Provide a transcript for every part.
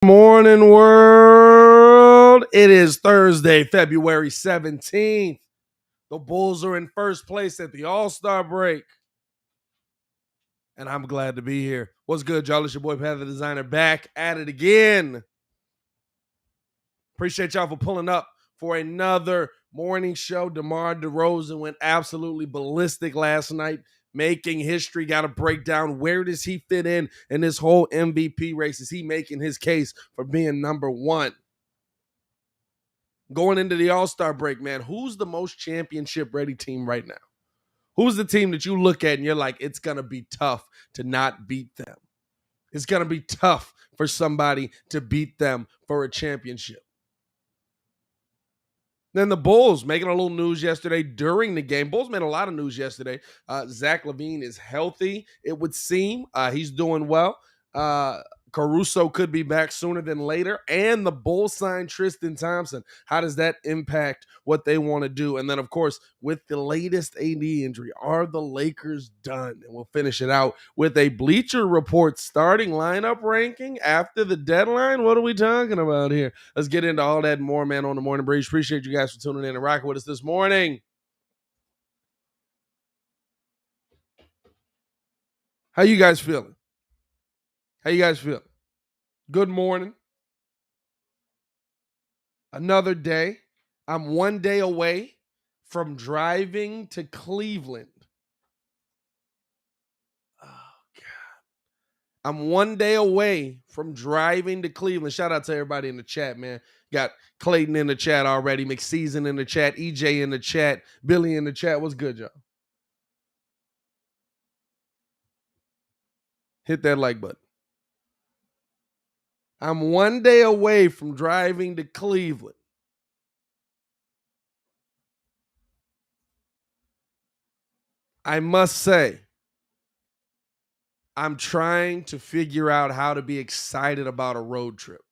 Morning, world. It is Thursday, February 17th. The Bulls are in first place at the All-Star break. And I'm glad to be here. What's good, y'all? It's your boy, Pat the Designer, back at it again. Appreciate y'all for pulling up for another morning show. DeMar DeRozan went absolutely ballistic last night, making history. Got to break down where does he fit in this whole MVP race. Is he making his case for being number one? Going into the All-Star break, man, who's the most championship-ready team right now? Who's the team that you look at and you're like, it's going to be tough to not beat them? It's going to be tough for somebody to beat them for a championship. Then the Bulls making a little news yesterday during the game. Bulls made a lot of news yesterday. Zach LaVine is healthy, it would seem. He's doing well. Caruso could be back sooner than later. And the Bulls signed Tristan Thompson. How does that impact what they want to do? And then, of course, with the latest AD injury, are the Lakers done? And we'll finish it out with a Bleacher Report starting lineup ranking after the deadline. What are we talking about here? Let's get into all that and more, man, on the Morning Breeze. Appreciate you guys for tuning in and rocking with us this morning. How you guys feeling? How you guys feel? Good morning. Another day. I'm one day away from driving to Cleveland. Oh, God. I'm one day away from driving to Cleveland. Shout out to everybody in the chat, man. Got Clayton in the chat already, McSeason in the chat, EJ in the chat, Billy in the chat. What's good, y'all? Hit that like button. I'm one day away from driving to Cleveland. I must say, I'm trying to figure out how to be excited about a road trip.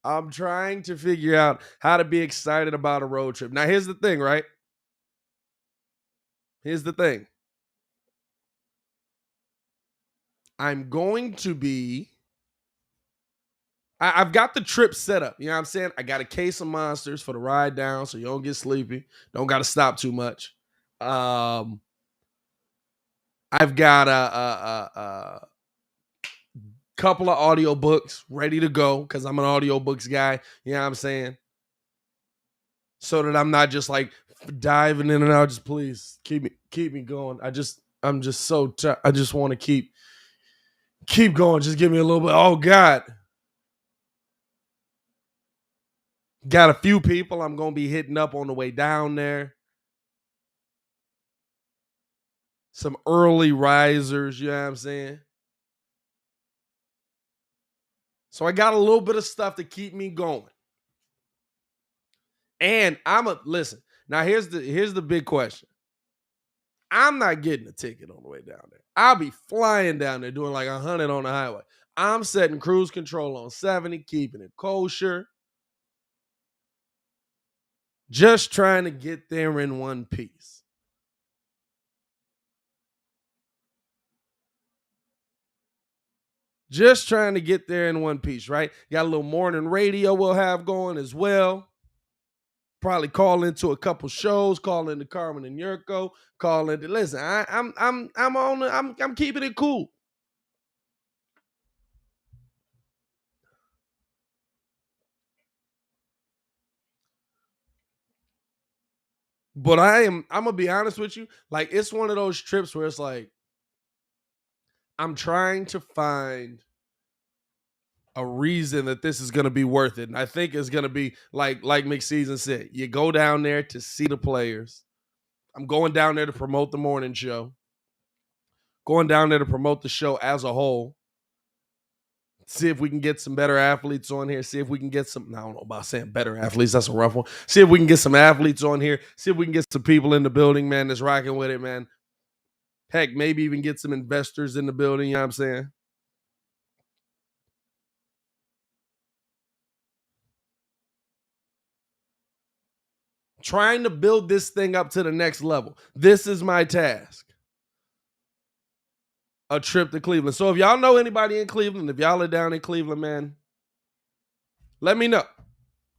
I'm trying to figure out how to be excited about a road trip. Now, here's the thing, right? Here's the thing. I'm going to be... I've got the trip set up. You know what I'm saying? I got a case of Monsters for the ride down so you don't get sleepy. Don't got to stop too much. I've got a couple of audiobooks ready to go because I'm an audiobooks guy. You know what I'm saying? So that I'm not just like diving in and out. Just please keep me going. I'm just so I just want to keep going. Just give me a little bit. Oh God. Got a few people I'm going to be hitting up on the way down there. Some early risers, you know what I'm saying? So I got a little bit of stuff to keep me going. And listen. Now here's the big question. I'm not getting a ticket on the way down there. I'll be flying down there doing like 100 on the highway. I'm setting cruise control on 70, keeping it kosher. Just trying to get there in one piece. Just trying to get there in one piece, right? Got a little morning radio we'll have going as well. Probably call into a couple shows, call into Carmen and Yurko, call into listen. I'm keeping it cool. But I'm gonna be honest with you. Like, it's one of those trips where it's like, I'm trying to find a reason that this is gonna be worth it. And I think it's gonna be like McSeason said, you go down there to see the players. I'm going down there to promote the morning show. Going down there to promote the show as a whole. See if we can get some better athletes on here. See if we can get some, I don't know about saying better athletes. That's a rough one. See if we can get some athletes on here. See if we can get some people in the building, man, that's rocking with it, man. Heck, maybe even get some investors in the building. You know what I'm saying? Trying to build this thing up to the next level. This is my task. a trip to Cleveland. So if y'all know anybody in Cleveland, if y'all are down in Cleveland, man, let me know.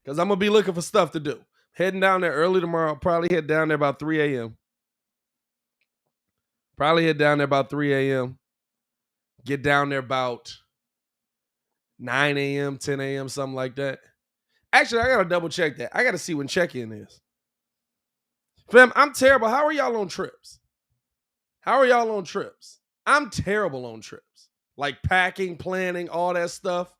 Because I'm going to be looking for stuff to do. Heading down there early tomorrow. I'll probably head down there about 3 a.m. Get down there about 9 a.m., 10 a.m., something like that. Actually, I got to double check that. I got to see when check-in is. Fam, I'm terrible. How are y'all on trips? I'm terrible on trips. Like packing, planning, all that stuff.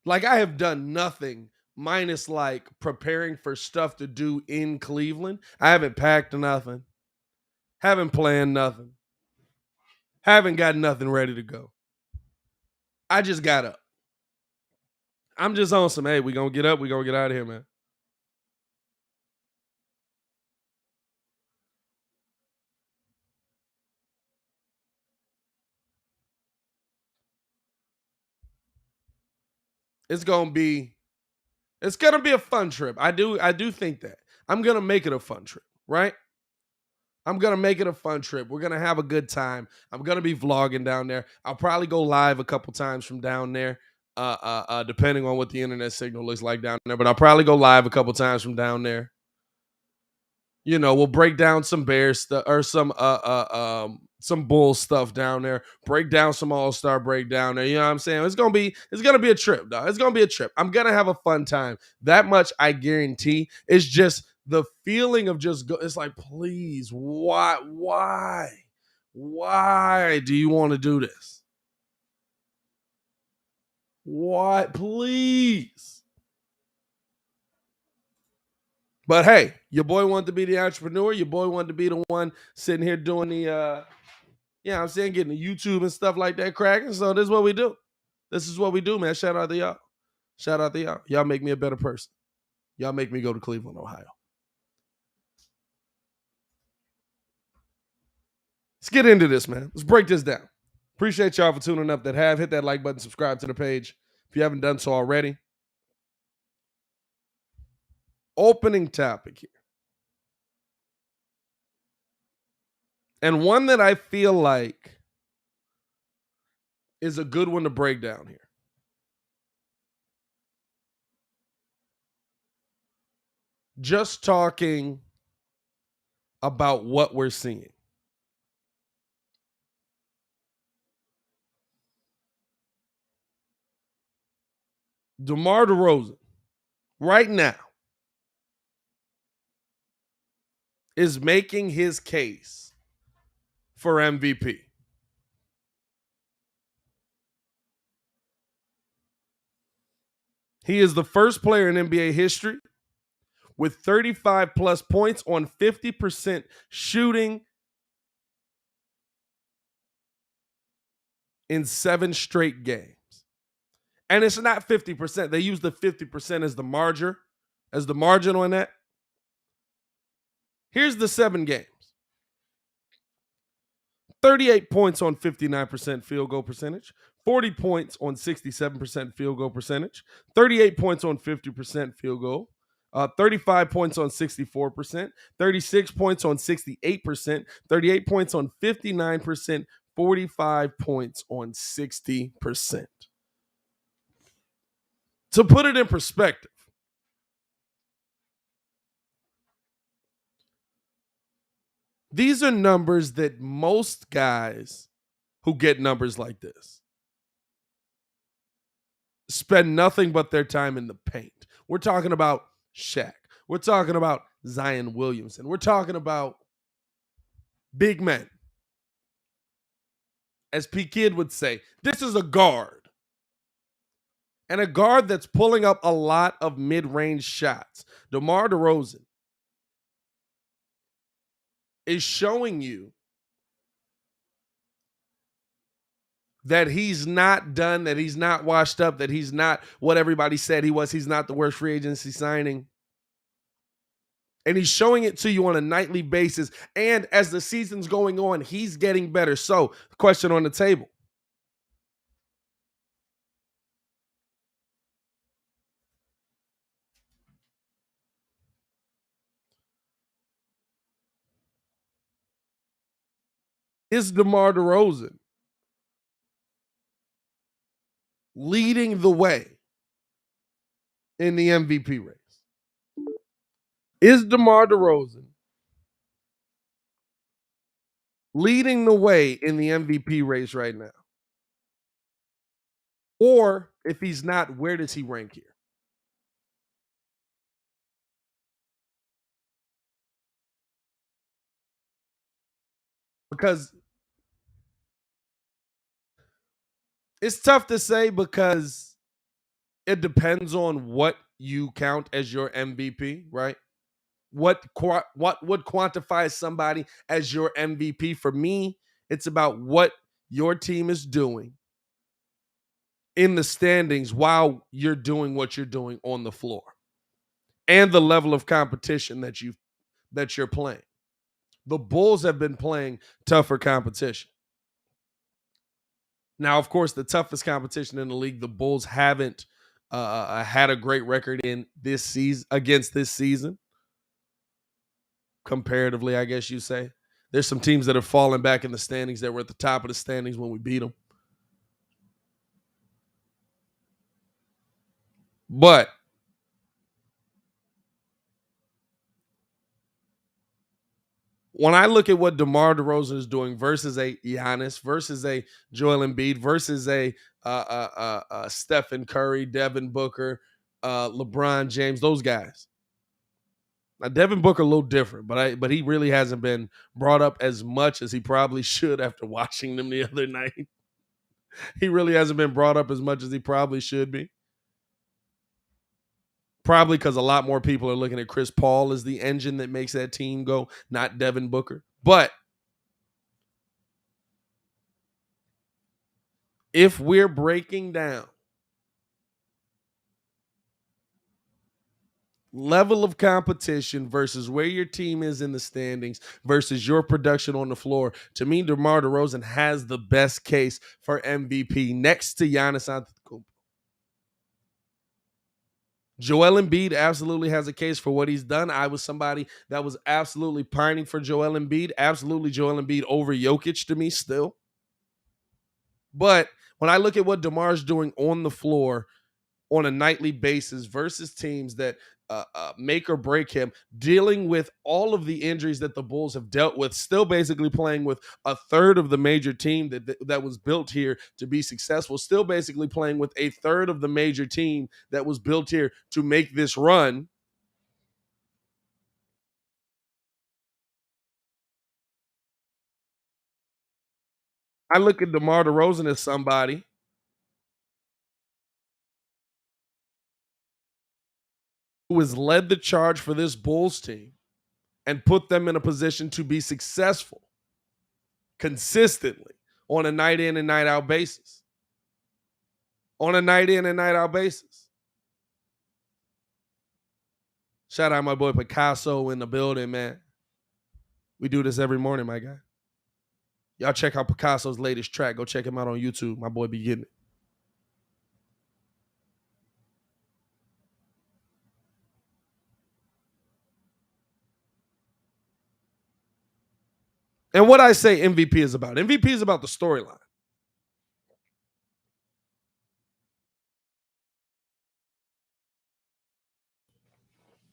Like I have done nothing minus like preparing for stuff to do in Cleveland. I haven't packed nothing. Haven't planned nothing. Haven't got nothing ready to go. I just got up. I'm just on some, hey, we gonna get up, we gonna get out of here, man. It's gonna be a fun trip. I do think that. I'm gonna make it a fun trip, right? I'm gonna make it a fun trip. We're gonna have a good time. I'm gonna be vlogging down there. I'll probably go live a couple times from down there, depending on what the internet signal looks like down there. But I'll probably go live a couple times from down there. You know, we'll break down some Bears stuff or some Bull stuff down there. Break down some All-Star break down there. You know what I'm saying? It's gonna be a trip, dog. It's gonna be a trip. I'm gonna have a fun time. That much I guarantee. It's just the feeling of just go. It's like, please, why do you want to do this? Why, please? But hey, your boy wanted to be the entrepreneur. Your boy wanted to be the one sitting here doing the, I'm saying, getting the YouTube and stuff like that cracking. So this is what we do. This is what we do, man. Shout out to y'all. Shout out to y'all. Y'all make me a better person. Y'all make me go to Cleveland, Ohio. Let's get into this, man. Let's break this down. Appreciate y'all for tuning up that have. Hit that like button, subscribe to the page if you haven't done so already. Opening topic here. And one that I feel like is a good one to break down here. Just talking about what we're seeing. DeMar DeRozan, right now, is making his case for MVP. He is the first player in NBA history with 35 plus points on 50% shooting in 7 straight games. And it's not 50%. They use the 50% as the margin on that. Here's the 7 games. 38 points on 59% field goal percentage, 40 points on 67% field goal percentage, 38 points on 50% field goal, 35 points on 64%, 36 points on 68%, 38 points on 59%, 45 points on 60%. To put it in perspective, these are numbers that most guys who get numbers like this spend nothing but their time in the paint. We're talking about Shaq. We're talking about Zion Williamson. We're talking about big men. As P. Kid would say, this is a guard. And a guard that's pulling up a lot of mid-range shots. DeMar DeRozan is showing you that he's not done, that he's not washed up, that he's not what everybody said he was. He's not the worst free agency signing. And he's showing it to you on a nightly basis. And as the season's going on, he's getting better. So, question on the table. Is DeMar DeRozan leading the way in the MVP race? Is DeMar DeRozan leading the way in the MVP race right now? Or if he's not, where does he rank here? Because it's tough to say because it depends on what you count as your MVP, right? What would quantify somebody as your MVP? For me, it's about what your team is doing in the standings while you're doing what you're doing on the floor and the level of competition that you're playing. The Bulls have been playing tougher competition. Now, of course, the toughest competition in the league, the Bulls haven't had a great record in this season against this season. Comparatively, I guess you say. There's some teams that have fallen back in the standings that were at the top of the standings when we beat them. But when I look at what DeMar DeRozan is doing versus a Giannis, versus a Joel Embiid, versus a Stephen Curry, Devin Booker, LeBron James, those guys. Now, Devin Booker a little different, but he really hasn't been brought up as much as he probably should after watching them the other night. He really hasn't been brought up as much as he probably should be. Probably because a lot more people are looking at Chris Paul as the engine that makes that team go, not Devin Booker. But if we're breaking down level of competition versus where your team is in the standings versus your production on the floor, to me, DeMar DeRozan has the best case for MVP next to Giannis Antetokounmpo. Joel Embiid absolutely has a case for what he's done. I was somebody that was absolutely pining for Joel Embiid. Absolutely Joel Embiid over Jokic to me still. But when I look at what DeMar's doing on the floor on a nightly basis versus teams that make or break him, dealing with all of the injuries that the Bulls have dealt with, still basically playing with a third of the major team that was built here to be successful, still basically playing with a third of the major team that was built here to make this run. I look at DeMar DeRozan as somebody who has led the charge for this Bulls team and put them in a position to be successful consistently on a night in and night out basis. On a night in and night out basis. Shout out my boy Picasso in the building, man. We do this every morning, my guy. Y'all check out Picasso's latest track. Go check him out on YouTube. My boy be getting it. And what I say MVP is about the storyline.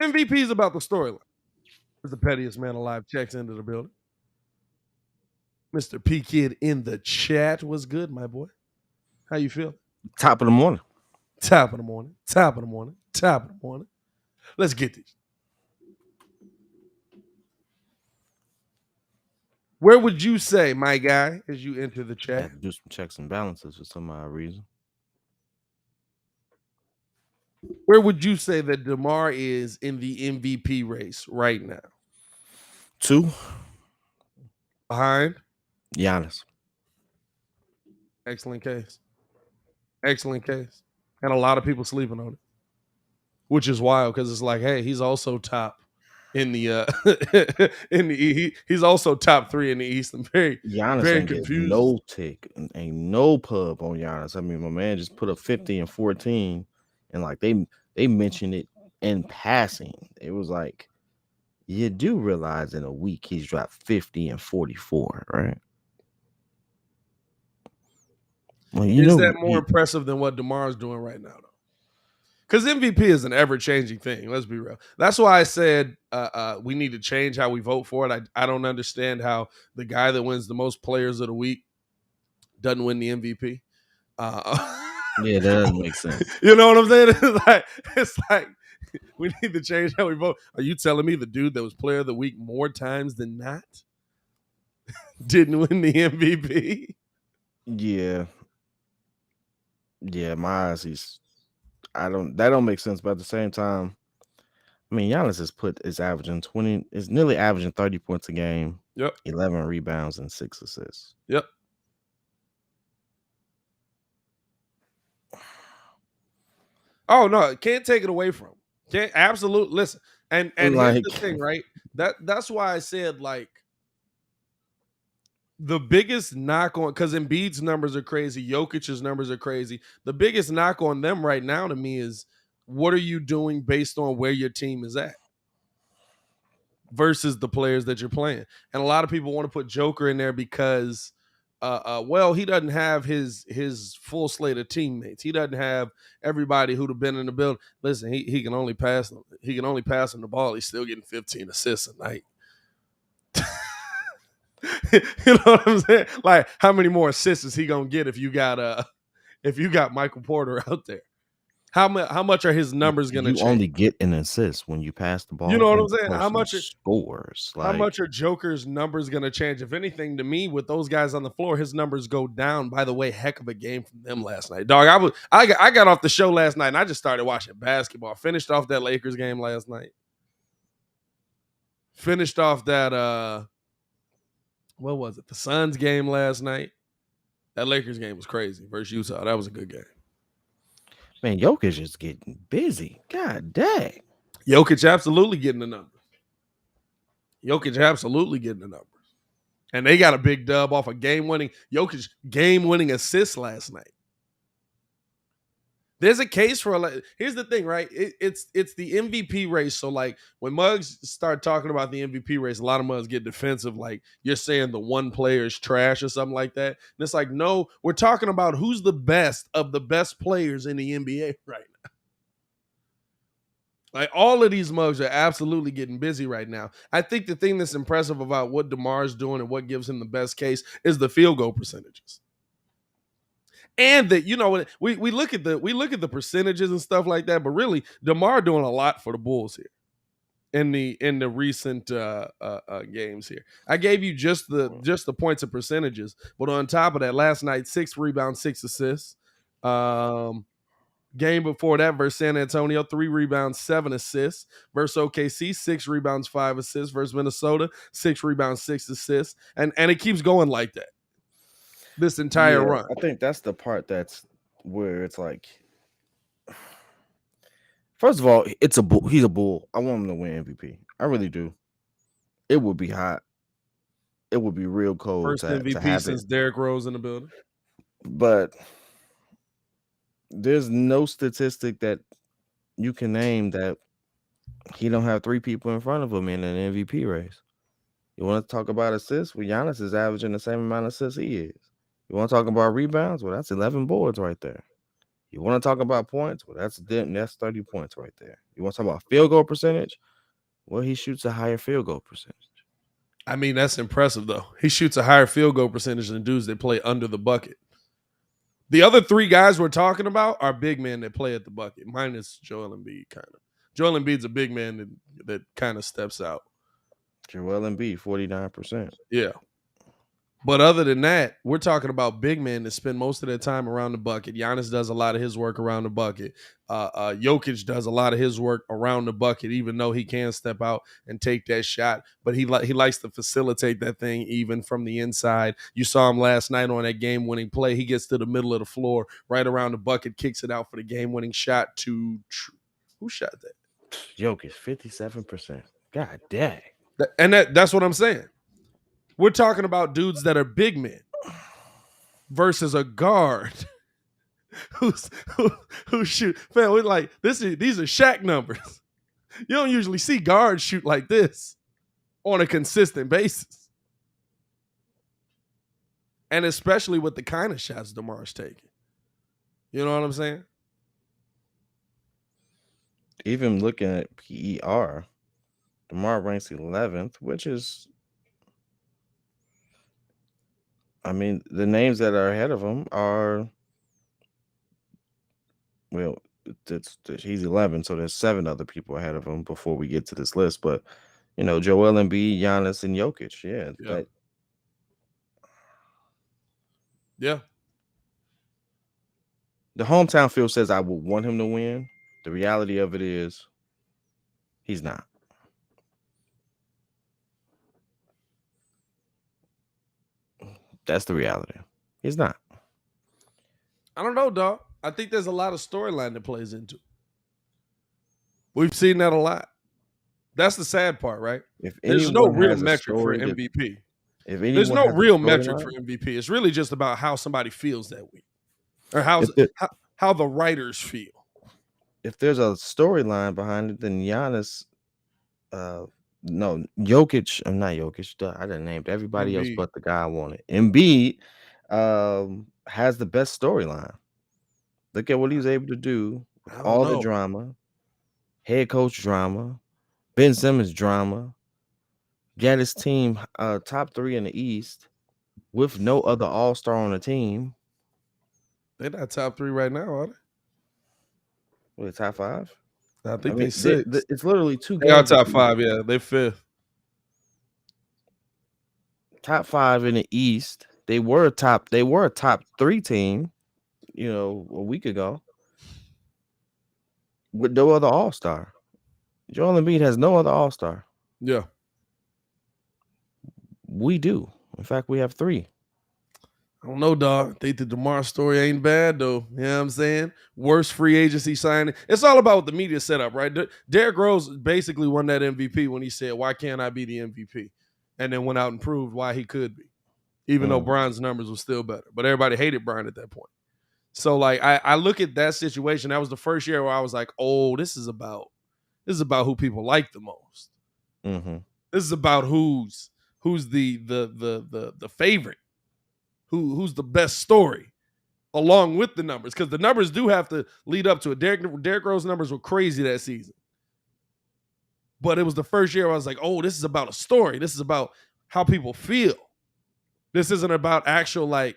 MVP is about the storyline. The pettiest man alive checks into the building. Mr. P Kid in the chat was good, my boy. How you feel? Top of the morning. Top of the morning. Top of the morning. Top of the morning. Let's get these. Where would you say, my guy, as you enter the chat? Have to do some checks and balances for some odd reason. Where would you say that DeMar is in the MVP race right now? 2. Behind? Giannis. Excellent case. Excellent case. And a lot of people sleeping on it, which is wild because it's like, hey, he's also top in the in the he's also top 3 in the East. I'm very Giannis very ain't confused. No tick, ain't no pub on Giannis. I mean, my man just put up 50 and 14, and like they mentioned it in passing. It was like, you do realize in a week he's dropped 50 and 44, right? Well, Is that more impressive than what DeMar is doing right now, though? Because MVP is an ever-changing thing. Let's be real. That's why I said we need to change how we vote for it. I don't understand how the guy that wins the most players of the week doesn't win the MVP. Yeah, that doesn't make sense. You know what I'm saying? It's like we need to change how we vote. Are you telling me the dude that was player of the week more times than not didn't win the MVP? Yeah. Yeah, my eyes, that don't make sense, but at the same time, I mean, Giannis is averaging 20, is nearly averaging 30 points a game, Yep. 11 rebounds, and 6 assists. Yep. Oh no, can't take it away from him. Can't absolutely listen. And Like, here's the thing, right? That's why I said like the biggest knock on, because Embiid's numbers are crazy, Jokic's numbers are crazy. The biggest knock on them right now to me is what are you doing based on where your team is at versus the players that you're playing. And a lot of people want to put Joker in there because well, he doesn't have his full slate of teammates. He doesn't have everybody who'd have been in the building. Listen, he can only pass them. He can only pass them the ball. He's still getting 15 assists a night. You know what I'm saying? Like, how many more assists is he gonna get if you got Michael Porter out there? How much are his numbers gonna change? You only get an assist when you pass the ball. You know what I'm saying? How much scores? How much are Joker's numbers gonna change? If anything, to me, with those guys on the floor, his numbers go down. By the way, heck of a game from them last night, dog. I got off the show last night and I just started watching basketball. Finished off that Lakers game last night. Finished off that what was it? The Suns game last night. That Lakers game was crazy versus Utah. That was a good game. Man, Jokic is getting busy. God dang. Jokic absolutely getting the numbers. And they got a big dub off a game-winning assist last night. There's a case for here's the thing, right? It's the MVP race. So like when Muggs start talking about the MVP race, a lot of Muggs get defensive, like you're saying the one player is trash or something like that. And it's like, no, we're talking about who's the best of the best players in the NBA right now. Like all of these Mugs are absolutely getting busy right now. I think the thing that's impressive about what DeMar is doing and what gives him the best case is the field goal percentages. And that, you know, we look at the percentages and stuff like that, but really DeMar doing a lot for the Bulls here in the recent games here. I gave you just the points and percentages, but on top of that, last night 6 rebounds, 6 assists. Game before that versus San Antonio, 3 rebounds, 7 assists. Versus OKC, 6 rebounds, 5 assists. Versus Minnesota, 6 rebounds, 6 assists. And it keeps going like that this entire run. I think that's the part that's where it's like, first of all, it's a bull. He's a bull. I want him to win MVP. I really do. It would be hot. It would be real cold. First MVP since Derrick Rose in the building. But there's no statistic that you can name that he don't have 3 people in front of him in an MVP race. You want to talk about assists? Well, Giannis is averaging the same amount of assists he is. You want to talk about rebounds? Well, that's 11 boards right there. You want to talk about points? Well, that's 30 points right there. You want to talk about field goal percentage? Well, he shoots a higher field goal percentage. I mean, that's impressive, though. He shoots a higher field goal percentage than dudes that play under the bucket. The other 3 guys we're talking about are big men that play at the bucket, minus Joel Embiid, kind of. Joel Embiid's a big man that kind of steps out. Joel Embiid, 49%. Yeah. But other than that, we're talking about big men that spend most of their time around the bucket. Giannis does a lot of his work around the bucket. Jokic does a lot of his work around the bucket, even though he can step out and take that shot. But he likes to facilitate that thing even from the inside. You saw him last night on that game-winning play. He gets to the middle of the floor, right around the bucket, kicks it out for the game-winning shot to who shot that? Jokic, 57%. God dang. And that's what I'm saying. We're talking about dudes that are big men versus a guard who shoot. Man, we're like these are Shaq numbers. You don't usually see guards shoot like this on a consistent basis. And especially with the kind of shots DeMar's taking. You know what I'm saying? Even looking at PER, DeMar ranks 11th, which is, I mean, the names that are ahead of him are, well, he's 11, so there's 7 other people ahead of him before we get to this list. But, Joel Embiid, Giannis, and Jokic. Yeah. Yeah. The hometown feel says I would want him to win. The reality of it is he's not. That's the reality. He's not. I don't know, dog. I think there's a lot of storyline that plays into it. We've seen that a lot. That's the sad part, right? There's no real metric for MVP. There's no real metric for MVP. It's really just about how somebody feels that week, or how the writers feel. If there's a storyline behind it, then Giannis, Jokic. I'm not Jokic. I didn't name everybody else but the guy I wanted. Embiid has the best storyline. Look at what he was able to do with all the drama, head coach drama, Ben Simmons drama. Got his team top 3 in the East with no other All-Star on the team. They're not top 3 right now, are they? What, top 5? I think they 6. It's literally 2 games. They are top 5, yeah. They're 5th. Top 5 in the East. They were a top 3 team, a week ago, with no other All-Star. Joel Embiid has no other All-Star. Yeah. We do. In fact, we have 3. I don't know, dog. I think the DeMar story ain't bad, though. You know what I'm saying? Worst free agency signing. It's all about what the media set up, right? Derrick Rose basically won that MVP when he said, "Why can't I be the MVP?" And then went out and proved why he could be, even though Bron's numbers were still better. But everybody hated Bron at that point. So, like, I look at that situation. That was the first year where I was like, "Oh, this is about who people like the most. Mm-hmm. This is about who's the favorite." Who's the best story, along with the numbers, because the numbers do have to lead up to it. Derrick Rose numbers were crazy that season, but it was the first year where I was like, "Oh, this is about a story. This is about how people feel. This isn't about actual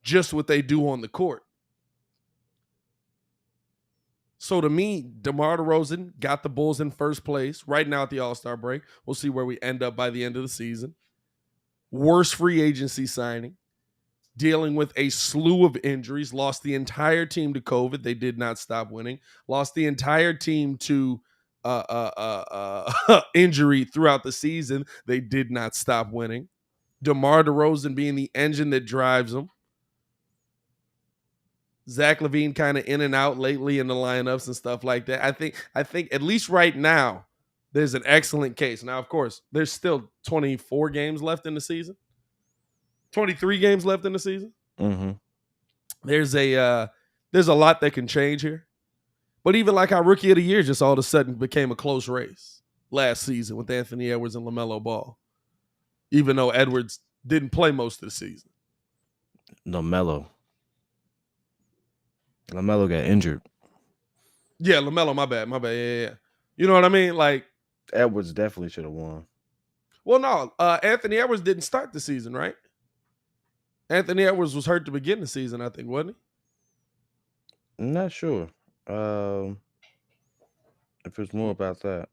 just what they do on the court." So to me, DeMar DeRozan got the Bulls in first place right now at the All-Star break. We'll see where we end up by the end of the season. Worst free agency signing. Dealing with a slew of injuries, lost the entire team to COVID. They did not stop winning. Lost the entire team to injury throughout the season. They did not stop winning. DeMar DeRozan being the engine that drives them. Zach LaVine kind of in and out lately in the lineups and stuff like that. I think at least right now, there's an excellent case. Now, of course, there's still 24 games left in the season. 23 games left in the season. Mm-hmm. There's a lot that can change here. But even like our rookie of the year just all of a sudden became a close race last season with Anthony Edwards and LaMelo Ball. Even though Edwards didn't play most of the season. LaMelo got injured. Yeah, LaMelo, my bad. Yeah. You know what I mean? Like, Edwards definitely should have won. Well, no. Anthony Edwards didn't start the season, right? Anthony Edwards was hurt to begin the season, I think, wasn't he? I'm not sure. If it's more about that.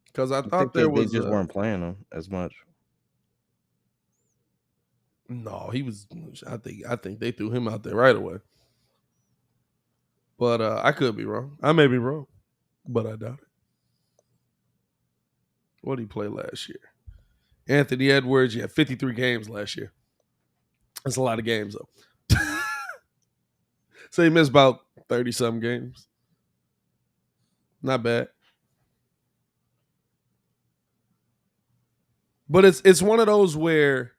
Because I thought they just weren't playing him as much. No, he was. I think they threw him out there right away. But I could be wrong. I may be wrong, but I doubt it. What did he play last year? Anthony Edwards, 53 games last year. That's a lot of games, though. So he missed about 30-some games. Not bad. But it's one of those where,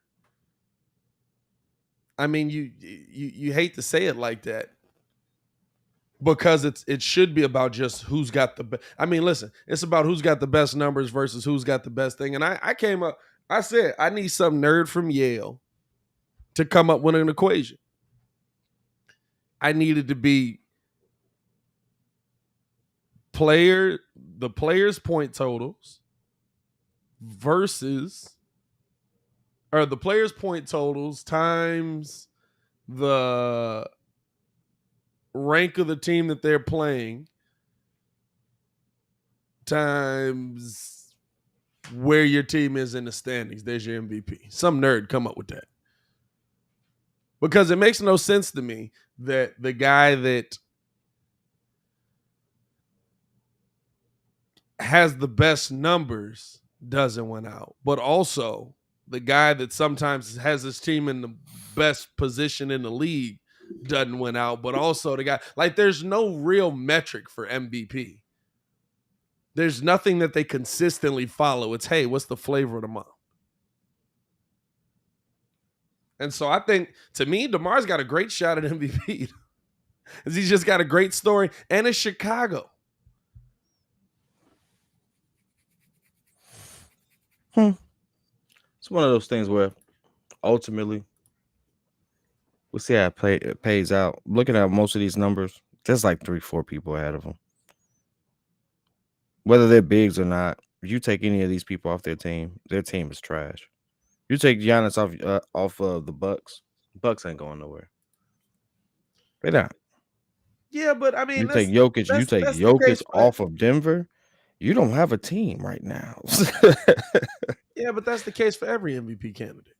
I mean, you hate to say it like that, because it should be about just who's got the best. I mean, listen, it's about who's got the best numbers versus who's got the best thing. And I came up, I said I need some nerd from Yale to come up with an equation. I needed to be the players' point totals versus or the players' point totals times the rank of the team that they're playing times where your team is in the standings. There's your MVP. Some nerd come up with that. Because it makes no sense to me that the guy that has the best numbers doesn't win out, but also the guy that sometimes has his team in the best position in the league doesn't win out, but also the guy, like, there's no real metric for MVP. There's nothing that they consistently follow. It's, hey, what's the flavor of the month? And so I think, to me, DeMar's got a great shot at MVP. He's just got a great story, and it's Chicago. It's one of those things where ultimately we'll see how it pays out. Looking at most of these numbers, there's like 3-4 people ahead of them. Whether they're bigs or not, if you take any of these people off their team is trash. You take Giannis off of the Bucks ain't going nowhere. They're not. Yeah, but I mean, You take Jokic off of Denver, you don't have a team right now. Yeah, but that's the case for every MVP candidate.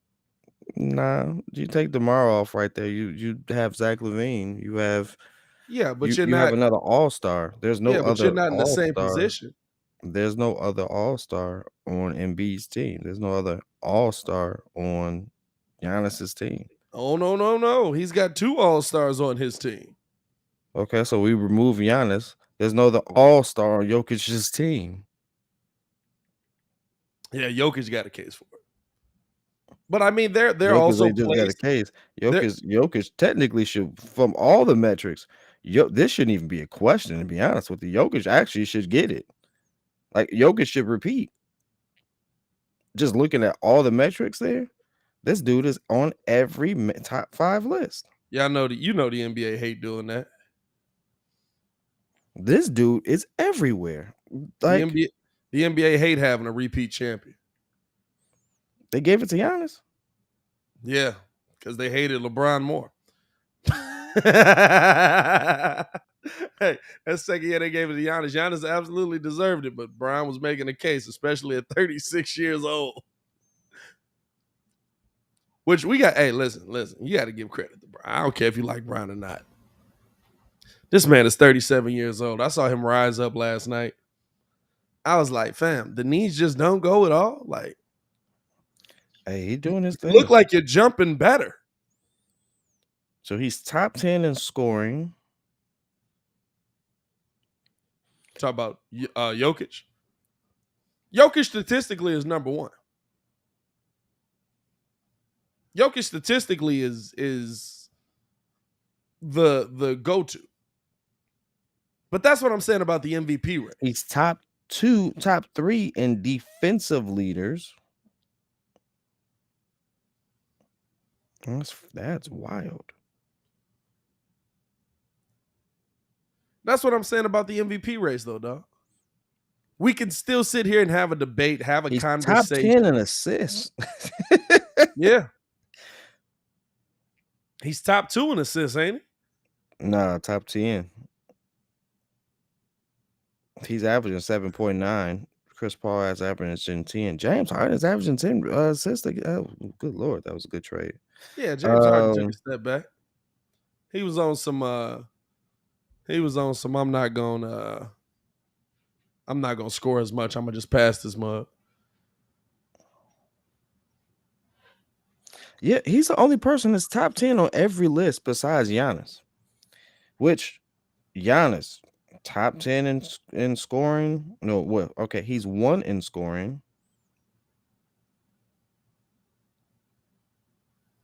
Nah, you take DeMar off right there. You have Zach LaVine. You have but you have another All-Star. There's no but other you're not in the same All-Star. position. There's no other All-Star on Embiid's team. There's no other All-Star on Giannis's team. Oh, no. He's got 2 All-Stars on his team. Okay, so we remove Giannis. There's no other All-Star on Jokic's team. Yeah, Jokic got a case for it. But I mean, they're Jokic also just got a case. Jokic technically should, from all the metrics, this shouldn't even be a question, to be honest with you. Jokic actually should get it. Like, Jokic should repeat. Just looking at all the metrics there, this dude is on every top 5 list. Yeah, I know that. You know the NBA hate doing that. This dude is everywhere. Like, the NBA hate having a repeat champion. They gave it to Giannis. Yeah, because they hated LeBron more. Hey, that second year they gave it to Giannis. Giannis absolutely deserved it, but Brown was making a case, especially at 36 years old. Which we got. Hey, listen. You got to give credit to Brown. I don't care if you like Brown or not. This man is 37 years old. I saw him rise up last night. I was like, fam, the knees just don't go at all. Like, hey, he doing his thing. Look like you're jumping better. So he's top 10 in scoring. Talk about Jokic. Jokic statistically is number 1. Jokic statistically is the go-to. But that's what I'm saying about the MVP rate. He's top 3 in defensive leaders. That's wild. That's what I'm saying about the MVP race, though, dog. We can still sit here and have a debate, have a conversation. Top 10 in assists. Yeah. He's top 2 in assists, ain't he? Nah, top 10. He's averaging 7.9. Chris Paul is averaging 10. James Harden is averaging 10 assists. Oh, good Lord, that was a good trade. Yeah, James Harden took a step back. He was on some I'm not gonna score as much. I'm gonna just pass this mug. Yeah, he's the only person that's top 10 on every list besides Giannis. Which Giannis, top 10 in scoring. No, well, okay, he's 1 in scoring.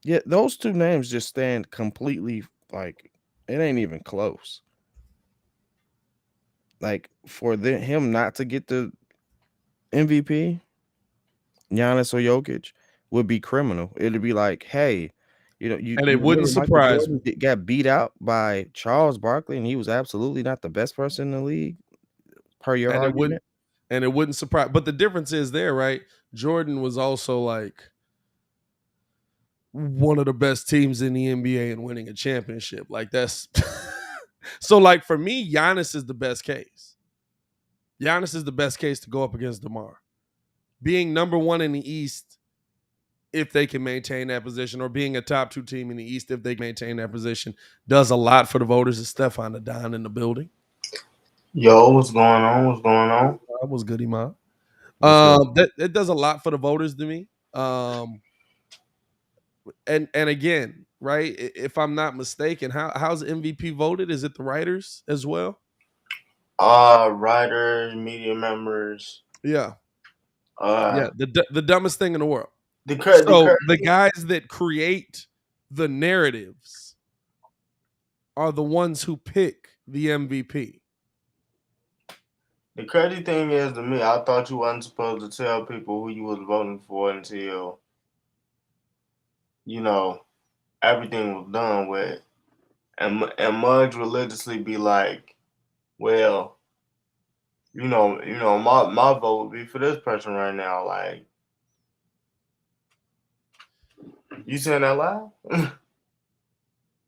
Yeah, those 2 names just stand completely, like, it ain't even close. Like, for him not to get the MVP, Giannis or Jokic would be criminal. It'd be like, hey, you And it wouldn't remember Michael surprise Jordan me. got beat out by Charles Barkley, and he was absolutely not the best person in the league, per your And it wouldn't argument. and it wouldn't surprise. But the difference is there, right? Jordan was also like one of the best teams in the NBA and winning a championship. Like that's so like for me, Giannis is the best case. Giannis is the best case to go up against DeMar. Being number one in the East, if they can maintain that position, or being a top two team in the East, if they maintain that position, does a lot for the voters. Is Stefan the Don in the building? Yo, what's going on? What's going on? That was good, Iman. What's good? That does a lot for the voters to me. And again, right? If I'm not mistaken, how's MVP voted? Is it the writers as well? Writers, media members. Yeah, Uh, the dumbest thing in the world. the So the guys that create the narratives are the ones who pick the MVP. the crazy thing is to me, I thought you wasn't supposed to tell people who you was voting for until everything was done with, and Muggs religiously be like, well, my vote would be for this person right now. Like, you saying that loud?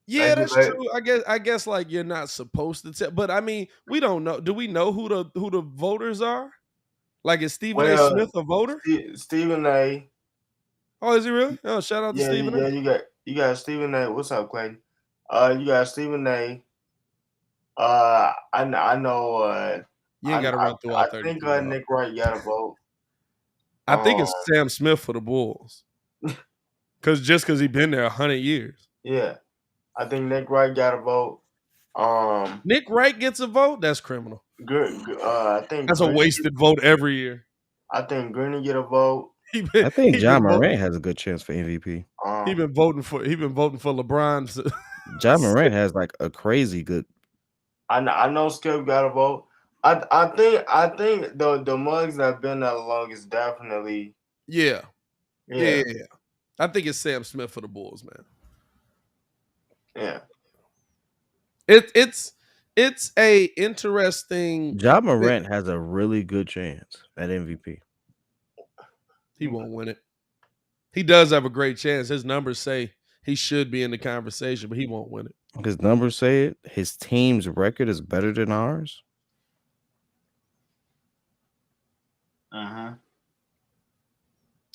Yeah, that's true. I guess like you're not supposed to tell, but I mean, we don't know. Do we know who the voters are? Like, is Stephen A. Smith a voter? Stephen A. Oh, is he really? Oh, shout out to Stephen A. You got Stephen A. What's up, Clayton? You got Stephen A. I know. You ain't got to run through all 30. I think Nick Wright got a vote. I think it's Sam Smith for the Bulls. Because he been there 100 years. Yeah. I think Nick Wright got a vote. Nick Wright gets a vote? That's criminal. Good. I think that's a wasted vote every year. I think Greeny get a vote. I think John Morant has a good chance for MVP. He been voting for LeBron. John Morant has like a crazy good. I know Skip got a vote. I think the mugs that have been that long is definitely yeah. I think it's Sam Smith for the Bulls, man. Yeah. It's a interesting. John Morant has a really good chance at MVP. He won't win it. He does have a great chance. His numbers say he should be in the conversation, but he won't win it. His numbers say it. His team's record is better than ours.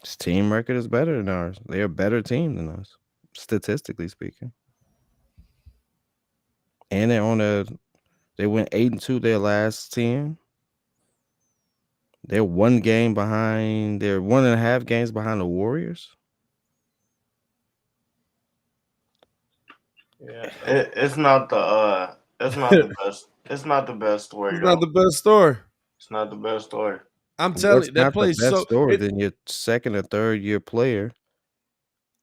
His team record is better than ours. They're a better team than us, statistically speaking. And they went 8-2 their last 10. They're 1 game behind. They're 1.5 games behind the Warriors. Yeah, it's not the best. It's not the best story. It's not the best story. It's not the best story. I'm telling you, that plays the best story than your second or third year player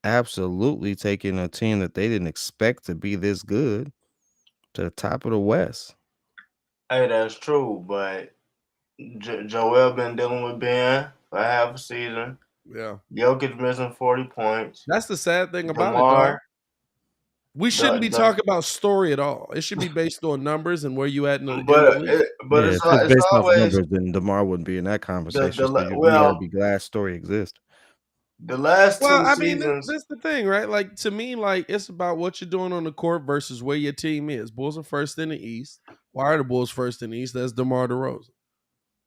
absolutely taking a team that they didn't expect to be this good to the top of the West. Hey, that's true, but Joel been dealing with Ben for half a season. Yeah, Jokic missing 40 points. That's the sad thing about DeMar, it, dog. We shouldn't be talking about story at all. It should be based on numbers and where you at in the league. But it's based off numbers, then DeMar wouldn't be in that conversation. We gotta be glad story exists. The last 2 seasons. I mean, that's the thing, right? Like, to me, like, it's about what you're doing on the court versus where your team is. Bulls are first in the East. Why are the Bulls first in the East? That's DeMar DeRozan.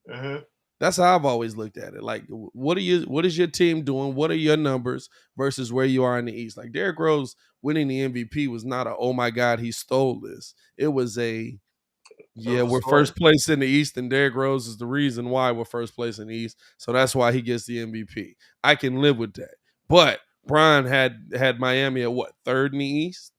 Mm-hmm. That's how I've always looked at it. Like, what is your team doing? What are your numbers versus where you are in the East? Like, Derrick Rose winning the MVP was not a, oh my God, he stole this. It was we're first place in the East, and Derrick Rose is the reason why we're first place in the East. So that's why he gets the MVP. I can live with that. But Brian had Miami at what, third in the East?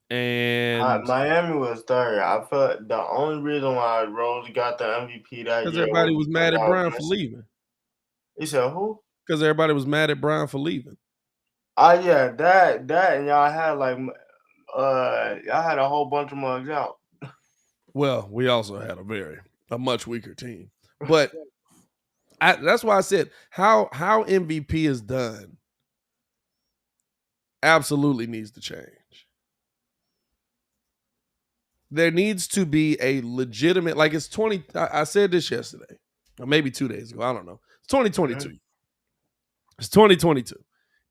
And Miami was third. I felt the only reason why Rose got the MVP that year because everybody was mad at Brian for leaving. You said who? Because everybody was mad at Brian for leaving. Yeah, that and y'all had y'all had a whole bunch of mugs out. Well, we also had a much weaker team. But That's why I said how MVP is done absolutely needs to change. There needs to be a legitimate, like it's 20. I said this yesterday, or maybe 2 days ago. I don't know. It's 2022. Mhm. It's 2022.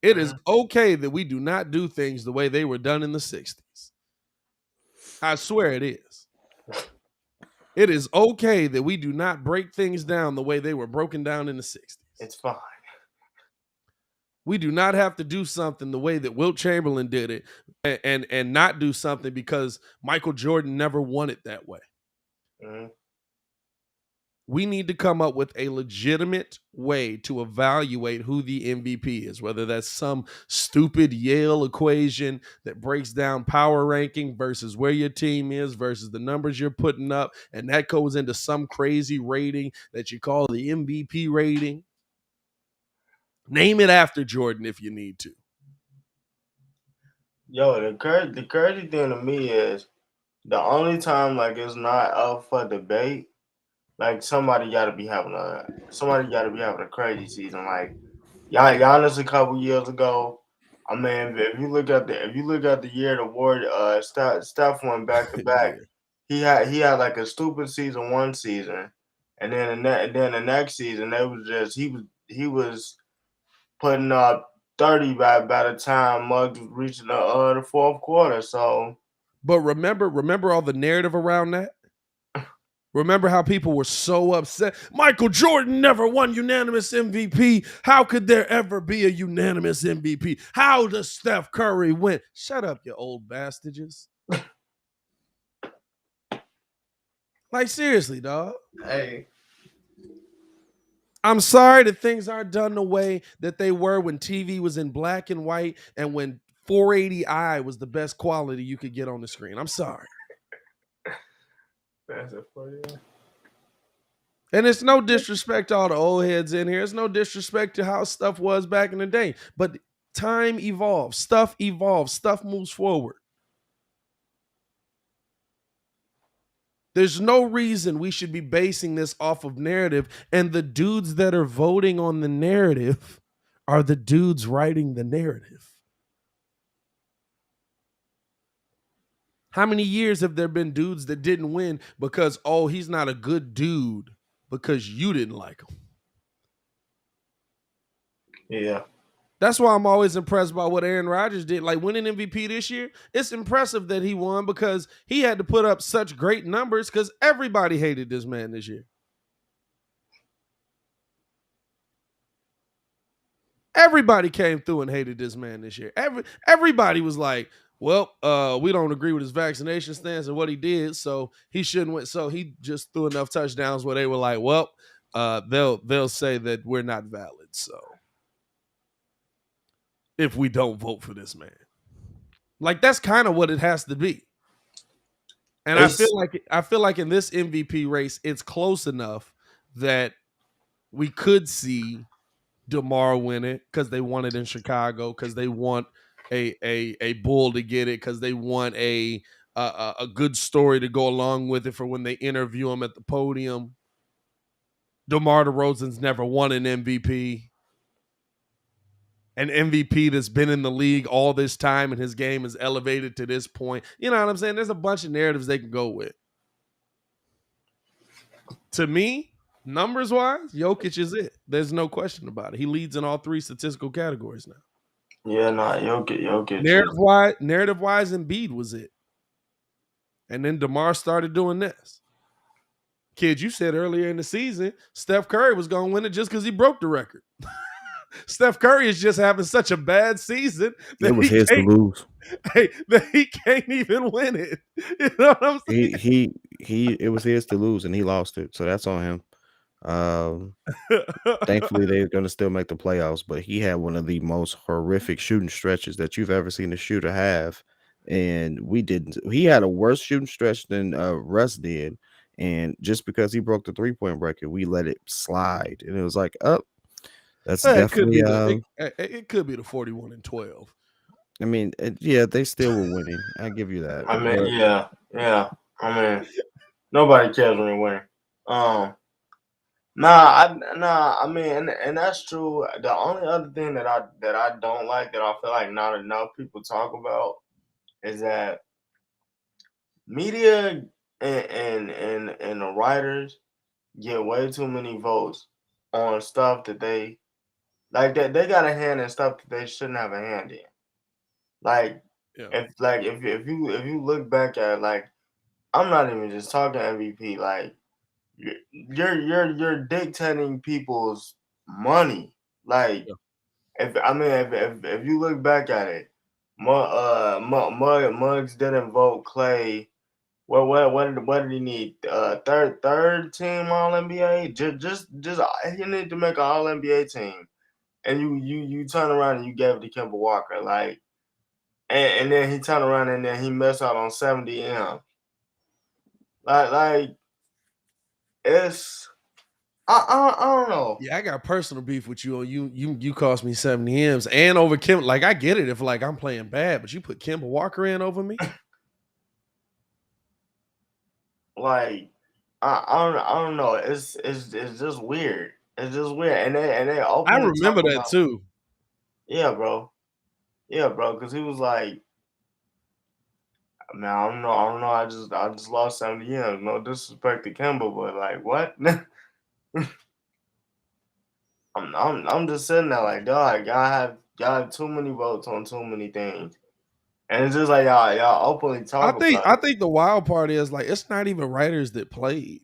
It is Mhm. okay that we do not do things the way they were done in the 60s. I swear it is. It is okay that we do not break things down the way they were broken down in the 60s. It's fine. We do not have to do something the way that Wilt Chamberlain did it and not do something because Michael Jordan never won it that way. Mhm. We need to come up with a legitimate way to evaluate who the MVP is, whether that's some stupid Yale equation that breaks down power ranking versus where your team is versus the numbers you're putting up, and that goes into some crazy rating that you call the MVP rating. Name it after Jordan if you need to. Yo, the crazy thing to me is the only time like it's not up for debate. Like somebody got to be having a crazy season. Like Giannis a couple years ago. I mean, if you look at the year the Warriors, Steph went back to back. Yeah. He had like a stupid season one season, and then the next season it was just he was putting up 30 by the time Muggs was reaching the fourth quarter. So But remember all the narrative around that? Remember how people were so upset? Michael Jordan never won unanimous MVP. How could there ever be a unanimous MVP? How does Steph Curry win? Shut up, you old bastards. Like, seriously, dog. hey, I'm sorry that things aren't done the way that they were when TV was in black and white and when 480i was the best quality you could get on the screen. I'm sorry. that's it for you. And it's no disrespect to all the old heads in here. It's no disrespect to how stuff was back in the day. But time evolves. Stuff moves forward. There's no reason we should be basing this off of narrative. And the dudes that are voting on the narrative are the dudes writing the narrative. How many years have there been dudes that didn't win because, oh, he's not a good dude because you didn't like him? Yeah. That's why I'm always impressed by what Aaron Rodgers did. Like winning MVP this year, it's impressive that he won because he had to put up such great numbers because everybody hated this man this year. Everybody came through and hated this man this year. Everybody was like, well, we don't agree with his vaccination stance and what he did, so he shouldn't win. So he just threw enough touchdowns where they were like, well, they'll say that we're not valid. So if we don't vote for this man, like that's kind of what it has to be. And I feel like in this MVP race, it's close enough that we could see DeMar win it because they want it in Chicago, because they want a bull to get it, because they want a good story to go along with it for when they interview him at the podium. DeMar DeRozan's never won an MVP. An MVP that's been in the league all this time and his game is elevated to this point. You know what I'm saying? There's a bunch of narratives they can go with. To me, numbers wise, Jokic is it. There's no question about it. He leads in all three statistical categories now. Yeah, Jokic. Narrative wise, Embiid was it. And then DeMar started doing this. Kid, you said earlier in the season, Steph Curry was going to win it just because he broke the record. Steph Curry is just having such a bad season that It was his to lose. That he can't even win it. You know what I'm saying? It was his to lose, and he lost it. So that's on him. Thankfully, they're going to still make the playoffs, but he had one of the most horrific shooting stretches that you've ever seen a shooter have. And we didn't. He had a worse shooting stretch than Russ did. And just because he broke the 3-point record, we let it slide. And it was like, oh, that's definitely. It could be the 41 and 12. I mean, yeah, they still were winning. I give you that. I mean, yeah. I mean, nobody cares when you're winning. I mean, and that's true. The only other thing that I don't like, that I feel like not enough people talk about, is that media and the writers get way too many votes on stuff that they got a hand in stuff that they shouldn't have a hand in. Like Yeah. if you look back at it, like, I'm not even just talking MVP. Like, you're dictating people's money. Like, Yeah. if you look back at it, Muggs didn't vote Clay. What did he need? Third team All NBA. Just he need to make an All NBA team, and you turn around and you gave it to Kemba Walker. Like, and then he turned around and then he missed out on 70 M. Like it's I don't know. Yeah, I got personal beef with you on you cost me 70 M's and over Kim. Like, I get it if like I'm playing bad, but you put Kemba Walker in over me. Like, I don't know. It's just weird. It's just weird, and they I openly talk remember that about, too. yeah, bro, yeah, bro, because he was like, man, I don't know. I just lost 70 M. No disrespect to Kemba, but like, what? I'm just sitting there like, dog, y'all have too many votes on too many things, and it's just like y'all openly I talk think about I it. think the wild part is like it's not even writers that played.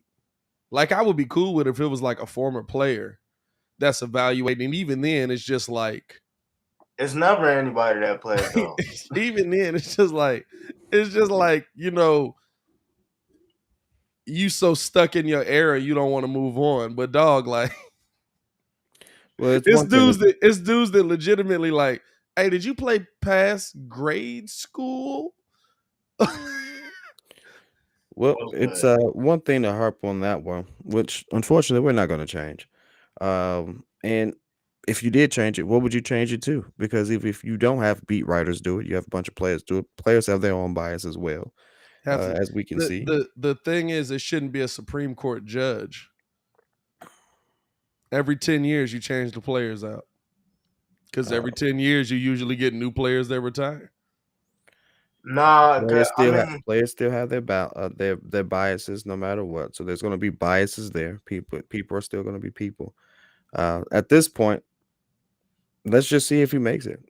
Like, I would be cool with if it was like a former player that's evaluating. Even then, it's just like It's never anybody that played though. even then, it's just like you so stuck in your era, you don't want to move on. But dog, like Well, it's one thing. it's dudes that legitimately like, hey, did you play past grade school? Well, What's it's good? one thing to harp on that one, which unfortunately we're not going to change. And if you did change it, what would you change it to? Because if you don't have beat writers do it, you have a bunch of players do it. Players have their own bias as well, Have to. as we can The, see. the the thing is, it shouldn't be a Supreme Court judge. Every 10 years, you change the players out because Uh, every 10 years, you usually get new players that retire. Nah, 'cause, I mean, players still have their biases no matter what. So there's going to be biases there. People are still going to be people. At this point, let's just see if he makes it.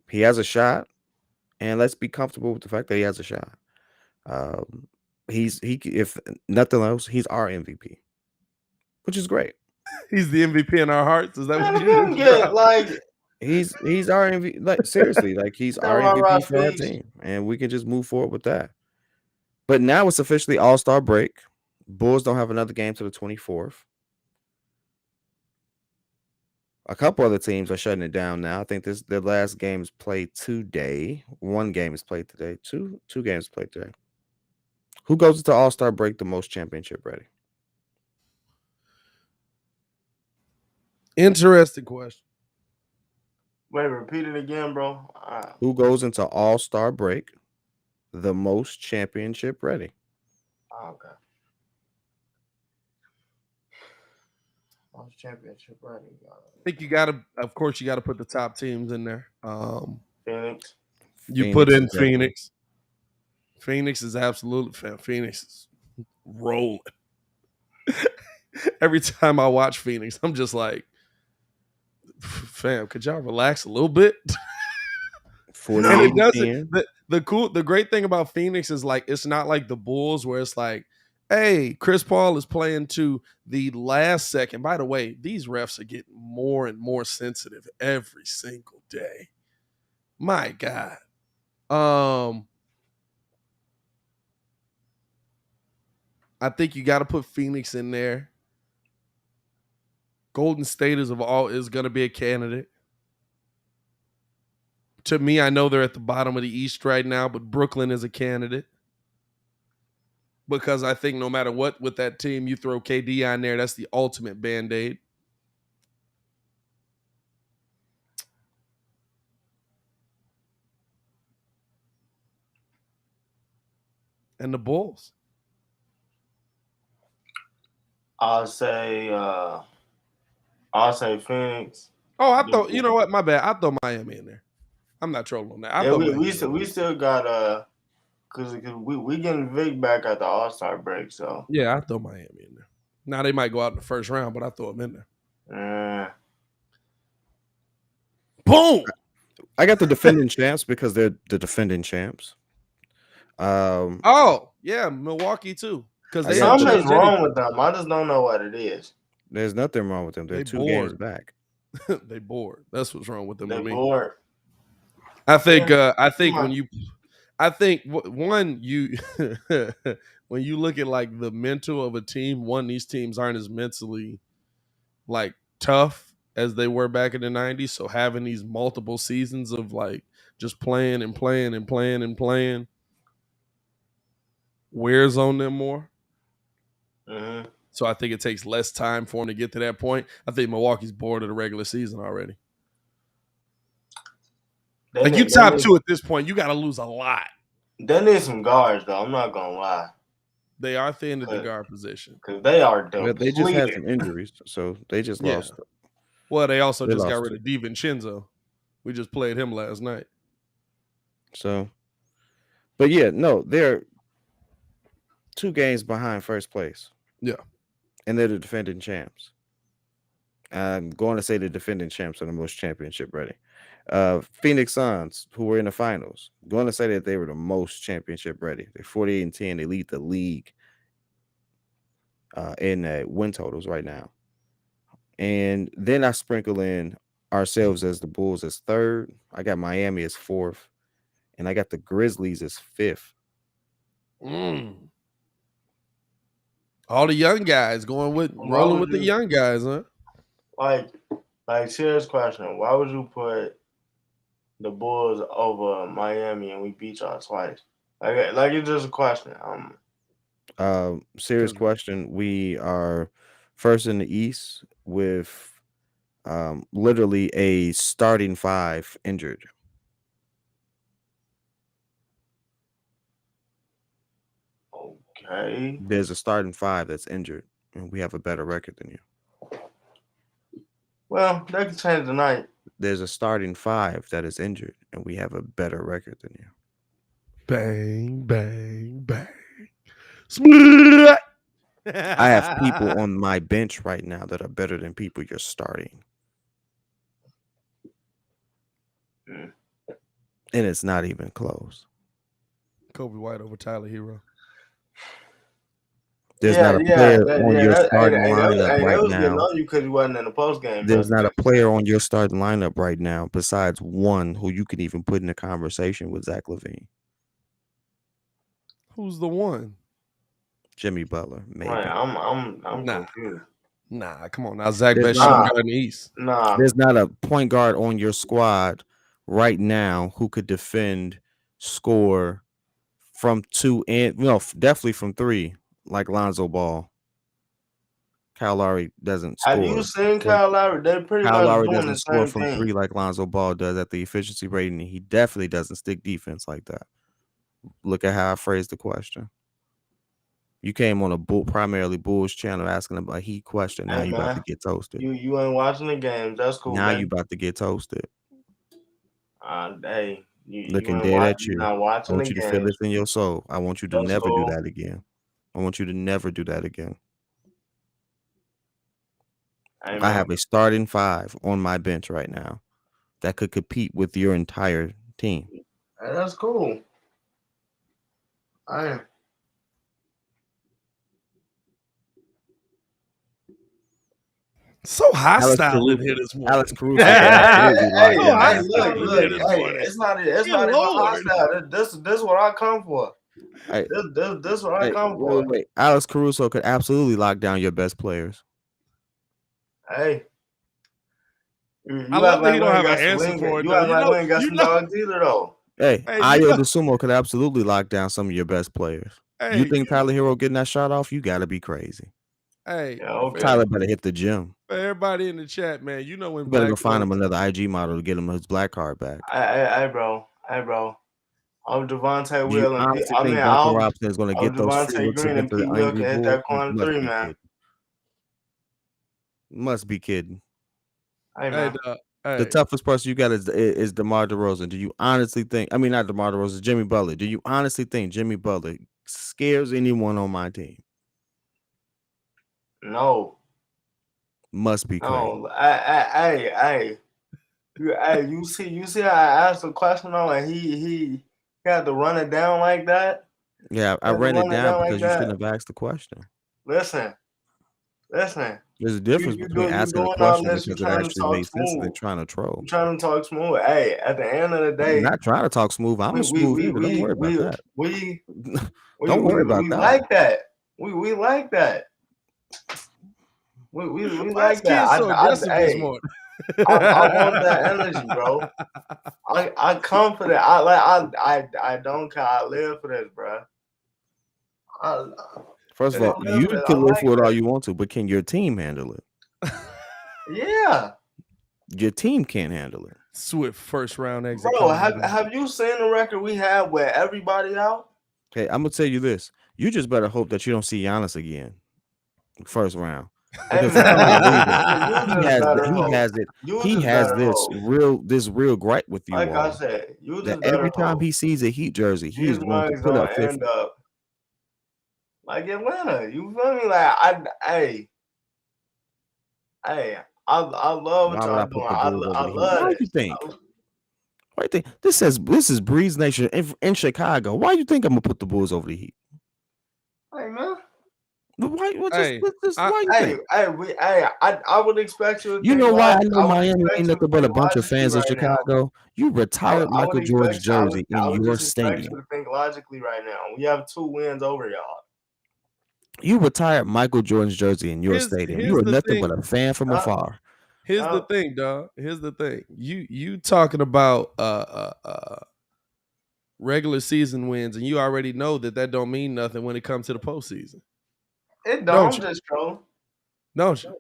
He has a shot, and let's be comfortable with the fact that he has a shot. Um, if nothing else, he's our MVP, which is great. He's the MVP in our hearts. Is that man, what if you you can just get dropped? like He's our MVP. Like, seriously, like, he's our Rah Rah MVP for our speaks, team, and we can just move forward with that. But now it's officially All-Star break. Bulls don't have another game till the 24th. A couple other teams are shutting it down now. I think the last game is played today. One game is played today. Two games played today. Who goes into All-Star break the most championship ready? Interesting question. wait, repeat it again, bro. Who goes into All-Star break the most championship ready? Okay. Lost championship ready. I think of course, you got to put the top teams in there. Phoenix. You put Phoenix is in definitely. Phoenix. Phoenix is absolutely Phoenix is rolling. Every time I watch Phoenix, I'm just like, fam, could y'all relax a little bit? And 48 it and doesn't. 10. The great thing about Phoenix is like it's not like the Bulls where it's like, hey, Chris Paul is playing to the last second. By the way, these refs are getting more and more sensitive every single day. My God. I think you got to put Phoenix in there. Golden State is going to be a candidate. To me, I know they're at the bottom of the East right now, but Brooklyn is a candidate because I think no matter what with that team, you throw KD on there, that's the ultimate Band-Aid. And the Bulls. I'll say Phoenix. Oh, I thought, you know what? My bad. I throw Miami in there. I'm not trolling on that. I thought we still got because we getting Vic back at the All-Star break, so yeah, I throw Miami in there. Now they might go out in the first round, but I throw them in there. Boom. I got the defending champs because they're the defending champs. Oh yeah, Milwaukee too. Because something's wrong with them. I just don't know what it is. There's nothing wrong with them. They're 2 games back. They bored. That's what's wrong with them. They bored. I think. I think when you. I think one you when you look at like the mental of a team, these teams aren't as mentally like tough as they were back in the 90s. So having these multiple seasons of like just playing and playing and playing and playing wears on them more. Mm-hmm. So I think it takes less time for them to get to that point. I think Milwaukee's bored of the regular season already. Like you top 2 at this point, you got to lose a lot. They need some guards, though. I'm not gonna lie. They are thin at the guard position because they are depleted. They just had some injuries, so they just lost. Well, they also just got rid of DiVincenzo. We just played him last night. So, but yeah, no, they're 2 games behind first place. Yeah, and they're the defending champs. I'm going to say the defending champs are the most championship ready. Phoenix Suns, who were in the finals, going to say that they were the most championship ready. They're 48-10. They lead the league in win totals right now. And then I sprinkle in ourselves as the Bulls as 3rd. I got Miami as 4th, and I got the Grizzlies as 5th. All the young guys rolling with the young guys, huh? Like serious question. Why would you put the Bulls over Miami and we beat y'all twice? Like it's just a question. Serious question. We are first in the East with literally a starting 5 injured. Okay. There's a starting 5 that's injured, and we have a better record than you. Well, that could change tonight. There's a starting 5 that is injured, and we have a better record than you. Bang, bang, bang. I have people on my bench right now that are better than people you're starting. And it's not even close. Kobe White over Tyler Hero. There's not a player on your starting lineup right now. Because you wasn't in the post game. There's not a player on your starting lineup right now besides one who you could even put in a conversation with Zach LaVine. Who's the one? Jimmy Butler, maybe. Right, I'm confused. Nah, come on now. Zach best shooting guard in the East. Nah. There's not a point guard on your squad right now who could defend, score from 2 and definitely from 3, like Lonzo Ball. Kyle Lowry doesn't score. Have you seen Kyle Lowry? They're pretty Kyle much Lowry doing doesn't the score same from thing. 3 like Lonzo Ball does at the efficiency rating. He definitely doesn't stick defense like that. Look at how I phrased the question. You came on a primarily Bulls channel asking about a Heat question. Now you about to get toasted. You ain't watching the games. That's cool. Now man. you about to get toasted. Hey, looking dead at you. I want you to feel this in your soul. I want you to never do that again. I want you to never do that again. Amen. I have a starting 5 on my bench right now that could compete with your entire team. Hey, that's cool. So hostile in here this morning. Alex Caruso. It's not even hostile. This is what I come for. This is what I come for. Wait. Alex Caruso could absolutely lock down your best players. Hey. I love that he don't have an answer for it. You act like we ain't got some dogs either, though. Hey, Ayo DeSumo could absolutely lock down some of your best players. Hey, you think Tyler Hero getting that shot off? You got to be crazy. Hey, Tyler better hit the gym. For everybody in the chat, man, you know when you better go find him another IG model to get him his black card back. Hey, bro. I'm Devontae Will. I think Duncan Robinson is going to get those free looks and hit that corner 3, man. Must be kidding. Hey, Hey, man. dog. The Hey, toughest person you got is DeMar DeRozan. Do you honestly think? I mean, not DeMar DeRozan, Jimmy Butler. Do you honestly think Jimmy Butler scares anyone on my team? No. Must be crazy. No. Hey. You see how I asked the question though, and he had to run it down like that. Yeah, I Had to ran it run down because like you that. shouldn't have asked the question. Listen. There's a difference between asking a doing all question this. because You it trying to actually talk made sense and then smooth. trying to troll. You trying to talk smooth. Hey, at the end of the I'm day, not trying to talk smooth. I'm a smooth nigga. Don't worry about that. Don't worry about that. Like that. We like that. We why is like that. Kid so aggressive this morning? I want that energy, bro. I come for that. I don't care. I live for this, bro. First of all, you can live for it all you want to, but can your team handle it? Yeah. Your team can't handle it. Swift first round exit. Bro, have you seen the record we had where everybody out? Hey, I'm gonna tell you this. You just better hope that you don't see Giannis again. First round. Because he has this real gripe with you. Like all. I said, you just that every time he sees a Heat jersey, he's going to put up 50. End up like Atlanta. You feel me? Like I love what y'all doing. I love Why it. You think? Why you think this is Breeze Nation in Chicago? Why you think I'm gonna put the Bulls over the Heat? Hey man. Why you think? I would expect you to You know why I know Miami ain't nothing but a bunch of fans in Chicago? You retired Michael Jordan's jersey in your stadium. You to think logically right now. We have 2 wins over y'all. You retired Michael Jordan's jersey in your stadium. You are nothing but a fan from afar. Here's the thing, dog. Here's the thing. You talking about regular season wins, and you already know that don't mean nothing when it comes to the postseason. It don't just trolling. Don't you?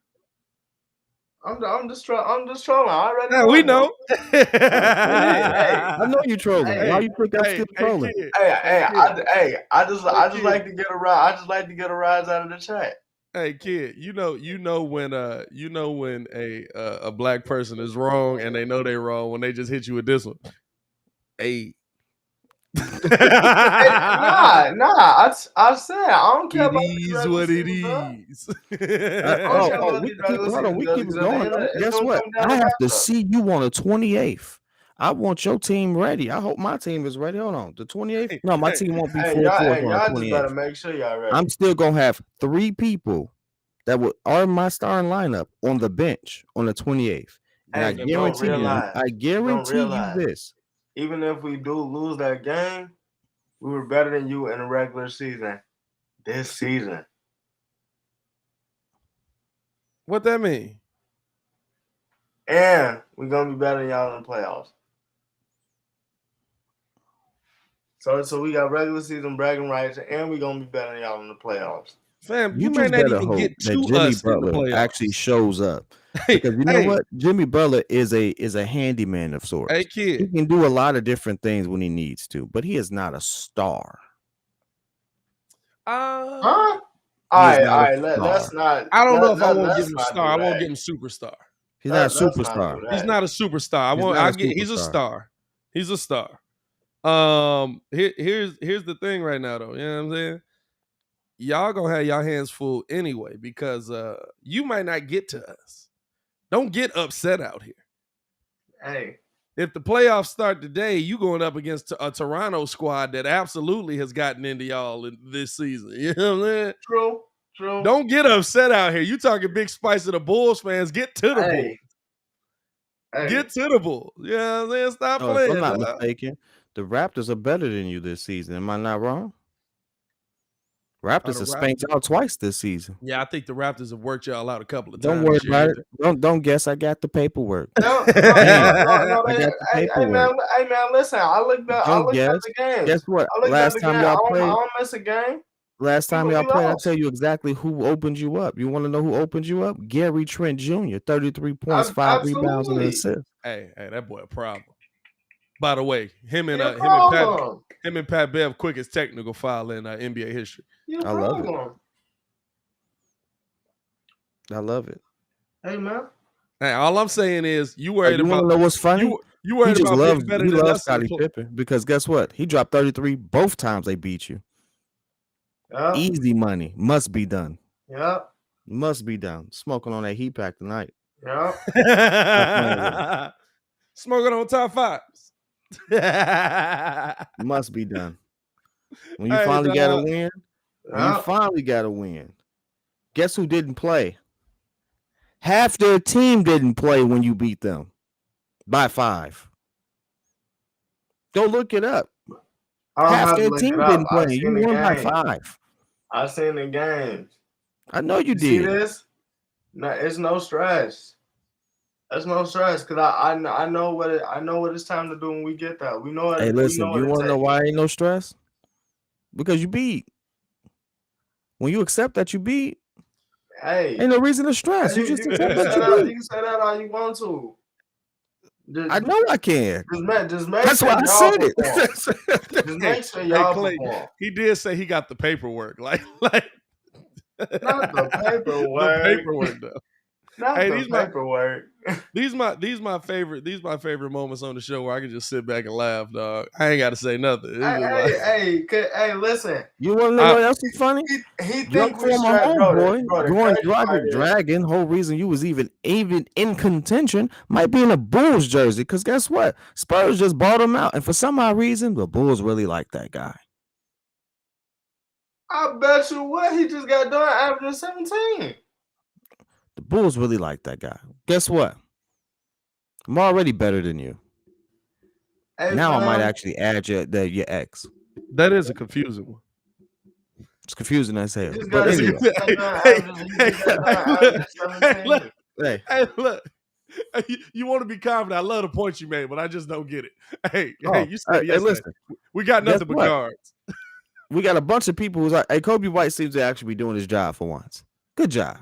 I'm just trolling. I already know. We know. I know you trolling. Why you think I'm still trolling? I just like to get a rise. I just like to get a rise out of the chat. Hey kid, you know when a black person is wrong and they know they're wrong when they just hit you with this one. Hey. Nah. I said I don't care about it is what it is. We keep going. Guess what? I have to see you on the 28th. I want your team ready. I hope my team is ready. Hold on. The 28th? No, my team won't be full force on the 28th. Just better make sure y'all ready. I'm still gonna have 3 people that are my starting lineup on the bench on the 28th. And I guarantee you this. Even if we do lose that game, we were better than you in the regular season this season. What that mean? And we're going to be better than y'all in the playoffs. So we got regular season bragging rights, and we're going to be better than y'all in the playoffs. Fam, you may not even get to Jimmy us Butler in the playoffs. Actually shows up. Because you know what? Jimmy Butler is a handyman of sorts. Hey, kid. He can do a lot of different things when he needs to, but he is not a star. All right. Let's not. I don't know if I won't give him star. I won't give him superstar. He's not a superstar. He's not a superstar. He's a star. He's a star. Here's the thing right now, though. You know what I'm saying? Y'all gonna have y'all hands full anyway because you might not get to us. Don't get upset out here. Hey, if the playoffs start today, you going up against a Toronto squad that absolutely has gotten into y'all in this season. You know what I'm saying? True. Don't get upset out here. You talking Big Spice of the Bulls fans? Get to the Bulls. Get to the Bulls. You know what I'm saying? Stop playing. If I'm not mistaken, the Raptors are better than you this season. Am I not wrong? Raptors have spanked y'all twice this season. Yeah, I think the Raptors have worked y'all out a couple of times. Don't worry about it. Don't guess. I got the paperwork. No, I got the paperwork. Hey man, listen. I looked at the game. Guess what? Last time y'all played, I don't miss a game. Last time y'all played, I tell you exactly who opened you up. You want to know who opened you up? Gary Trent Jr. 33 points, 5 rebounds, and an assist. Hey, that boy a problem. By the way, him and Pat Bev quickest technical foul in NBA history. I love it. I love it. Hey, man. Hey, all I'm saying is you Like, worried you want about to know what's funny? you worried about being better he than loves us. In the Scottie Pippen because guess what? He dropped 33 both times they beat you. Yep. Easy money. Must be done. Yep. Must be done. Smoking on that heat pack tonight. Yep. Smoking on top fives. Must be done. When you Hey, finally got to dog. win, when you Yep. finally got to win, guess who didn't play? Half their team didn't play when you beat them by 5. Go look it up. I don't Half have to their look team it up. didn't play. I've You seen the won by game. 5. I've seen the games. I know you See did. this? No, it's no stress. It's no stress because I know what it's time to do when we get that. We know it. Hey, listen, we you know want what to it know takes. why ain't no stress? Because you beat. When you accept that you beat, Hey, ain't no reason to stress. You you just can accept say that you that. beat. You can say that all you want to. I know I can. Just make That's sure why I y'all said perform. it. Just make sure Hey, y'all Clay, perform. he did say he got the paperwork. Like Not the paperwork. The paperwork though. Not Hey, the paperwork. These my favorite moments on the show where I can just sit back and laugh, dog. I ain't got to say nothing. It's just like, Hey, listen. You want to know what else is funny? He Drunk think we for my straight, homeboy, bro. going The crazy part Dragon is, Dragon. Whole reason you was even in contention might be in a Bulls jersey. Because guess what? Spurs just bought him out, and for some odd reason, the Bulls really like that guy. I bet you what he just got done after 17. The Bulls really like that guy. Guess what? I'm already better than you. Hey, Now I might fam. actually add your ex. that is a confusing one. It's confusing as He hell. just But got anyway, after 17. hey, Hey, look. You want to be confident. I love the point you made, but I just don't get it. Hey, you said it yesterday. listen. We got Guess nothing but what? cards. We got a bunch of people who's like, hey, Kobe White seems to actually be doing his job for once. Good job.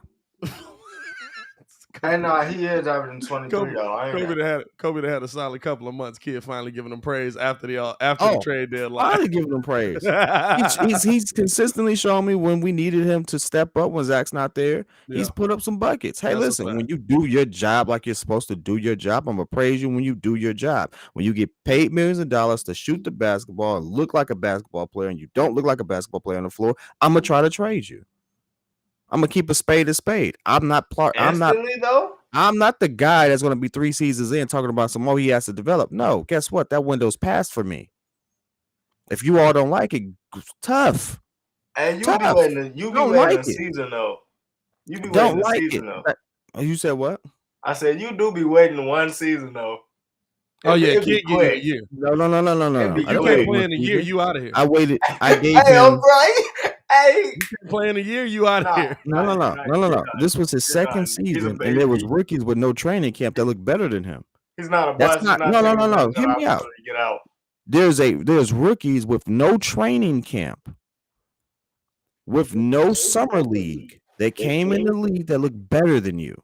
Hey, nah, he is averaging 23, though. Kobe had a solid couple of months. Kid finally giving him praise after the trade deadline. Finally giving him praise. he's consistently showing me when we needed him to step up when Zach's not there. Yeah. He's put up some buckets. Hey, That's a listen, fact. when you do your job like you're supposed to do your job, I'm gonna praise you when you do your job. When you get paid millions of dollars to shoot the basketball and look like a basketball player, and you don't look like a basketball player on the floor, I'm gonna try to trade you. I'm gonna keep a spade a spade. I'm not the guy that's going to be 3 seasons in talking about some more he has to develop. No, guess what? That window's passed for me. If you all don't like it, tough. And you tough. be waiting. You be Don't waiting like a season though. You be Don't waiting a like season it. though. You said what? I said you do be waiting 1 season though. Oh yeah, It'd can't be give you a quick. year. No. It'd be You quick. can't play in a year. You out of here. I waited. I gave Hey, him. Hey. You can't play in a year. You out of here. No. This was his second season, and there was rookies with no training camp that looked better than him. He's not a That's bust. no. Hear me out. Get out. There's rookies with no training camp, with no summer league. They came in the league that look better than you.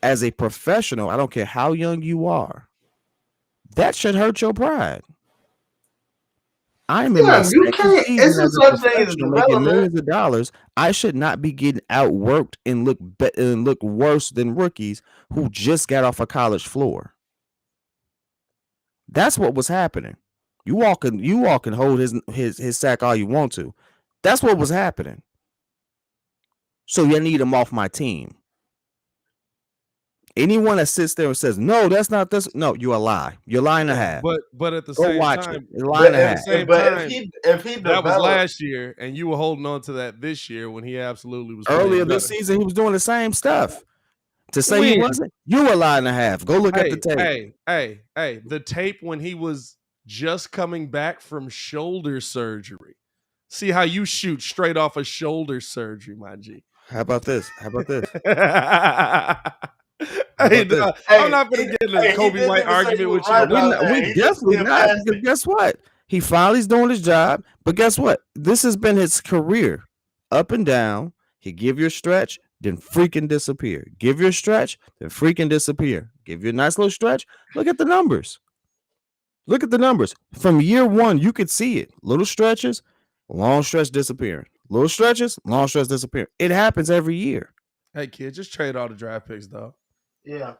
As a professional, I don't care how young you are. That should hurt your pride. I'm in my second season as a professional making millions of dollars. I should not be getting outworked and look worse than rookies who just got off a college floor. That's what was happening. You all can hold his sack all you want to. That's what was happening. So you need him off my team. Anyone that sits there and says, no, that's not this. No, you're a lie. You're lying to have. But at the same time, if he that was last year, and you were holding on to that this year when he absolutely was earlier this season, he was doing the same stuff. To say he wasn't, you were lying to have. Go look at the tape. Hey, the tape when he was just coming back from shoulder surgery. See how you shoot straight off of shoulder surgery, my G. How about this? I'm not going to get in a Kobe White argument with you. We definitely not. Because guess what? He finally's doing his job. But guess what? This has been his career. Up and down. He give you a stretch, then freaking disappear. Give you a stretch, then freaking disappear. Give you a nice little stretch. Look at the numbers. Look at the numbers. From year one, you could see it. Little stretches, long stretch disappearing. Little stretches, long stretch disappearing. It happens every year. Hey, kid, just trade all the draft picks, dog. Yeah.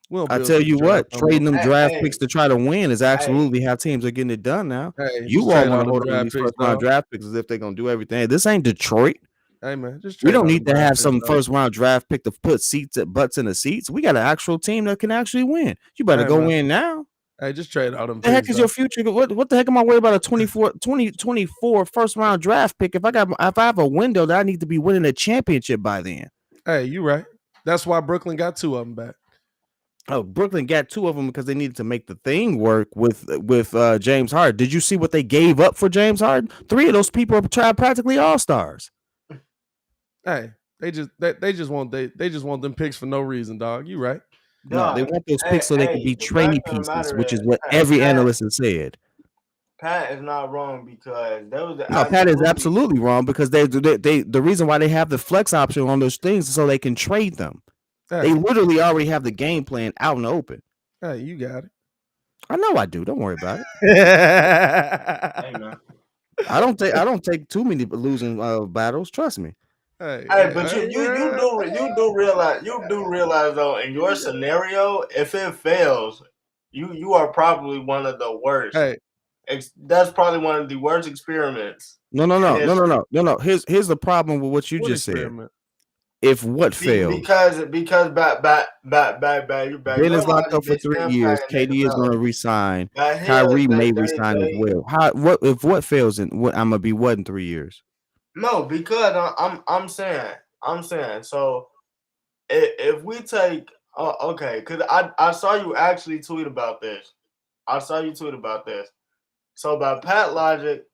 We don't I build tell this you draft what, no trading more. them draft Hey, picks to try to win is hey, absolutely how teams are getting it done now. Hey, You just all trade want all to them hold on to draft these picks, first round dog. draft picks as if they're gonna do everything. Hey, this ain't Detroit. Hey, man, just We trade don't all them need to draft have picks, some dog. first round draft pick to put butts in the seats. We got an actual team that can actually win. You better Hey, go man. in now. Hey, just trade all them What the heck picks, is your dog. future? What the heck am I worried about a 2024 first round draft pick if I have a window that I need to be winning a championship by then? Hey, you right. That's why Brooklyn got 2 of them back. Oh, Brooklyn got 2 of them because they needed to make the thing work with James Harden. Did you see what they gave up for James Harden? 3 of those people are practically all-stars. Hey, they just want them picks for no reason, dog. You right. No, they dog. want those picks so they can be The trade fact of the pieces, matter which is is, what every analyst has said. Pat is not wrong because that was No, Pat is absolutely wrong because they the reason why they have the flex option on those things is so they can trade them. Hey, They literally already have the game plan out in the open. hey, you got it. I know I do. Don't worry about it. Hey, man. I don't take too many losing battles. Trust me. Hey, but you do realize though, in your scenario, if it fails, you are probably one of the worst. Hey, that's probably one of the worst experiments. No. Here's the problem with what you just experiment? said. If what fails, because back Ben is locked up for 3 years. KD is going to resign. Kyrie may resign as well. If what fails, and what I'm gonna be what in 3 years? No, because I'm saying so. If we take okay, because I saw you actually tweet about this. So by Pat logic,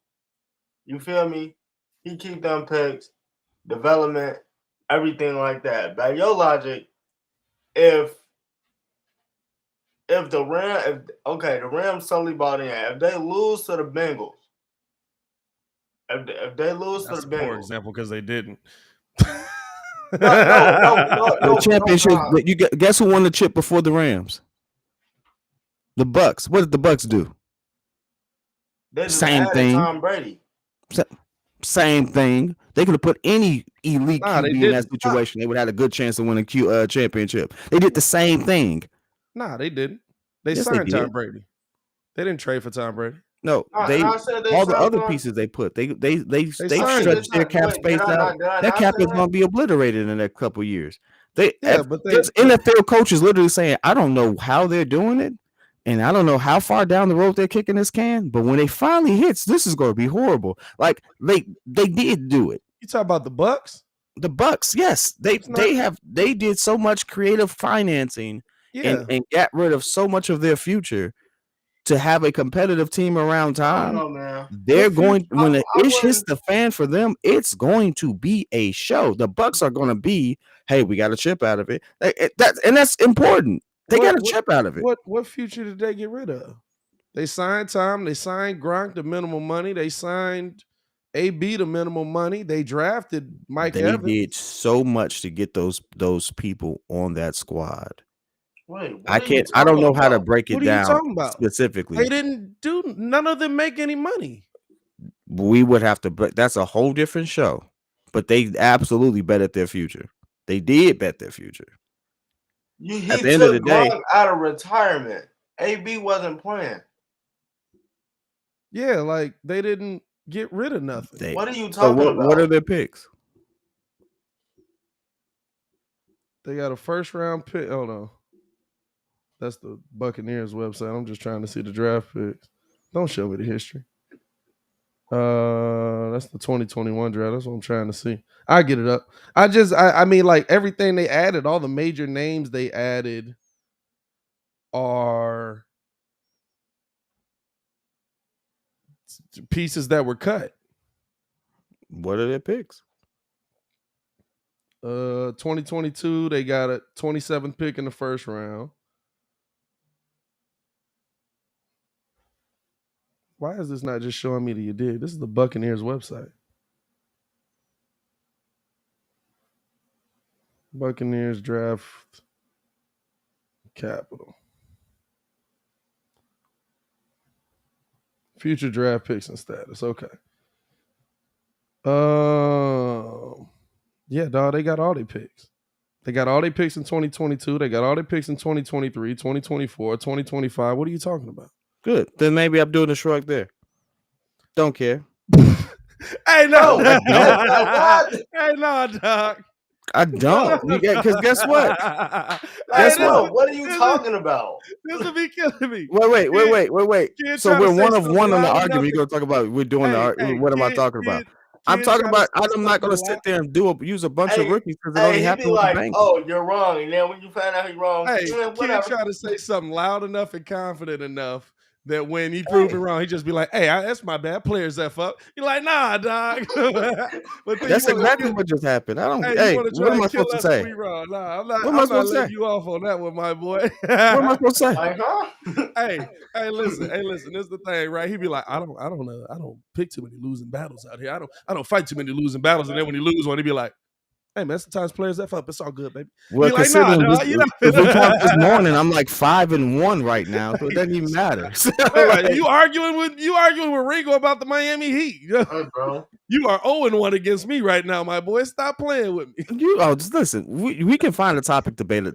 you feel me? He keep them picks, development, everything like that. By your logic, if the Rams suddenly bought in. If they lose to the Bengals, if they lose That's to a the poor Bengals, example because they didn't. The championship. You guess who won the chip before the Rams? The Bucks. What did the Bucks do? They just Same added thing. Tom Brady. Same thing. They could have put any elite QB in that situation. They would have had a good chance to win a championship. They did the same thing. Nah, they didn't. They Yes, signed they did. Tom Brady. They didn't trade for Tom Brady. No, all the other pieces they put. They stretched their cap space out. That cap is going to be obliterated in the next couple of years. NFL coaches literally saying, I don't know how they're doing it, and I don't know how far down the road they're kicking this can, but when it finally hits, this is going to be horrible. Like they did do it. You talk about the Bucks? The Bucks, yes, they did so much creative financing and got rid of so much of their future to have a competitive team around time. I don't know, man. They're going when the ish hits the fan for them, it's going to be a show. The Bucks are going to be, hey, we got a chip out of it. That's important. They got a chip out of it. What future did they get rid of? They signed Tom. They signed Gronk the minimum money. They signed AB the minimum money. They drafted Mike Evans. They did so much to get those people on that squad. Wait, I don't know how to break it down. What are you talking about? Specifically? They didn't do. None of them make any money. We would have to, but that's a whole different show. But they absolutely bet at their future. They did bet their future. At the end of the day, out of retirement, AB wasn't playing. Yeah, like they didn't get rid of nothing. What are you talking about? What are their picks? They got a first round pick. Oh no, that's the Buccaneers website. I'm just trying to see the draft picks. Don't show me the history. That's the 2021 draft. That's what I'm trying to see. I get it up. I mean, like everything they added, all the major names they added are pieces that were cut. What are their picks? 2022, they got a 27th pick in the first round. Why is this not just showing me that you did? This is the Buccaneers website. Buccaneers draft capital. Future draft picks and status. Okay. Yeah, dog, they got all their picks. They got all their picks in 2022. They got all their picks in 2023, 2024, 2025. What are you talking about? Good. Then maybe I'm doing a shrug there. Don't care. Hey, no. Bro, what? Hey, no, dog. I don't. Because guess what? Guess what? What are you talking about? This will be killing me. Wait. Kid So trying to we're say one of something one on the loud argument. enough You're going to talk about we're doing what am I talking about? I'm Kid talking trying to about say I'm not going to something sit there and use a bunch of rookies because it Hey, only he be happened with the like, Bengals. "Oh, you're wrong," and then when you find out he's wrong, Hey, Kid whatever. trying to say something loud enough and confident enough that when he prove me wrong, he just be like, "Hey, that's my bad. Players F up." You're like, "Nah, dog." But then That's you wanna exactly what just happened. I don't. Hey, Hey, you want to what try am I and kill supposed to us say? when we wrong? Nah, I'm What am I not supposed to letting say? you off on that one, my boy. What am I supposed to say? Like, huh? Hey, listen. This is the thing, right? He be like, I don't pick too many losing battles out here. I don't fight too many losing battles. And then when he lose one, he be like, hey man, sometimes players F up. It's all good, baby. Well, Be like, nah, considering dog, you know. this report this morning, I'm like 5-1 right now, so it doesn't even matter. Right, you arguing with Ringo about the Miami Heat. Hey, bro. You are 0-1 against me right now, my boy. Stop playing with me. Just listen. We can find a topic to debate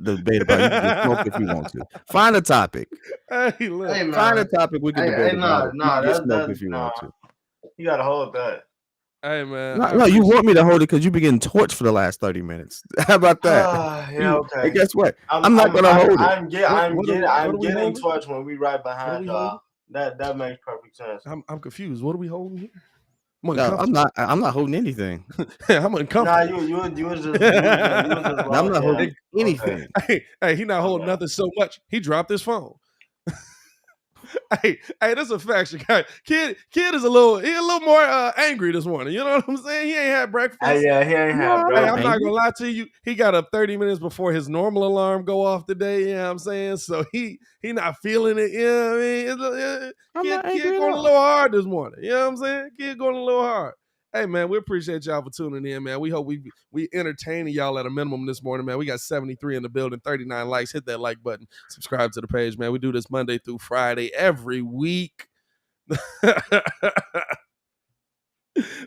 about. You can smoke if you want to. Find a topic. Hey, look. Hey, man. Find a topic we can debate about. Nah, You can smoke if you want to. You gotta hold that. Hey man. No, you want me to hold it because you've been getting torched for the last 30 minutes. How about that? Yeah, okay. Hey, guess what? I'm not gonna hold it. I'm getting torched when we right behind y'all. That makes perfect sense. I'm confused. What are we holding here? No, I'm not holding anything. I'm uncomfortable. Nah, you was just I'm not holding anything. Hey, he not holding nothing so much. He dropped his phone. Hey, that's a fact. Kid is a little more angry this morning. You know what I'm saying? He ain't had breakfast. Yeah, he ain't had breakfast. Hey, I'm not gonna lie to you. He got up 30 minutes before his normal alarm go off today. You know what I'm saying? So he not feeling it. You know what I mean? Kid going a little hard this morning. You know what I'm saying? Kid going a little hard. Hey man, we appreciate y'all for tuning in, man. We hope we entertaining y'all at a minimum this morning, man. We got 73 in the building, 39 likes. Hit that like button, subscribe to the page, man. We do this Monday through Friday every week.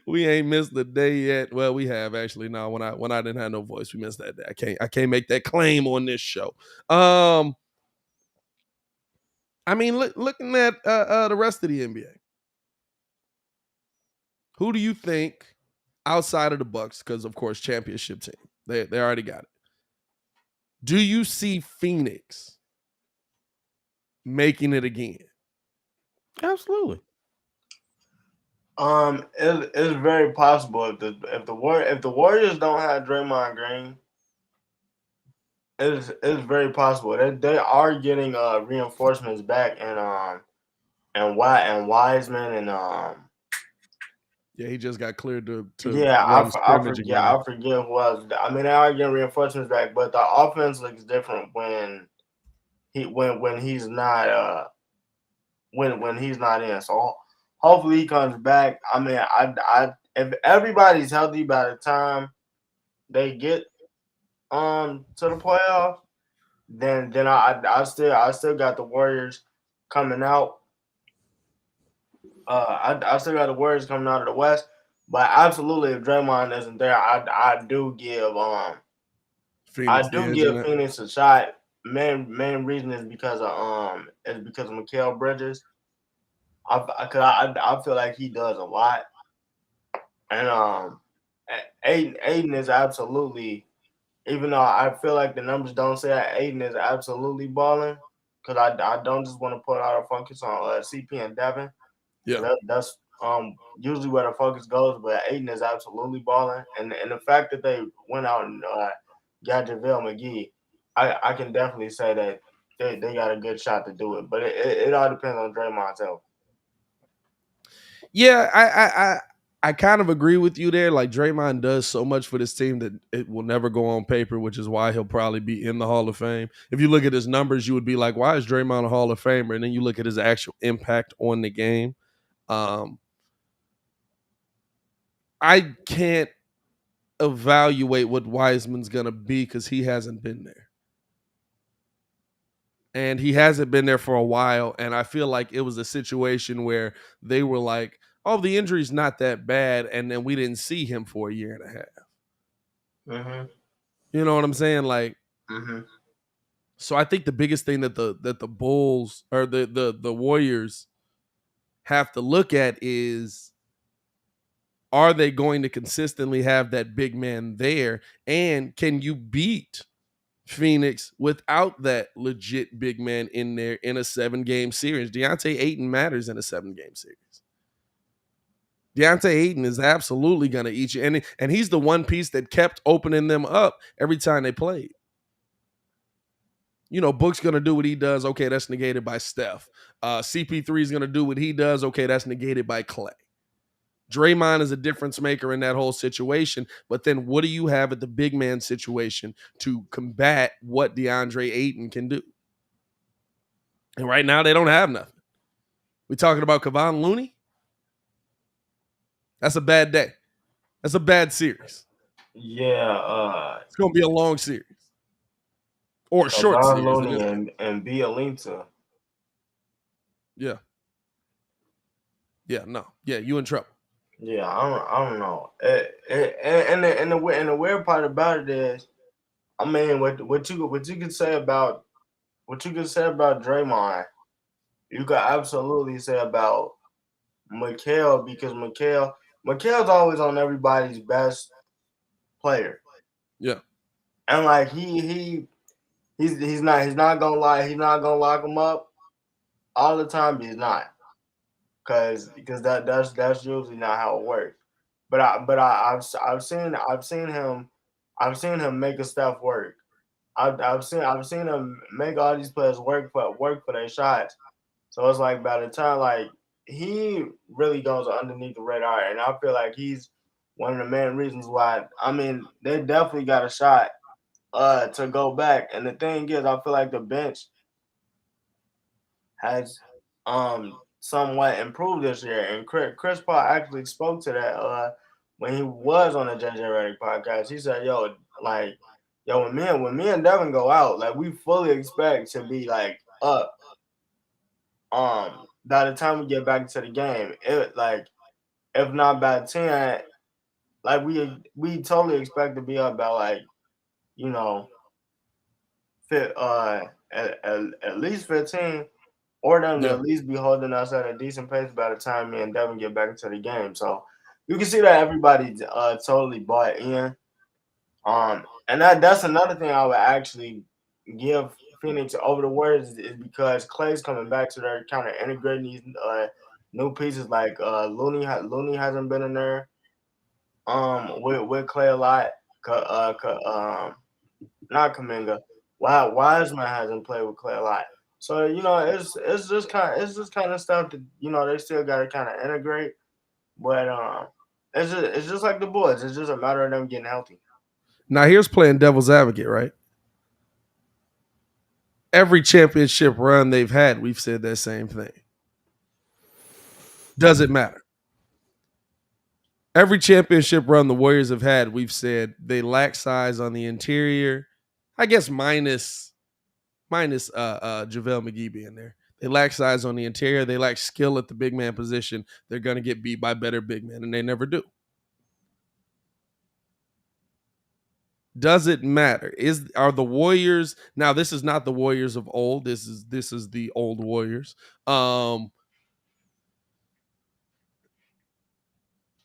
We ain't missed the day yet. Well, we have actually. No, when I didn't have no voice, we missed that day. I can't make that claim on this show. I mean, looking at the rest of the NBA. Who do you think outside of the Bucks? Because of course, championship team, they already got it. Do you see Phoenix making it again? Absolutely. It's very possible if the Warriors don't have Draymond Green, it's very possible they are getting reinforcements back and Wiseman and yeah, he just got cleared to I forget who else. I mean, they are getting reinforcements back, but the offense looks different when he's not when he's not in. So hopefully he comes back. I mean, if everybody's healthy by the time they get to the playoffs, then I still got the Warriors coming out. I still got the Warriors coming out of the West, but absolutely, if Draymond isn't there, I do give Phoenix a shot. Main reason is because of Mikal Bridges. I feel like he does a lot, and Aiden is absolutely. Even though I feel like the numbers don't say that Aiden is absolutely balling, because I don't just want to put all the focus on CP and Devin. Yeah, that's usually where the focus goes. But Aiden is absolutely balling, and the fact that they went out and got JaVale McGee, I can definitely say that they got a good shot to do it. But it all depends on Draymond's health. Yeah, I kind of agree with you there. Like Draymond does so much for this team that it will never go on paper, which is why he'll probably be in the Hall of Fame. If you look at his numbers, you would be like, why is Draymond a Hall of Famer? And then you look at his actual impact on the game. I can't evaluate what Wiseman's going to be because he hasn't been there. And he hasn't been there for a while. And I feel like it was a situation where they were like, oh, the injury's not that bad. And then we didn't see him for a year and a half. Mm-hmm. You know what I'm saying? Like, Mm-hmm. so I think the biggest thing that the Bulls or the Warriors have to look at is, are they going to consistently have that big man there? And can you beat Phoenix without that legit big man in there in a 7-game series? DeAndre Ayton matters in a 7-game series. DeAndre Ayton is absolutely going to eat you. And he's the one piece that kept opening them up every time they played. You know, Book's going to do what he does. Okay, that's negated by Steph. CP3 is going to do what he does. Okay, that's negated by Clay. Draymond is a difference maker in that whole situation. But then what do you have at the big man situation to combat what DeAndre Ayton can do? And right now, they don't have nothing. We talking about Kevon Looney? That's a bad day. That's a bad series. Yeah. It's going to be a long series. Or a short Kevon series. Looney and Bielitsa. Yeah. Yeah, no. Yeah, you in trouble. Yeah, I don't know. And the weird part about it is, I mean, what you could say about Draymond, you could absolutely say about Mikal, because Mikal's always on everybody's best player. Yeah. And like he's not gonna lie, he's not gonna lock him up all the time. He's not. Because that's usually not how it works. But I've seen him make a stuff work. I've seen him make all these players work for their shots. So it's like by the time like he really goes underneath the radar, and I feel like he's one of the main reasons why. I mean, they definitely got a shot to go back. And the thing is, I feel like the bench has somewhat improved this year. And Chris Paul actually spoke to that when he was on the JJ Redick podcast. He said, when me and Devin go out, like we fully expect to be like up. By the time we get back into the game, it like if not by 10, like we totally expect to be up by like, you know, at least 15. Or them to at least be holding us at a decent pace by the time me and Devin get back into the game. So you can see that everybody totally bought in. And that's another thing I would actually give Phoenix over the Warriors is because Clay's coming back, so they're kind of integrating these new pieces. Like Looney hasn't been in there with Clay a lot. Not Kuminga. Wiseman hasn't played with Clay a lot. So it's just kind of stuff that they still got to kind of integrate, but it's just like the boys. It's just a matter of them getting healthy. Now here's playing devil's advocate, right? Every championship run they've had, we've said that same thing. Does it matter? Every championship run the Warriors have had, we've said they lack size on the interior. I guess minus JaVale McGee being there. They lack size on the interior. They lack skill at the big man position. They're going to get beat by better big men, and they never do. Does it matter? Are the Warriors now? This is not the Warriors of old. This is the old Warriors.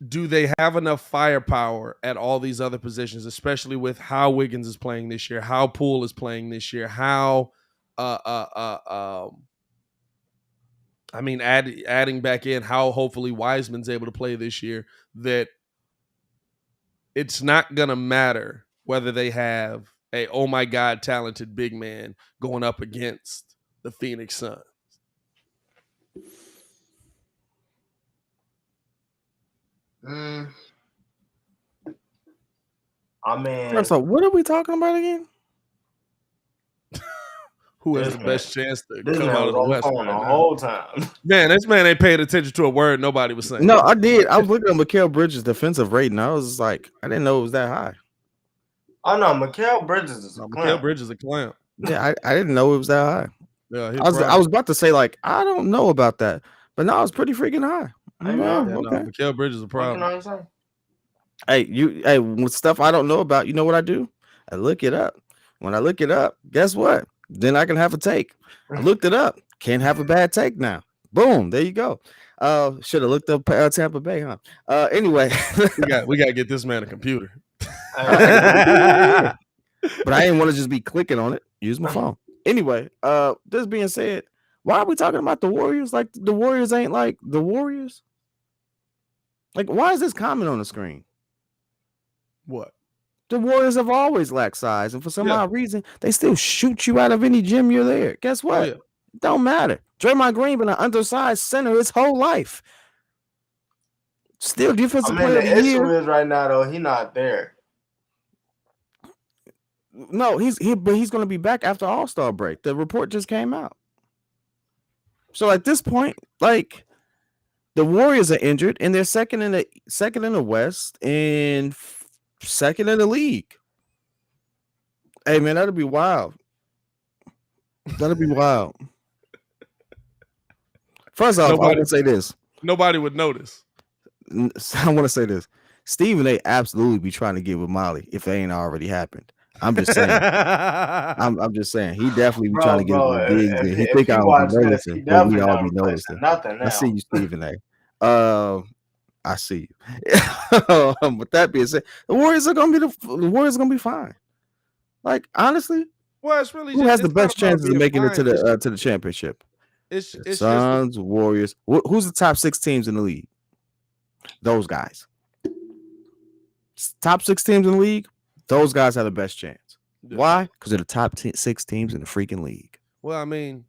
Do they have enough firepower at all these other positions, especially with how Wiggins is playing this year, how Poole is playing this year, how adding back in how hopefully Wiseman's able to play this year, that it's not gonna matter whether they have a oh my god talented big man going up against the Phoenix Suns. I mean, First off, what are we talking about again? Who has the best chance to this come man out of was the on West? phone the whole time. Man, this man ain't paid attention to a word nobody was saying. No, I did. I was looking at Mikal Bridges' defensive rating. I was like, I didn't know it was that high. Oh no, Mikal Bridges is a clown. Mikal Bridges is a clown. Yeah, I didn't know it was that high. Yeah, I was about to say like I don't know about that, but no, it's pretty freaking high. Hey, No, man. okay. Mikal Bridges is a problem. What can I say? Hey, with stuff I don't know about, you know what I do? I look it up. When I look it up, guess what? Then I can have a take. I looked it up. Can't have a bad take now. Boom. There you go. Should have looked up Tampa Bay, huh? Anyway, we got to get this man a computer. But I didn't want to just be clicking on it. Use my phone. Anyway, this being said, why are we talking about the Warriors? Like the Warriors ain't like the Warriors. Like, why is this comment on the screen? What? The Warriors have always lacked size, and for some odd reason, they still shoot you out of any gym you're there. Guess what? It don't matter. Draymond Green been an undersized center his whole life. Still defensive player of the year. The issue is right now though, he not there. No, he's going to be back after All-Star break. The report just came out. So at this point, like, the Warriors are injured, and they're second in the West and second in the league. Hey man, that'll be wild. That'll be wild. First off, I want to say this. Nobody would notice. I want to say this. Stephen A. absolutely be trying to get with Molly if they ain't already happened. I'm just saying. I'm just saying. He definitely be trying to get with Diggs. He think I will be noticing, but we all be noticing. I see you, Stephen A. I see you. With that being said, the Warriors are gonna be fine. Like, honestly, well, it's really who has the best chances of making it to the championship? It's Suns, Warriors. Who's the top 6 teams in the league? Those guys. Top 6 teams in the league. Those guys have the best chance. Yeah. Why? Because they're the top 6 teams in the freaking league. Well, I mean,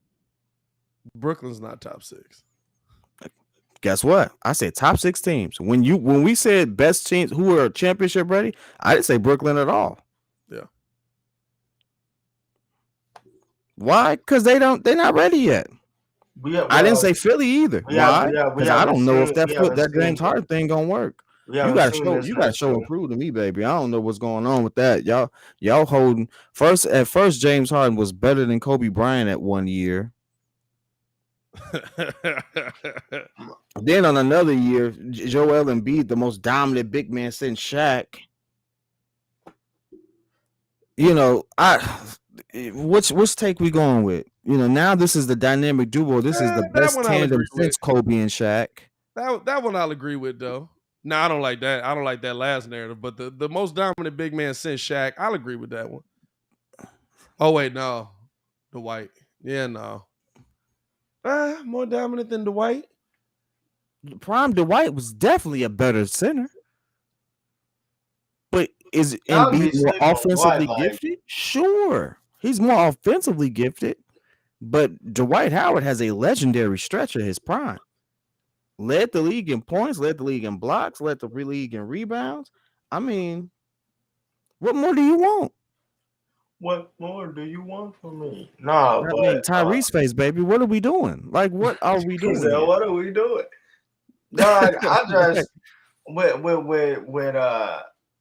Brooklyn's not top 6. Guess what? I said top 6 teams. When we said best teams who are championship ready, I didn't say Brooklyn at all. Yeah. Why? Because they're not ready yet. I didn't say Philly either. Why? Because I don't know if that James Harden thing gonna work. You gotta show and prove to me, baby. I don't know what's going on with that. Y'all holding at first James Harden was better than Kobe Bryant at one year. Then on another year, Joel Embiid, the most dominant big man since Shaq. You know, which take we going with? You know, now this is the dynamic duo. This is the best tandem since Kobe and Shaq. That one I'll agree with though. No, I don't like that. I don't like that last narrative. But the most dominant big man since Shaq, I'll agree with that one. Oh wait, no, Dwight. Yeah, no. More dominant than Dwight. Prime Dwight was definitely a better center. But is Embiid more offensively gifted? Sure. He's more offensively gifted. But Dwight Howard has a legendary stretch of his prime. Led the league in points, led the league in blocks, led the league in rebounds. I mean, what more do you want? What more do you want from me? No, I mean, Tyrese face, baby. What are we doing? Like, what are we doing? What are we doing? No, I just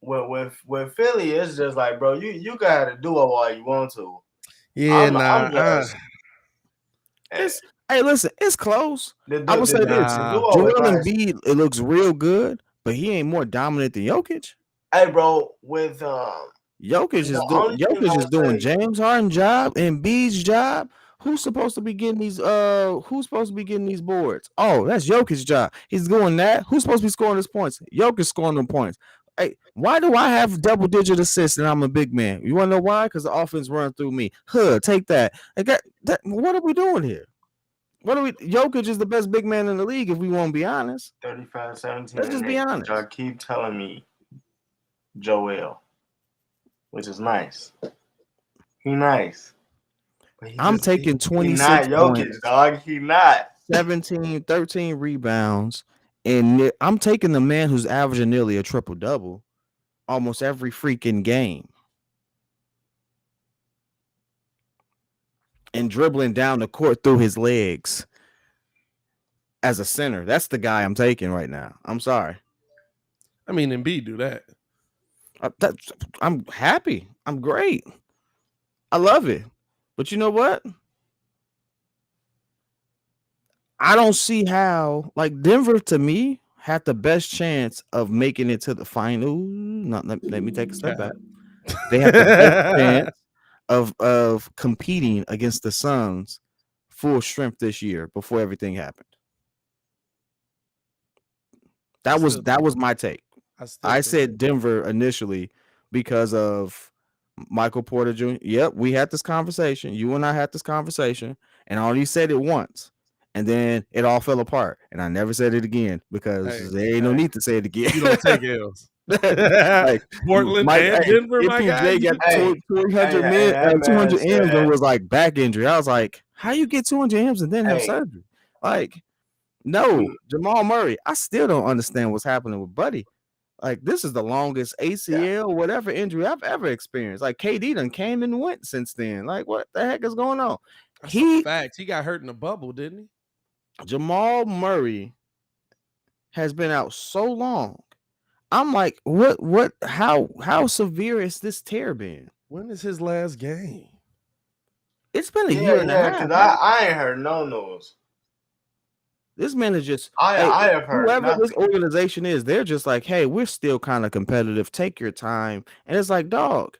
with Philly, it's just like, bro, you gotta do it while you want to. Yeah, Hey, listen, it's close. I would say this. Joel Embiid, it looks real good, but he ain't more dominant than Jokic. Hey, bro, with Jokic is doing James Harden's job, Embiid's job. Who's supposed to be getting these? Who's supposed to be getting these boards? Oh, that's Jokic's job. He's doing that. Who's supposed to be scoring his points? Jokic scoring them points. Hey, why do I have double-digit assists and I'm a big man? You want to know why? Because the offense run through me. Take that. What are we doing here? Jokic is the best big man in the league, if we want to be honest. 35-17. Let's just be honest. Y'all keep telling me Joel, which is nice. He nice. I'm taking 26 not Jokic, points, dog. He not. 17, 13 rebounds, and I'm taking the man who's averaging nearly a triple-double almost every freaking game. And dribbling down the court through his legs as a center. That's the guy I'm taking right now. I'm sorry. I mean, Embiid do that. I'm happy. I'm great. I love it. But you know what? I don't see how, like, Denver to me had the best chance of making it to the final. Let me take a step back. They have the best chance of competing against the Suns full strength this year before everything happened. That was my take. I said Denver initially because of Michael Porter Jr. Yep, we had this conversation. You and I had this conversation, and I only said it once, and then it all fell apart, and I never said it again because there ain't no need to say it again. You don't take L's. Like Portland and Denver, my guy. MPJ got 200 M's and was like back injury. I was like, how you get 200 M's and then have surgery? Like, no, Jamal Murray. I still don't understand what's happening with Buddy. Like, this is the longest ACL, whatever injury I've ever experienced. Like, KD done came and went since then. Like, what the heck is going on? That's a fact. He got hurt in the bubble, didn't he? Jamal Murray has been out so long. I'm like, what, how severe is this tear been? When is his last game? It's been a year and a half. Because I ain't heard no news. This man is just, I have heard whoever nothing. this organization is, they're just like, hey, we're still kind of competitive. Take your time. And it's like, dog,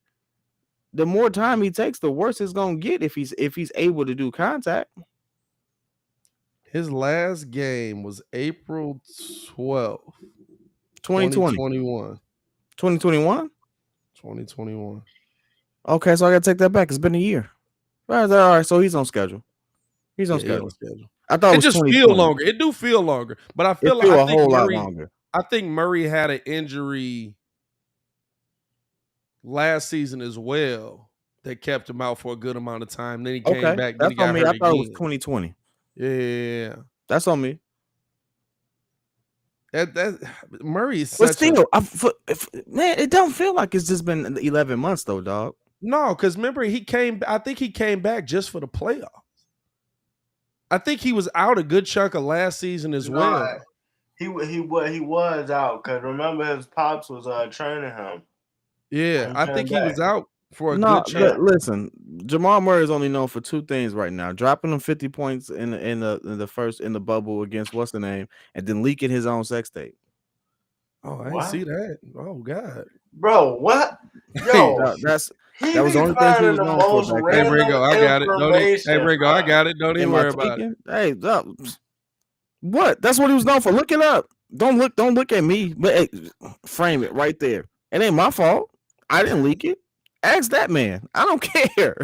the more time he takes, the worse it's gonna get if he's able to do contact. His last game was April 12th. 2021. 2021. Okay, so I gotta take that back. It's been a year. All right, so he's on schedule. He's on schedule. I thought it just feel longer. It do feel longer, but I feel like a whole lot longer. I think Murray had an injury last season as well that kept him out for a good amount of time. Then he came back. That's on me. I thought it was 2020. Yeah, that's on me. That Murray is but still, man, it don't feel like it's just been 11 months though, dog. No, because remember I think he came back just for the playoffs. I think he was out a good chunk of last season as well. He was out because remember his pops was training him. Yeah, I think he was out for a good chunk. Listen, Jamal Murray is only known for two things right now: dropping them 50 points in the bubble against what's the name, and then leaking his own sex tape. Oh, I didn't see that. Oh God, bro, what? Yo, that was the only thing he was known for. Hey, Ringo, I got it. Hey, Ringo, I got it. Don't even worry about it. Hey, what? That's what he was known for. Look it up. Don't look at me. But hey, frame it right there. It ain't my fault. I didn't leak it. Ask that man. I don't care.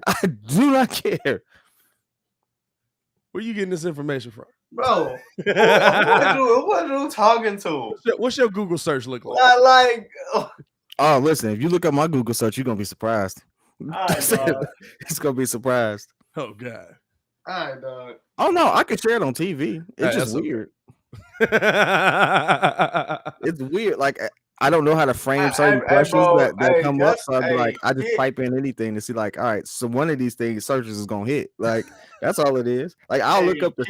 I do not care. Where you getting this information from, bro? What are you talking to? What's your Google search look like? Oh, listen, if you look at my Google search, you're gonna be surprised. It's gonna be surprised. Oh God. All right, dog. Oh no, I can share it on TV. It's just weird. It's weird. Like I don't know how to frame certain questions that come up. So I'd be like, I just type in anything to see, like, all right, so one of these things searches is gonna hit. Like that's all it is. Like I'll look up the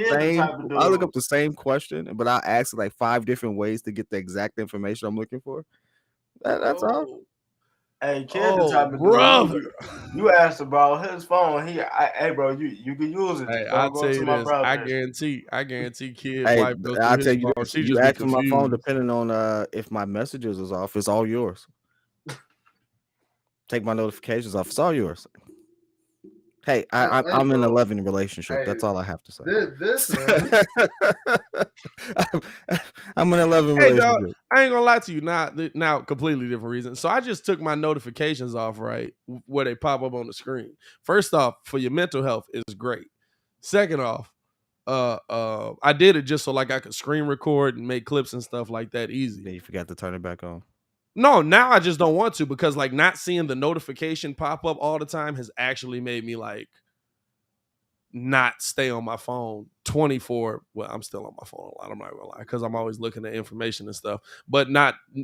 same question, but I'll ask like 5 different ways to get the exact information I'm looking for. That's all. Hey, kid, the type of brother. You asked about his phone. Hey, bro, you can use it. Hey, I'll tell you this. I guarantee, kid. Hey, I'll tell you this. You ask for my phone, depending on if my messages is off, it's all yours. Take my notifications off. It's all yours. Hey, I'm in a loving relationship. Hey, that's all I have to say. I'm in a loving relationship. Dog, I ain't gonna lie to you. Now, completely different reason. So I just took my notifications off, right, where they pop up on the screen. First off, for your mental health, is great. Second off, I did it just so like I could screen record and make clips and stuff like that easy. Yeah, you forgot to turn it back on. No, now I just don't want to because like not seeing the notification pop up all the time has actually made me like not stay on my phone 24. Well, I'm still on my phone a lot. I'm not gonna lie because I'm always looking at information and stuff. But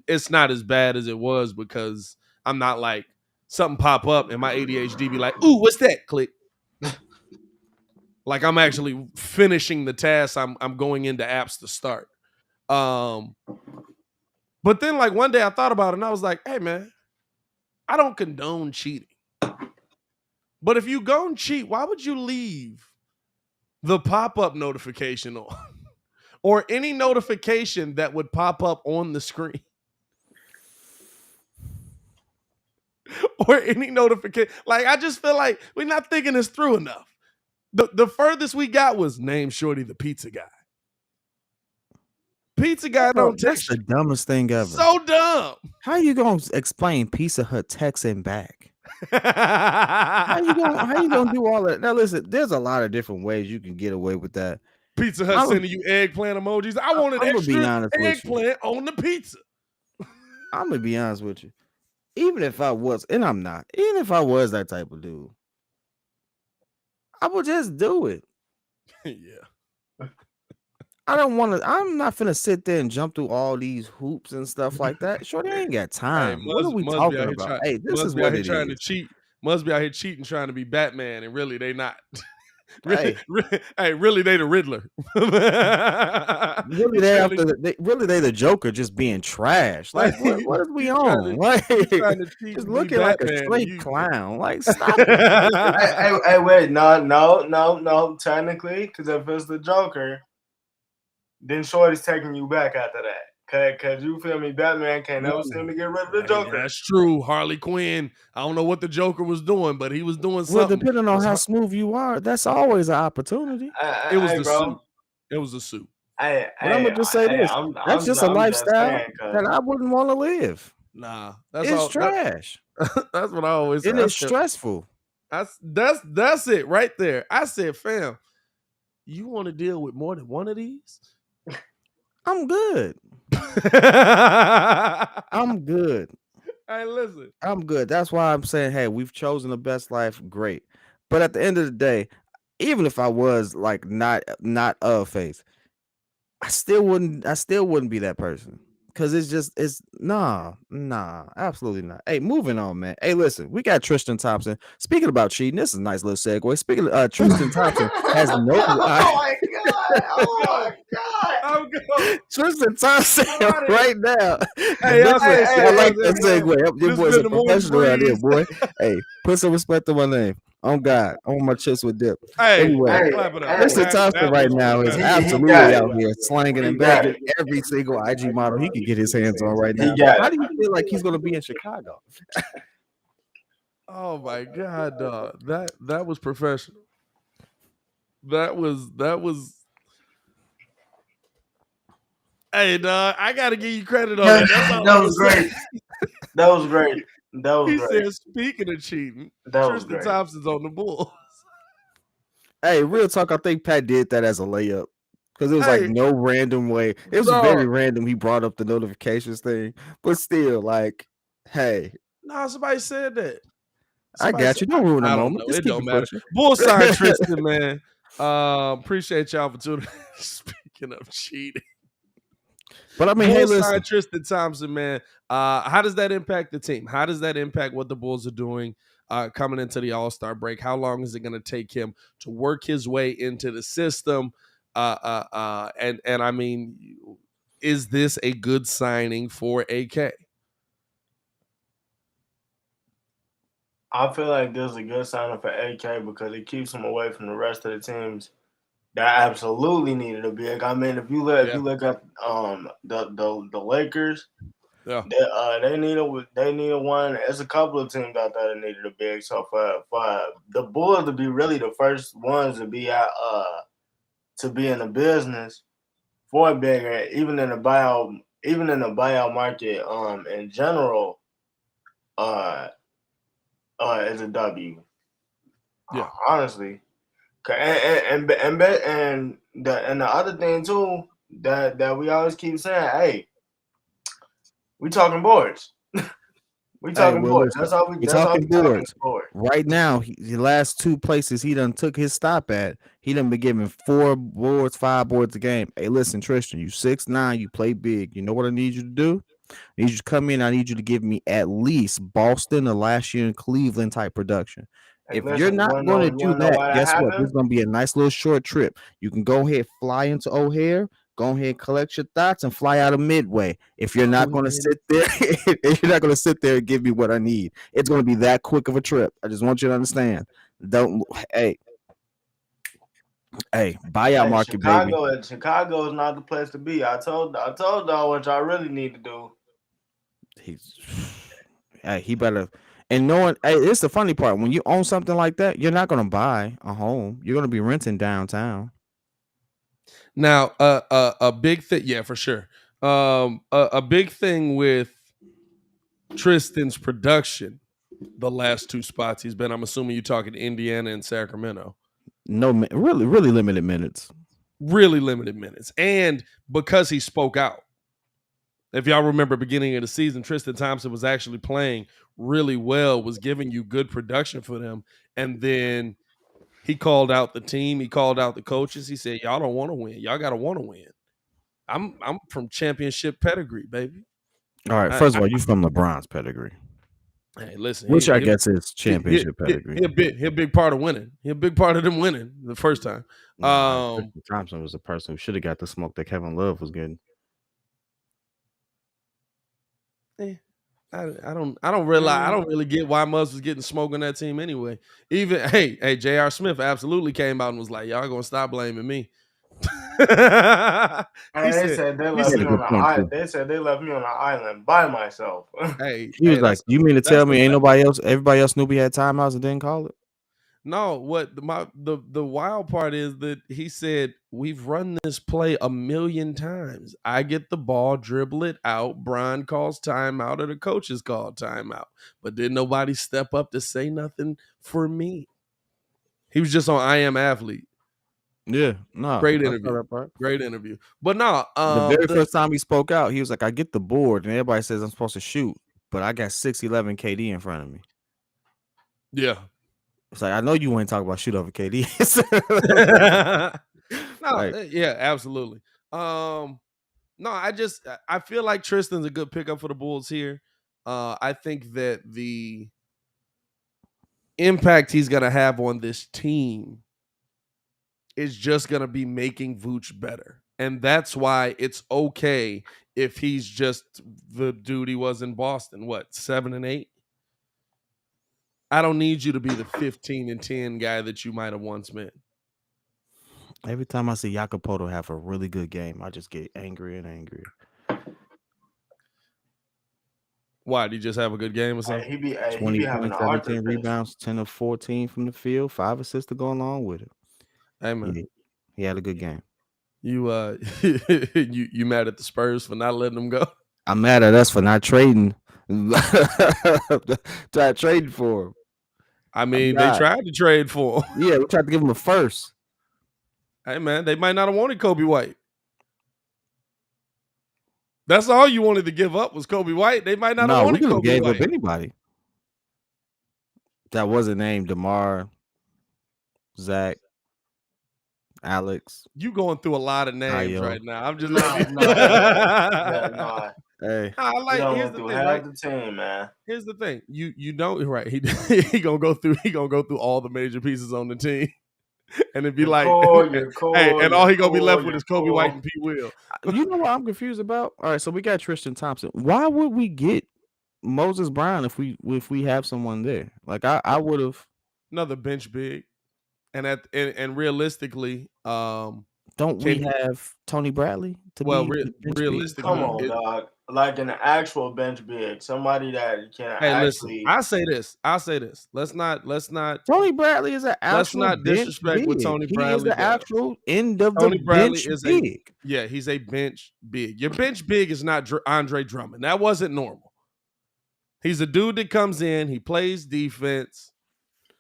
it's not as bad as it was because I'm not like something pop up and my ADHD be like, ooh, what's that? Click. Like I'm actually finishing the task. I'm going into apps to start. But then, like, one day I thought about it and I was like, hey, man, I don't condone cheating. But if you go and cheat, why would you leave the pop-up notification on? Or any notification that would pop up on the screen? or any notification. Like, I just feel like we're not thinking this through enough. The furthest we got was name Shorty the pizza guy. Pizza guy don't That's text the dumbest thing ever. So dumb. How you gonna explain Pizza Hut texting back? How you gonna do all that? Now listen, there's a lot of different ways you can get away with that. Pizza Hut sending you eggplant emojis. I wanted extra eggplant on the pizza. I'm gonna be honest with you. Even if I was, and I'm not, even if I was that type of dude, I would just do it. Yeah. I'm not finna sit there and jump through all these hoops and stuff like that. Shorty ain't got time. What are we talking about? Hey, this is what it is. Trying to cheat. Must be out here cheating, trying to be Batman, and really they not. really, really they the Riddler. Really they the Joker just being trash. Like what is we on? Like just looking like a straight clown. Like stop it. Hey, wait, no. Technically, because if it's the Joker, then Shorty's taking you back after that. Cause you feel me, Batman can't never seem to get rid of the Joker. That's true. Harley Quinn. I don't know what the Joker was doing, but he was doing something. Well, depending on how smooth you are, that's always an opportunity. It was the suit. It was the suit. But I'm gonna just say this: that's just a lifestyle that I wouldn't want to live. Nah, it's trash. That's what I always say. And it's stressful. That's it right there. I said, fam, you want to deal with more than one of these? I'm good. I'm good. Hey, listen. I'm good. That's why I'm saying, hey, we've chosen the best life. Great. But at the end of the day, even if I was like not of faith, I still wouldn't be that person. Cause it's nah, absolutely not. Hey, moving on, man. Hey, listen, we got Tristan Thompson. Speaking about cheating, this is a nice little segue. Speaking of Tristan Thompson has no. Oh my god! I'm going. Tristan Thompson right now. Hey, I like that segue. Your boy's a professional out here, boy. Hey, put some respect on my name. On God, on my chest with dip. Anyway, Tristan Thompson right now is absolutely out here slanging and banging every single IG model he can get his hands on right now. How do you feel like he's going to be in Chicago? Oh my God, dog. That was professional. That was. Hey, dog, I gotta give you credit on that. That was great. That was great. He said, speaking of cheating, Tristan Thompson's on the Bulls. Hey, real talk, I think Pat did that as a layup. Because it was like no random way. It was very random. He brought up the notifications thing. But still, like, hey. No, somebody said that. I got you. Don't ruin the moment. It don't matter. Bulls signed Tristan, man. Appreciate y'all for tuning in. Speaking of cheating. But I mean, hey, listen. Tristan Thompson, man. How does that impact the team? How does that impact what the Bulls are doing coming into the All-Star break? How long is it going to take him to work his way into the system? And I mean, is this a good signing for AK? I feel like this is a good signing for AK because it keeps him away from the rest of the teams that absolutely needed a big. I mean, if you look at the Lakers, they need a one. There's a couple of teams out there that needed a big. So for the Bulls to be really the first ones to be out to be in the business for a bigger, even in the buyout market in general, is a W. Yeah, honestly. And the other thing too that we always keep saying, hey, we talking boards. We talking boards. That's all we talking boards. Right now, the last two places he done took his stop at, he done been giving 4 boards, 5 boards a game. Hey, listen, Tristan, you 6'9", you play big. You know what I need you to do? I need you to come in. I need you to give me at least Boston or last year in Cleveland type production. If you're not going to do that, guess what? There's going to be a nice little short trip. You can go ahead, fly into O'Hare, go ahead, collect your thoughts, and fly out of Midway. If you're not going to sit there, if you're not going to sit there and give me what I need, it's going to be that quick of a trip. I just want you to understand. Hey, buyout market, baby. Chicago is not the place to be. I told y'all what y'all really need to do. He better. And knowing, hey, it's the funny part. When you own something like that, you're not gonna buy a home. You're gonna be renting downtown. Now, a big thing, yeah, for sure. A big thing with Tristan's production, the last two spots he's been. I'm assuming you're talking Indiana and Sacramento. No, really limited minutes. Really limited minutes, and because he spoke out. If y'all remember, beginning of the season, Tristan Thompson was actually playing really well, was giving you good production for them, and then he called out the team. He called out the coaches. He said, "Y'all don't want to win. Y'all got to want to win. I'm from championship pedigree, baby." All right. First of all, you from LeBron's pedigree. Hey, listen. Which I guess is championship pedigree. He a big part of winning. He a big part of them winning the first time. Thompson was the person who should have got the smoke that Kevin Love was getting. I don't really get why Muzz was getting smoke on that team anyway. Even J.R. Smith absolutely came out and was like, "Y'all gonna stop blaming me." They said they left me on an island by myself. He was like, "You mean to tell me ain't nobody else? Everybody else knew we had timeouts and didn't call it?" No, the wild part is that he said, "We've run this play a million times. I get the ball, dribble it out. Brian calls timeout, or the coaches call timeout. But didn't nobody step up to say nothing for me." He was just on I Am Athlete. Yeah, no, great interview. Great interview. But no, the very first time he spoke out, he was like, "I get the board, and everybody says I'm supposed to shoot, but I got 6'11" KD in front of me." Yeah. It's like, I know you ain't talking about shoot over KD. Yeah, absolutely. No, I feel like Tristan's a good pickup for the Bulls here. I think that the impact he's gonna have on this team is just gonna be making Vooch better. And that's why it's okay if he's just the dude he was in Boston. What, 7 and 8? I don't need you to be the 15 and 10 guy that you might have once been. Every time I see Jacopoto have a really good game, I just get angrier and angrier. Why? Did he just have a good game or something? He be 20 points, 17 rebounds, 10 of 14 from the field, 5 assists to go along with it. Hey, man. Yeah, he had a good game. You you mad at the Spurs for not letting them go? I'm mad at us for not trading. Tried trading for him. I mean, they tried to trade for him. Yeah, we tried to give him a first. Hey, man, they might not have wanted Kobe White. That's all you wanted to give up was Kobe White. They might not have wanted Kobe White. We gave up anybody that wasn't named DeMar, Zach, Alex. You going through a lot of names right now. I'm just Hey, here's the thing, right? The team, man. Here's the thing. You know, right? He gonna go through all the major pieces on the team, and it'd be like, and all he gonna be left with is Kobe White and P. Will. You know what I'm confused about? All right, so we got Tristan Thompson. Why would we get Moses Brown if we have someone there? Like I would have another bench big, and realistically, don't we have Tony Bradley to be realistically? Come on, dog. Like an actual bench big, somebody that can actually. Listen, I say this. Let's not. Tony Bradley is an actual. Let's not disrespect what Tony Bradley is. The actual end of Tony the Bradley bench is big. He's a bench big. Your bench big is not Andre Drummond. That wasn't normal. He's a dude that comes in. He plays defense.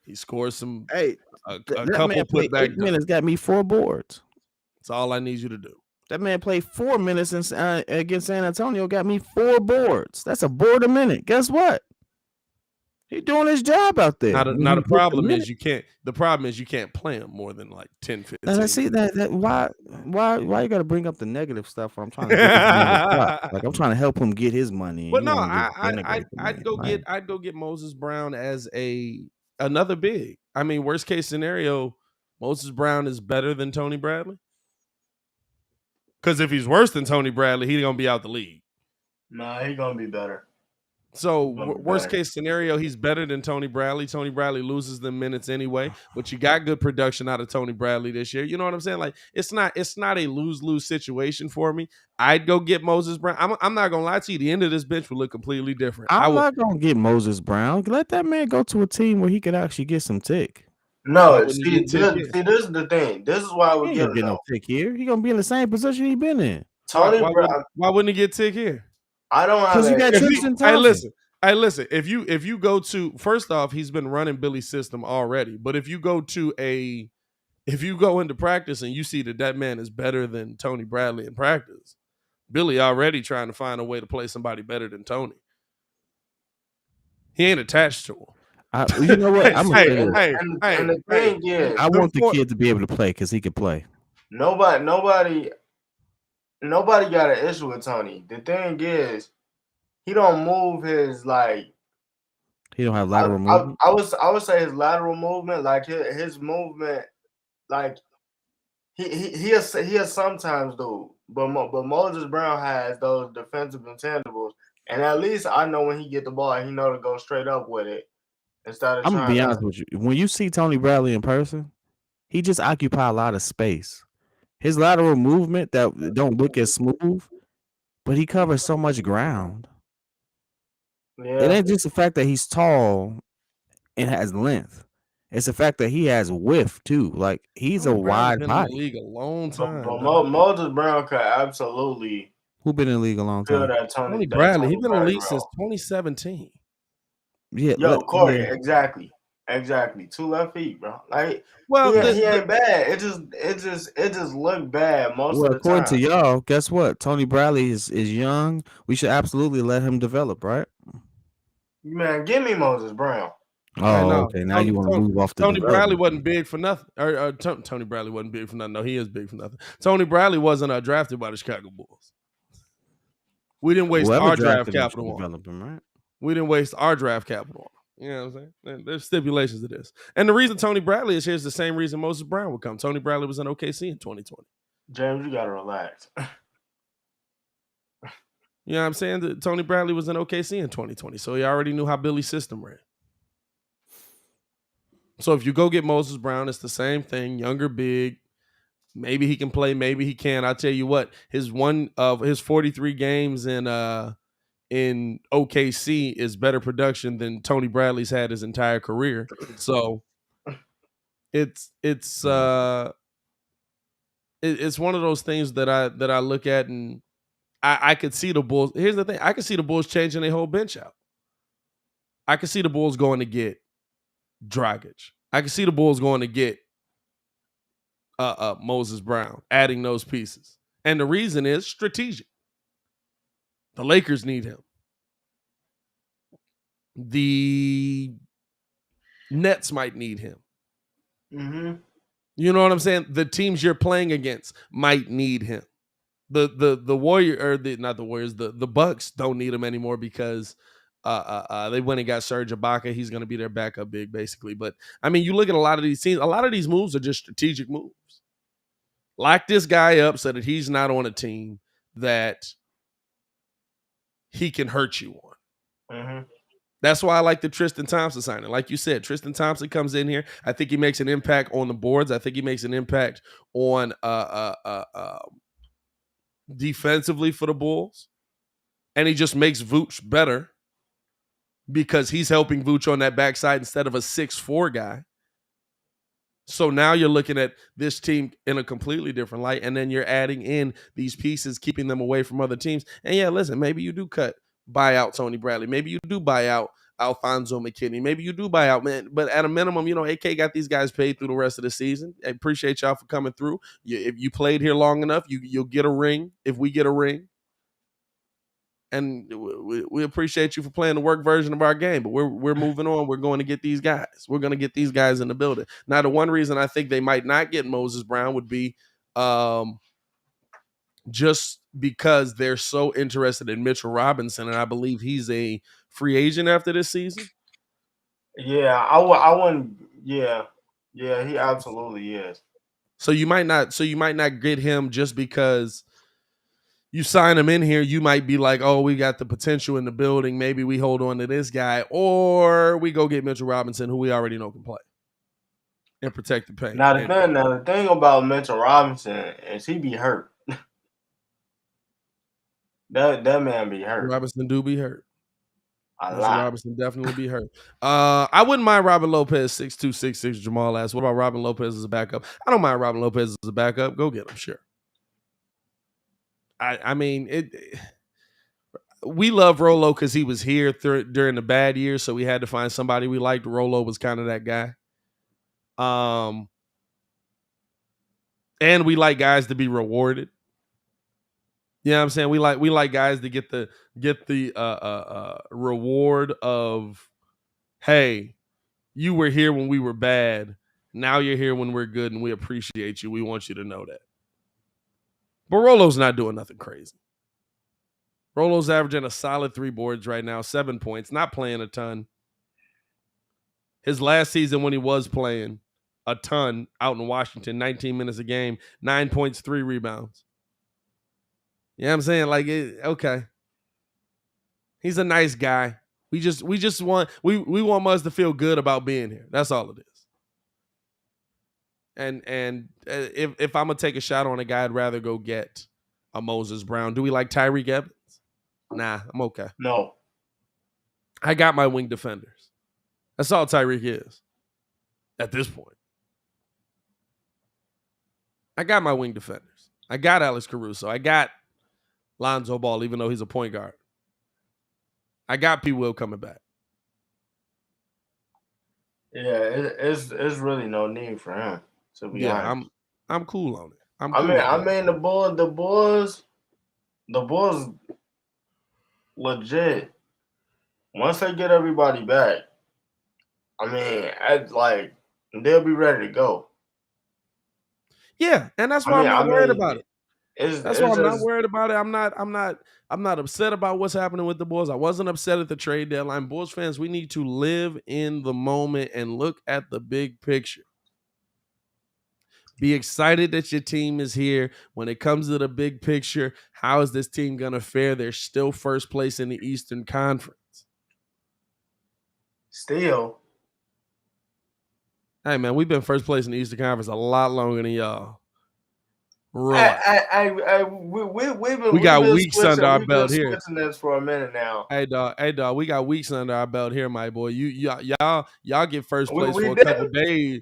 He scores some. Hey, a couple putback minutes got me 4 boards. That's all I need you to do. That man played 4 minutes against San Antonio, got me 4 boards. That's a board a minute. Guess what? He's doing his job out there. The problem is you can't. The problem is you can't play him more than like 10, 15. And I see that why you got to bring up the negative stuff when I'm trying to get like I'm trying to help him get his money. But no, I'd go get Moses Brown as another big. I mean, worst case scenario, Moses Brown is better than Tony Bradley. Because if he's worse than Tony Bradley, he's gonna be out the league. Nah, he's gonna be better. So He's gonna be worst better. case scenario, he's better than Tony Bradley. Tony Bradley loses them minutes anyway, but you got good production out of Tony Bradley this year. You know what I'm saying? Like it's not a lose situation for me. I'd go get Moses Brown. I'm not gonna lie to you. The end of this bench would look completely different. I I'm would. not gonna get Moses Brown. Let that man go to a team where he could actually get some tick. Why No, wouldn't he get tick here? this is the thing. This is why I He would ain't get gonna him get no though. tick here. He gonna be in the same position he been in. Tony Brown. Why wouldn't he get tick here? I don't have Because you got a. Tristan Hey, Thompson. listen. If you go to first off, he's been running Billy's system already. But if you go into practice and you see that man is better than Tony Bradley in practice, Billy already trying to find a way to play somebody better than Tony. He ain't attached to him. You know what? I'm gonna say this. And the thing is, I want the kid to be able to play because he can play. nobody got an issue with Tony. The thing is, he don't move his like. He don't have lateral movement. I would say his lateral movement, like his movement, like he'll sometimes do, but Moses Brown has those defensive intangibles, and at least I know when he get the ball, he know to go straight up with it instead of. I'm gonna be honest with you. When you see Tony Bradley in person, he just occupy a lot of space. His lateral movement that don't look as smooth, but he covers so much ground. Yeah. It ain't just the fact that he's tall and has length. It's the fact that he has width too. Like he's Tony a Brown's wide been body. in the league a long time. But Moses Brown could absolutely. Who been in the league a long feel time? that Tony Bradley. He's been in the league since 2017. Yeah. Yo, Corey, exactly. 2 left feet, bro. Like, Well, he ain't bad. It just looked bad most of the time. According to y'all, guess what? Tony Bradley is young. We should absolutely let him develop, right? Man, give me Moses Brown. Oh, okay. Now you want to move off the Tony Bradley wasn't big for nothing. Tony Bradley wasn't big for nothing. No, he is big for nothing. Tony Bradley wasn't drafted by the Chicago Bulls. We didn't waste our draft capital on him, right? We didn't waste our draft capital on him. You know what I'm saying? There's stipulations to this. And the reason Tony Bradley is here is the same reason Moses Brown would come. Tony Bradley was in OKC in 2020. James, you got to relax. You know what I'm saying? That Tony Bradley was in OKC in 2020, so he already knew how Billy's system ran. So if you go get Moses Brown, it's the same thing. Younger, big. Maybe he can play. Maybe he can. I'll tell you what. His 43 games in OKC is better production than Tony Bradley's had his entire career. So it's one of those things that I look at and I could see the Bulls. Here's the thing. I could see the Bulls changing their whole bench out. I could see the Bulls going to get Dragic. I could see the Bulls going to get Moses Brown, adding those pieces. And the reason is strategic. The Lakers need him. The Nets might need him. Mm-hmm. You know what I'm saying? The teams you're playing against might need him. The Warrior or not the Warriors, the Bucks don't need him anymore because they went and got Serge Ibaka. He's going to be their backup big, basically. But I mean, you look at a lot of these teams. A lot of these moves are just strategic moves. Lock this guy up so that he's not on a team that he can hurt you on. Mm-hmm. That's why I like the Tristan Thompson signing. Like you said, Tristan Thompson comes in here. I think he makes an impact on the boards. I think he makes an impact on defensively for the Bulls. And he just makes Vooch better because he's helping Vooch on that backside instead of a 6'4" guy. So now you're looking at this team in a completely different light, and then you're adding in these pieces, keeping them away from other teams. And yeah, listen, maybe you do buy out Tony Bradley. Maybe you do buy out Alfonso McKinney. Maybe you do buy out, man. But at a minimum, AK got these guys paid through the rest of the season. I appreciate y'all for coming through. If you played here long enough, you'll get a ring if we get a ring. And we appreciate you for playing the work version of our game, but we're moving on. We're going to get these guys. We're going to get these guys in the building. Now, the one reason I think they might not get Moses Brown would be just because they're so interested in Mitchell Robinson, and I believe he's a free agent after this season. Yeah, I wouldn't. Yeah, he absolutely is. So you might not get him just because you sign him in here, you might be like, oh, we got the potential in the building. Maybe we hold on to this guy, or we go get Mitchell Robinson, who we already know can play and protect the paint. Now the thing about Mitchell Robinson is he be hurt. that man be hurt. Robinson do be hurt. A lot. Robinson definitely be hurt. I wouldn't mind Robin Lopez 6'2", 6'6", Jamal asked. What about Robin Lopez as a backup? I don't mind Robin Lopez as a backup. Go get him, sure. I mean, we love Rolo because he was here during the bad years, so we had to find somebody we liked. Rolo was kind of that guy. And we like guys to be rewarded. You know what I'm saying? We like guys to get the reward of, hey, you were here when we were bad. Now you're here when we're good, and we appreciate you. We want you to know that. But Rolo's not doing nothing crazy. Rolo's averaging a solid 3 boards right now, 7 points, not playing a ton. His last season when he was playing a ton out in Washington, 19 minutes a game, 9 points, 3 rebounds. You know what I'm saying? Like, okay. He's a nice guy. We just want Muzz to feel good about being here. That's all it is. And if I'm gonna take a shot on a guy, I'd rather go get a Moses Brown. Do we like Tyreek Evans? Nah, I'm okay. No. I got my wing defenders. That's all Tyreek is at this point. I got my wing defenders. I got Alex Caruso. I got Lonzo Ball, even though he's a point guard. I got P. Will coming back. Yeah, it's really no need for him, to be honest. I'm cool on it. I mean the Bulls legit. Once they get everybody back, I mean, they'll be ready to go. Yeah, and that's why I'm not worried about it. That's why I'm not worried about it. I'm not upset about what's happening with the Bulls. I wasn't upset at the trade deadline. Bulls fans, we need to live in the moment and look at the big picture. Be excited that your team is here. When it comes to the big picture, how is this team going to fare? They're still first place in the Eastern Conference. Still. Hey, man, we've been first place in the Eastern Conference a lot longer than y'all. Right. We got weeks under our belt here. We've been switching this for a minute now. Hey dog, we got weeks under our belt here, my boy. Y'all get first place for a couple days.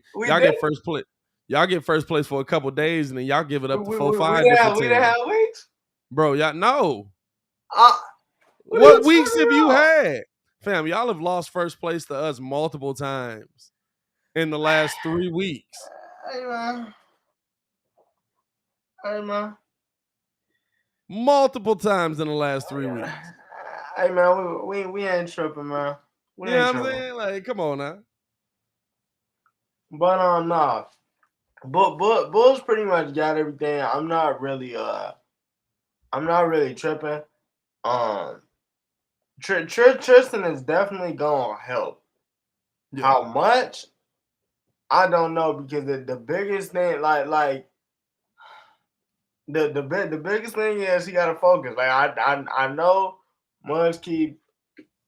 Y'all get first place for a couple days, and then y'all give it up to 4-5 different teams. We didn't have weeks, bro. Y'all no. What weeks have you had, fam? Y'all have lost first place to us multiple times in the last 3 weeks. Hey man. Multiple times in the last 3 weeks. Hey man, we ain't tripping, man. You know what I'm saying? Like, come on now. But nah. Bulls pretty much got everything. I'm not really tripping. Tristan is definitely gonna help. Yeah. How much? I don't know, because the biggest thing, like the biggest thing is he gotta focus. Like I know Muggs keep.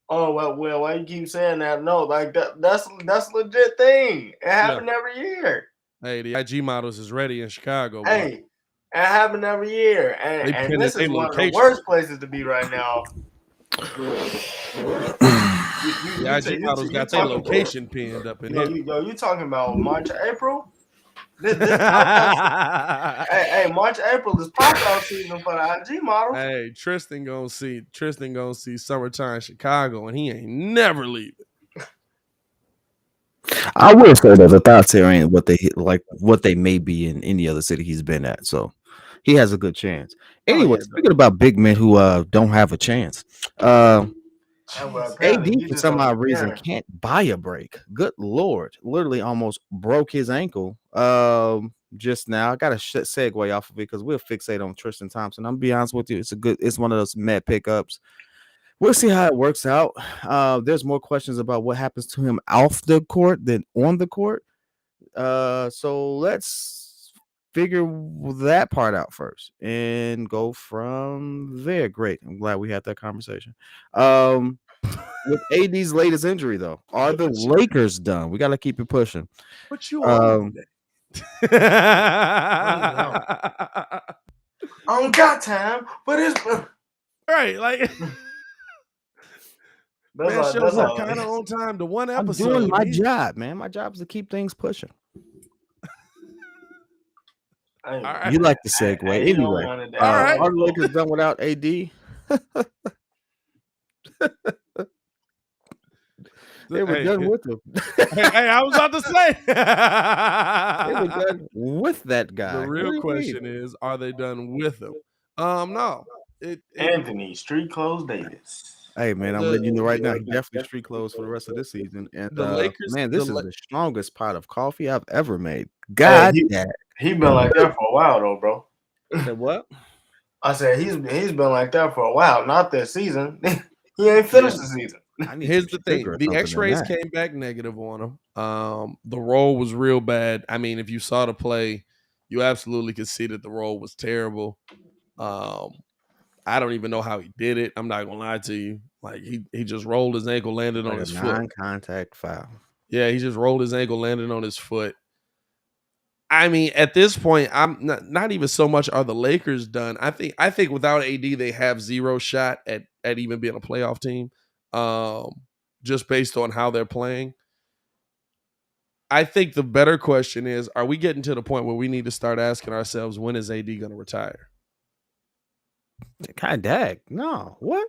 Oh well, why you keep saying that? No, like that's a legit thing. It happened every year. Hey, the IG models is ready in Chicago. Hey, it happened every year, and this is one of the worst places to be right now. The IG models got their location pinned up in here. You talking about March, April? This March, April is pop-out season for the IG models. Hey, Tristan gonna see summertime Chicago, and he ain't never leaving. I will say that the thoughts here ain't what they may be in any other city he's been at, so he has a good chance. Anyway, speaking about big men who don't have a chance, AD for some odd reason can't buy a break. Good Lord, literally almost broke his ankle just now. I got to segue off of it because we'll fixate on Tristan Thompson. I'm gonna be honest with you, it's one of those Met pickups. We'll see how it works out. There's more questions about what happens to him off the court than on the court. So let's figure that part out first and go from there. Great. I'm glad we had that conversation. With AD's latest injury, though, are the Lakers done? We got to keep it pushing. What you on today? I don't got time, but it's right. Like, man, shows up kind of on time to one episode. I'm doing my job, man. My job is to keep things pushing. All right. You like the segue. Anyway, are the Lakers done without AD? They were done with him. Hey, I was about to say. They were done with that guy. The real question is, are they done with him? No. Anthony, street clothes Davis. Hey, man, I'm letting you know right now, he definitely street clothes for the rest of this season. And the Lakers, man, this is the strongest pot of coffee I've ever made. God, he been like that for a while, though, bro. Said what? I said he's been like that for a while. Not this season. He ain't finished the season. Here's the thing: the X-rays came back negative on him. The roll was real bad. I mean, if you saw the play, you absolutely could see that the roll was terrible. I don't even know how he did it. I'm not gonna lie to you. Like he just rolled his ankle, landed on his foot. Non-contact foul. Yeah, he just rolled his ankle, landed on his foot. I mean, at this point, I'm not even so much are the Lakers done. I think without AD, they have zero shot at even being a playoff team. Just based on how they're playing. I think the better question is, are we getting to the point where we need to start asking ourselves, when is AD going to retire? God dang. No. What?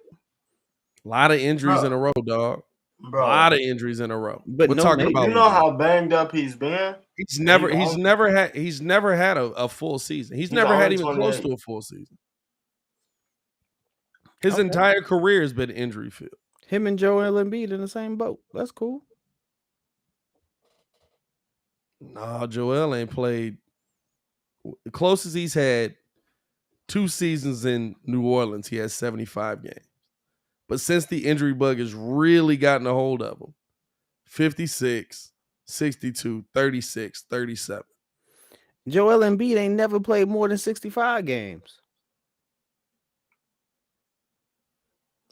A lot of injuries in a row, dog. Bro. A lot of injuries in a row. But we're talking about, you know how banged up he's been? He's never had a full season. He's never had even close to a full season. His entire career has been injury filled. Him and Joel Embiid in the same boat. That's cool. No, Joel ain't played. The closest he's had 2 seasons in New Orleans, he has 75 games. But since the injury bug has really gotten a hold of him, 56, 62, 36, 37. Joel Embiid ain't never played more than 65 games.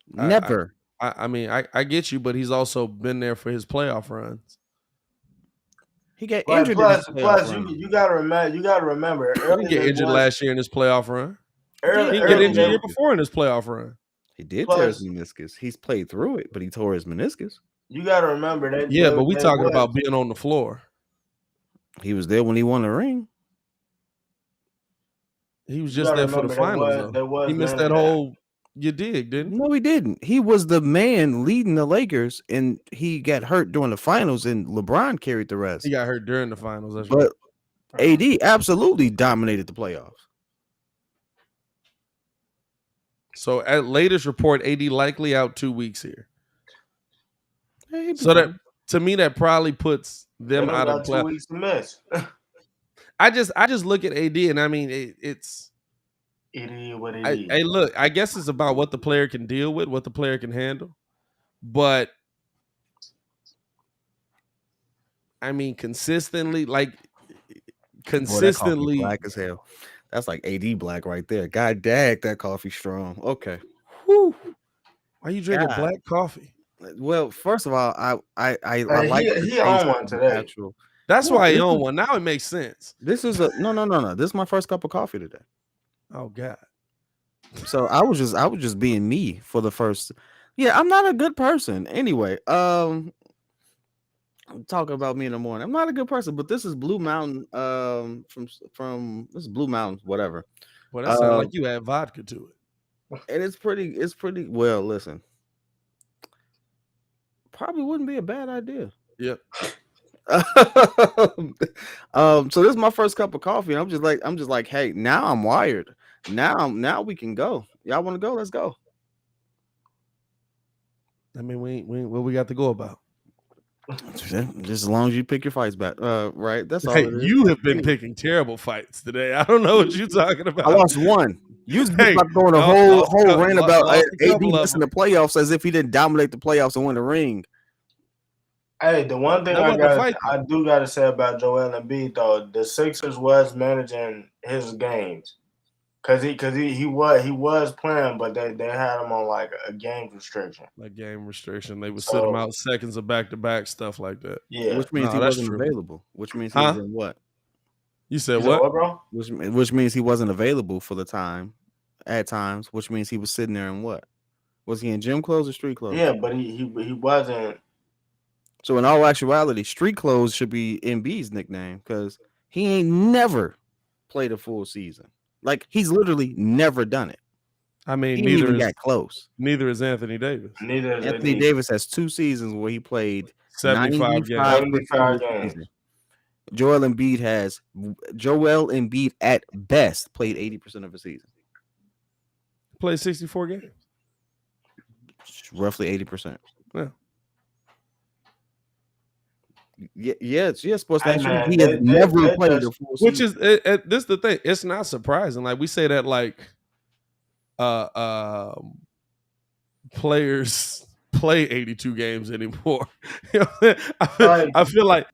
Never. I mean, I get you, but he's also been there for his playoff runs. He got injured. Plus, you gotta remember. He get injured last year in his playoff run. He get injured the year before in his playoff run. He did tear his meniscus. He's played through it, but he tore his meniscus. You gotta remember that. Yeah, but we talking about being on the floor. He was there when he won the ring. He was just there for the finals. He missed that whole. You did, didn't you? No, he didn't. He was the man leading the Lakers, and he got hurt during the finals, and LeBron carried the rest. He got hurt during the finals. That's but right. AD absolutely dominated the playoffs. So at latest report, AD likely out 2 weeks here. Hey, so that to me, that probably puts them out of play. 2 weeks to miss. I just look at AD, and I mean it's. It is what it is. Hey, look, I guess it's about what the player can deal with, what the player can handle. But I mean, consistently. Boy, black as hell. That's like AD black right there. God dang, that coffee strong. Okay. Whew. Why are you drinking black coffee? Well, first of all, I like he on one today. Natural. That's why he on one. Now it makes sense. This is no. This is my first cup of coffee today. Oh God. So I was just being me for the first. Yeah, I'm not a good person. Anyway, I'm talking about me in the morning. I'm not a good person, but this is Blue Mountain. From this is Blue Mountain, whatever. Well, that sounds like you add vodka to it. And it's pretty well. Listen, probably wouldn't be a bad idea. Yep. So this is my first cup of coffee, and I'm just like, hey, now I'm wired. Now we can go. Y'all want to go? Let's go. I mean, what we got to go about? Just as long as you pick your fights back, right? That's all. Hey, you have been picking terrible fights today. I don't know what you're talking about. I lost one. You was about going a whole rant about AD missing the playoffs as if he didn't dominate the playoffs and win the ring. Hey, the one thing That wasn't a fight, I though. do gotta say about Joel Embiid though, the Sixers was managing his games. Cause he was playing, but they had him on like a game restriction. Like game restriction. They would sit him So out seconds of back-to-back, stuff like that. yeah. Which means No, he that's wasn't true. available. Which means he was Huh? in what? You said You said what? what, bro? Which means he wasn't available for the time at times. Which means he was sitting there in what? Was he in gym clothes or street clothes? Yeah, but he wasn't. So in all actuality, street clothes should be Embiid's nickname because he ain't never played a full season. Like he's literally never done it. I mean, He ain't even got close. Neither is Anthony Davis. Neither is Anthony Davis has 2 seasons where he played 75 games. 75 games. Joel Embiid at best played 80% of a season. Played 64 games. Roughly 80%. Yeah. Yeah, sports Hey, stats. man, He has never played a full season. Which is this is the thing. It's not surprising. Like we say that like players play 82 games anymore. You know, I feel like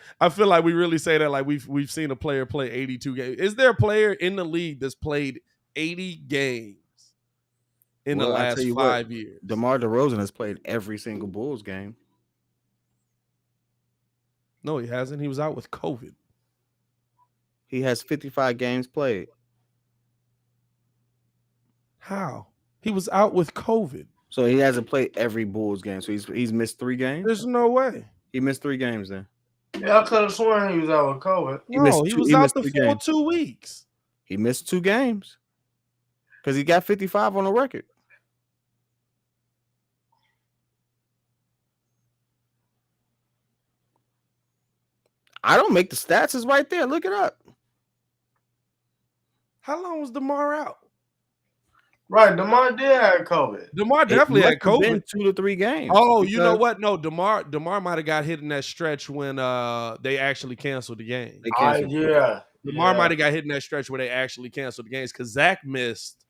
we really say that like we've seen a player play 82 games. Is there a player in the league that's played 80 games in the last 5 years? DeMar DeRozan has played every single Bulls game. No, he hasn't. He was out with COVID. He has 55 games played. How? He was out with COVID. So he hasn't played every Bulls game. So he's missed 3 games. There's no way. He missed 3 games then. Yeah, I could have sworn he was out with COVID. He was out the full 2 weeks. He missed 2 games because he got 55 on the record. I don't make the stats. It's right there. Look it up. How long was DeMar out? Right, DeMar did have COVID. DeMar definitely had COVID. Been 2 to 3 games. Oh, you know what? No, DeMar might have got hit in that stretch when they actually canceled the game. Yeah. DeMar might have got hit in that stretch where they actually canceled the games because Zach missed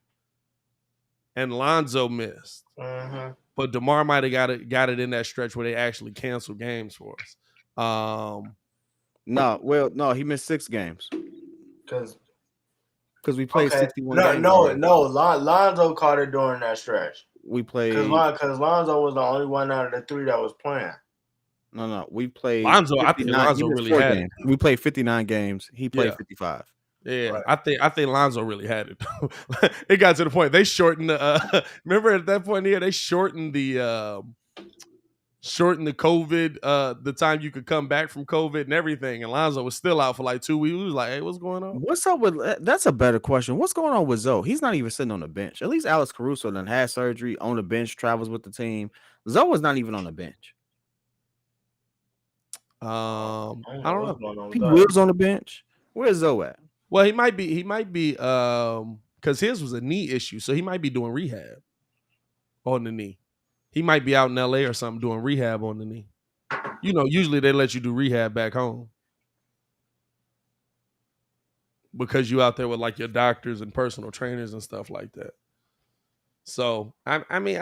and Lonzo missed. Mm-hmm. But DeMar might have got it in that stretch where they actually canceled games for us. No, he missed 6 games. Because we played 61 games. No. Lonzo caught it during that stretch. We played because Lonzo was the only one out of the 3 that was playing. No. We played Lonzo. I think Lonzo really had it. We played 59 games. He played 55. Yeah, right. I think Lonzo really had it. It got to the point they shortened the. Remember at that point here they shortened the COVID, the time you could come back from COVID and everything, and Lonzo was still out for like 2 weeks. He was like, "Hey, what's going on?" What's up with that's a better question. What's going on with Zoe? He's not even sitting on the bench. At least Alex Caruso done had surgery on the bench, travels with the team. Zoe was not even on the bench. I don't know. He was on the bench. Where's Zoe at? Well, he might be because his was a knee issue, so he might be doing rehab on the knee. He might be out in LA or something doing rehab on the knee. You know, usually they let you do rehab back home because you out there with like your doctors and personal trainers and stuff like that. So I mean,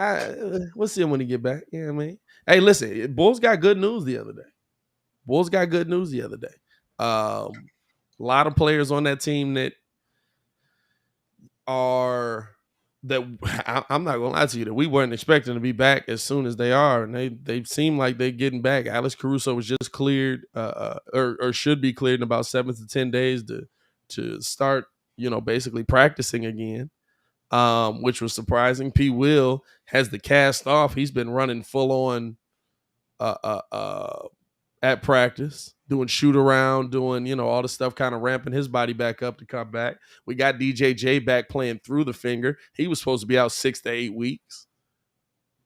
we'll see him when he get back. Yeah, I mean, hey, listen, Bulls got good news the other day. A lot of players on that team that I'm not gonna lie to you that we weren't expecting to be back as soon as they are, and they seem like they're getting back. Alex Caruso was just cleared, or should be cleared in about 7 to 10 days to start, basically practicing again, which was surprising. P. Will has the cast off. He's been running full on at practice, doing shoot around, doing, all the stuff, kind of ramping his body back up to come back. We got DJJ back playing through the finger. He was supposed to be out 6 to 8 weeks.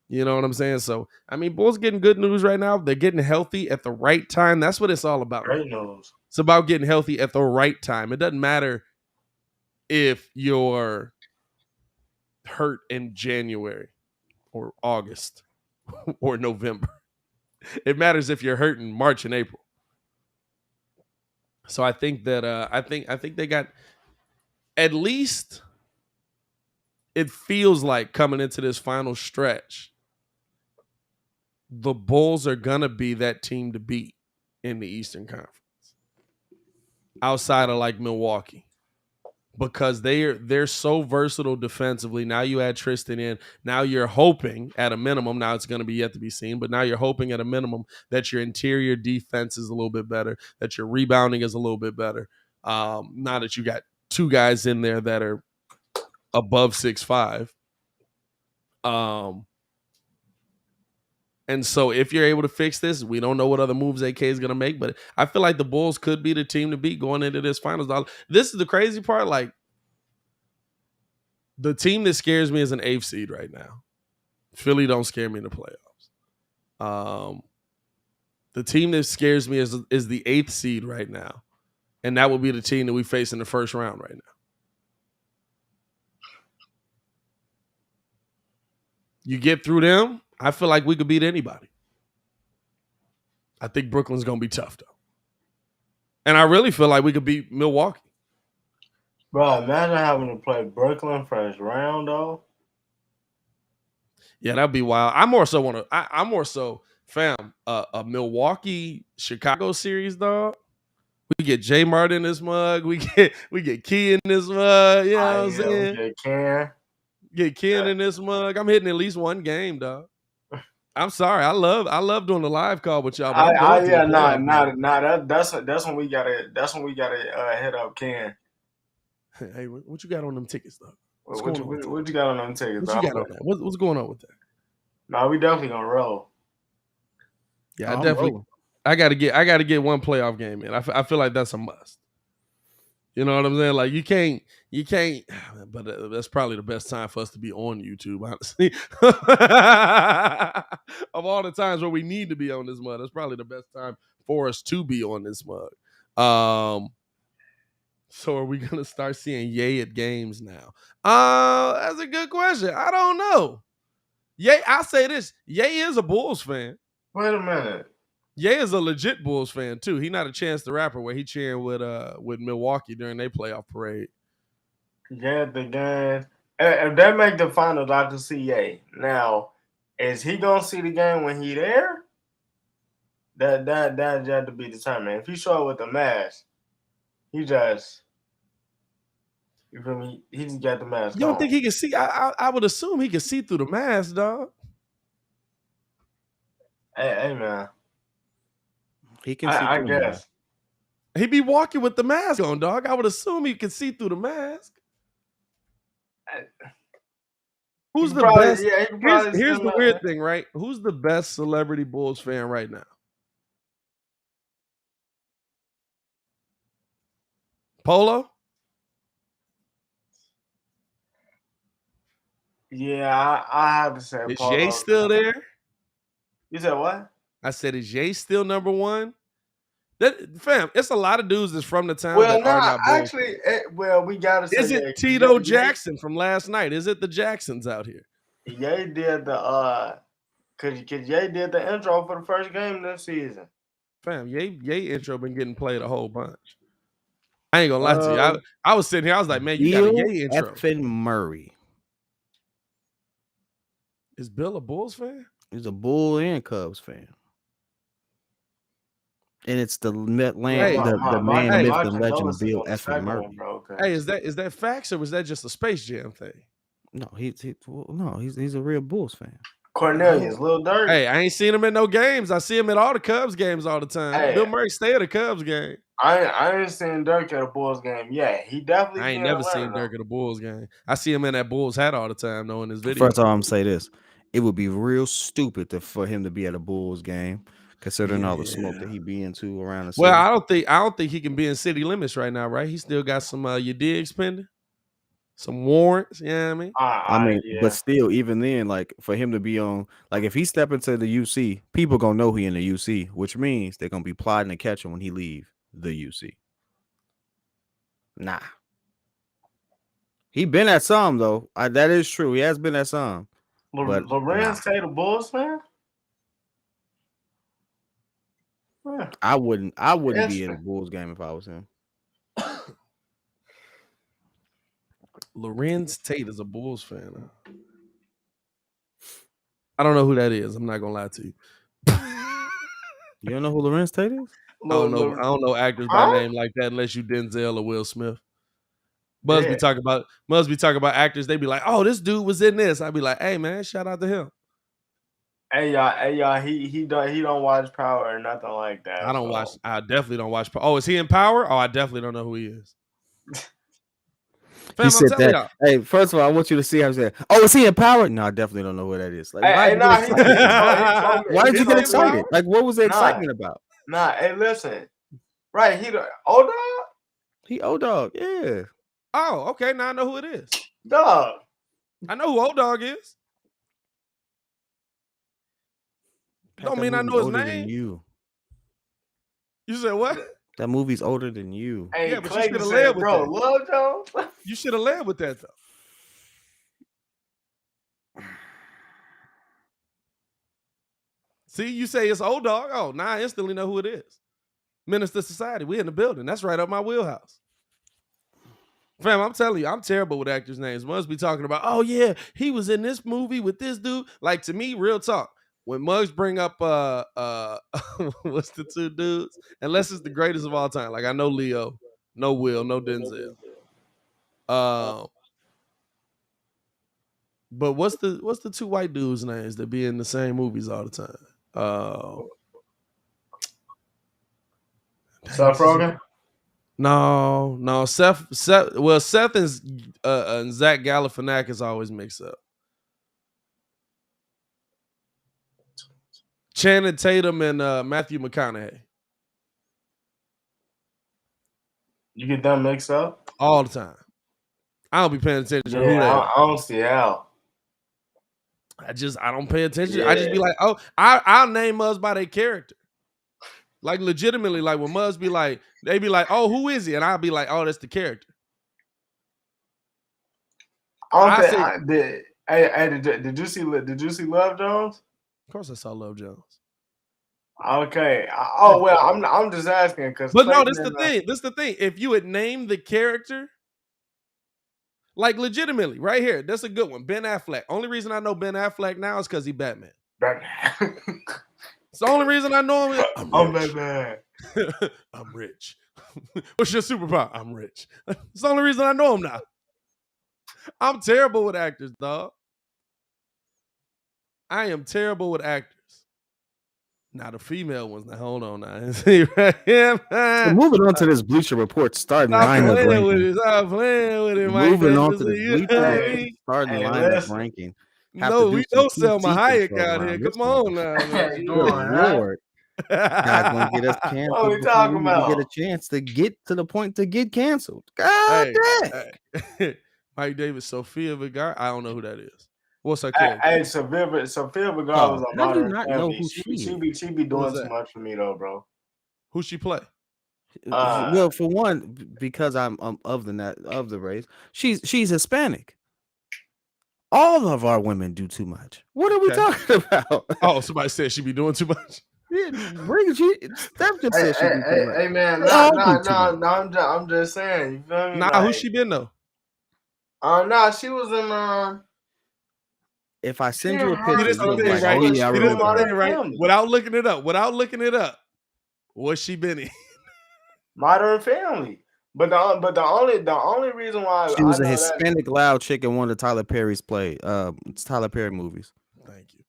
You know what I'm saying? So, I mean, Bulls getting good news right now. They're getting healthy at the right time. That's what it's all about. Great news. It's about getting healthy at the right time. It doesn't matter if you're hurt in January or August or November. It matters if you're hurt in March and April. So I think that I think they got, at least it feels like coming into this final stretch, the Bulls are gonna be that team to beat in the Eastern Conference, outside of like Milwaukee, because they're so versatile defensively. Now you add Tristan in. Now you're hoping at a minimum. Now it's going to be yet to be seen, but now you're hoping at a minimum that your interior defense is a little bit better, that your rebounding is a little bit better. Now that you got two guys in there that are above 6'5". And so if you're able to fix this, we don't know what other moves AK is going to make, but I feel like the Bulls could be the team to beat going into this finals. This is the crazy part. Like, the team that scares me is an 8th seed right now. Philly don't scare me in the playoffs. The team that scares me is the 8th seed right now. And that will be the team that we face in the first round right now. You get through them, I feel like we could beat anybody. I think Brooklyn's going to be tough, though. And I really feel like we could beat Milwaukee. Bro, imagine having to play Brooklyn first round, though. Yeah, that'd be wild. I'm more so fam, a Milwaukee Chicago series, dog. We get DeMar in this mug. We get Key in this mug. You know what I'm saying? Get Ken in this mug. I'm hitting at least one game, dog. I'm sorry. I love doing the live call with y'all. But that's when we gotta hit up Ken. Hey, what you got on them tickets, though? What you got on them tickets? What you got on that? What's going on with that? No, we definitely gonna roll. Yeah, I gotta get one playoff game in. I feel like that's a must. You know what I'm saying? Like you can't. But that's probably the best time for us to be on YouTube, honestly. Of all the times where we need to be on this mug, that's probably the best time for us to be on this mug. So are we gonna start seeing Ye at games now? That's a good question. I don't know. Ye, I'll say this: Ye is a Bulls fan. Wait a minute. Ye is a legit Bulls fan too. He not a Chance the Rapper where he cheering with Milwaukee during their playoff parade. Yeah, the game. If they make the finals, I can see Ye. Now, is he gonna see the game when he there? That have to be determined. If he show up with the mask, he just. You feel me? He just got the mask. You don't think he can see? I would assume he can see through the mask, dog. Hey man. He can see through I guess. He be walking with the mask on, dog. I would assume he can see through the mask. Who's the best? Yeah, here's the weird thing, right? Who's the best celebrity Bulls fan right now? Polo? Yeah, I have to say Is Polo. Ye still there? You said what? I said, is Ye still number one? Fam, it's a lot of dudes that's from the town Well, that are not Bulls. Actually, we gotta say. Is it Tito Jackson from last night? Is it the Jacksons out here? Ye did the cause Ye did the intro for the first game this season. Fam, Ye intro been getting played a whole bunch. I ain't gonna lie to you. I was sitting here, I was like, man, you got a Ye intro. Effin Murray. Is Bill a Bulls fan? He's a Bull and Cubs fan. And it's the man, myth, and legend, Bill Effin Murray. Hey, is that facts or was that just a Space Jam thing? No, he's a real Bulls fan. Cornelius, Lil Durk. Hey, I ain't seen him in no games. I see him at all the Cubs games all the time. Hey, Bill Murray stay at a Cubs game. I ain't seen Durk at a Bulls game. Yeah, he definitely. I ain't never seen Durk at a Bulls game. I see him in that Bulls hat all the time, though, in his video. First of all, I'm gonna say this: it would be real stupid for him to be at a Bulls game, considering all the smoke that he be into around the city. Well, I don't think he can be in city limits right now, right? He still got some you dig spending. Some warrants, you know what I mean? But still, even then, like for him to be on, like if he step into the UC, people gonna know he in the UC, which means they're gonna be plotting to catch him when he leave the UC. Nah, he been at some though. That is true. He has been at some. But Lorenz Tate a Bulls fan? I wouldn't be in a Bulls game if I was him. Lorenz Tate is a Bulls fan. Huh? I don't know who that is. I'm not gonna lie to you. You don't know who Lorenz Tate is? I don't know actors by name like that unless you Denzel or Will Smith. Must be talking about actors. They be like, "Oh, this dude was in this." I'd be like, "Hey, man, shout out to him." Hey y'all, he don't watch Power or nothing like that. I don't watch. I definitely don't watch. Oh, is he in Power? Oh, I definitely don't know who he is. Fam, he said that. Y'all. Hey, first of all, I want you to see how he said, "Oh, is he in Power?" No, I definitely don't know who that is. Like, why did you get excited? Like, what was the excitement about? Nah, hey, listen. Right, he the old dog. He old dog, yeah. Oh, okay. Now I know who it is. Dog. I know who old dog is. Don't mean I know his name. You said what? That movie's older than you. Hey, yeah, but you should have led with that. Love Jones. You should have led with that though. See, you say it's old dog. Oh, now I instantly know who it is. Minister Society. We in the building. That's right up my wheelhouse. Fam, I'm telling you, I'm terrible with actors' names. Muggs be talking about, oh yeah, he was in this movie with this dude. Like, to me, real talk. When Muggs bring up what's the two dudes? Unless it's the greatest of all time. Like, I know Leo, no Will, no Denzel. But what's the two white dudes' names that be in the same movies all the time? Seth Rogen? No. Seth. Well, Seth and Zach Galifianakis always mix up. Channing Tatum and Matthew McConaughey. You get them mixed up? All the time. I don't be paying attention to who they are. I don't see how. I don't pay attention. Yeah. I just be like, oh, I'll name Muzz by their character. Like, legitimately, like when Muzz be like, they be like, oh, who is he? And I'll be like, oh, that's the character. Did you see Love Jones? Of course I saw Love Jones. Okay. Oh, well, I'm just asking because. But no, this the thing. If you had named the character, like legitimately, right here, that's a good one. Ben Affleck. Only reason I know Ben Affleck now is because he Batman. It's the only reason I know him. I'm Batman. I'm rich. What's your superpower? I'm rich. It's the only reason I know him now. I'm terrible with actors, dog. I am terrible with actors. Now the female ones. Now hold on now. So moving on to this Bleacher Report starting lineup ranking. Stop playing with it, moving on to the Bleacher Report starting lineup ranking. No, we don't sell my Hayek out here. Come on now. Lord. Not gonna get us canceled. What are we talking about? Get a chance to get to the point to get canceled. God damn. Hey. Mike Davis, Sofia Vergara. I don't know who that is. What's her character? Hey, Sofia Vergara was on Modern Family. She be doing too much for me though, bro. Who she play? Well, for one, because I'm of the race, she's Hispanic. All of our women do too much. What are we talking about? Oh, somebody said she be doing too much. Yeah, Steph just said she be too much. Hey man, I'm just saying. You feel me? Nah, who's she been though? She was in. If I send you a picture, right? Without looking it up, what's she been in? Modern Family. But the only reason why she was a Hispanic loud chick in one of Tyler Perry's it's Tyler Perry movies. Thank you.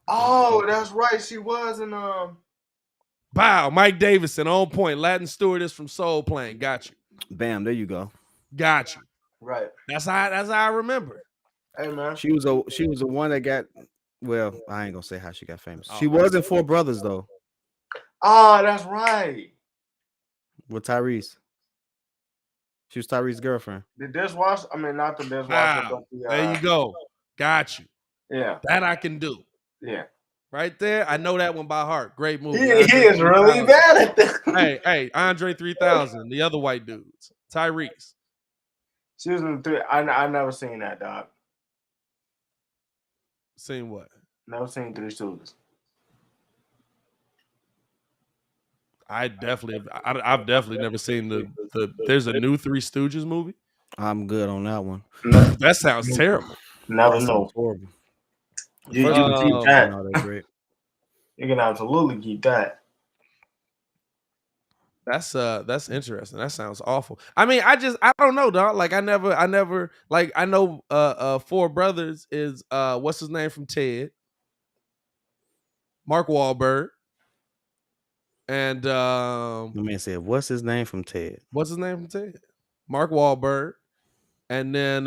Oh, that's right. She was in Bow, Mike Davison, on point. Latin stewardess from Soul Plane. Got you. Bam, there you go. Got you. Right. That's how I remember. Hey man. She was the one that got, well, I ain't gonna say how she got famous. She was in Four Brothers though. Oh, that's right. With Tyrese. She was Tyrese's girlfriend. The dishwasher. I mean, not the dishwasher. But there you go. Got you. Yeah. That I can do. Yeah. Right there. I know that one by heart. Great movie. He is really bad at that. Hey, Andre 3000, the other white dudes. Tyrese. She was in the three. I never seen that, dog. Seen what? Never seen Three Stooges. I've definitely never seen the. There's a new Three Stooges movie. I'm good on that one. That sounds terrible. Never know. Horrible. You First can one keep was that. not that great. You can absolutely keep that. That's interesting. That sounds awful. I mean, I don't know, dog. Like I never like I know Four Brothers is what's his name from Ted? Mark Wahlberg. And The man said, "What's his name from Ted?" What's his name from Ted? Mark Wahlberg. And then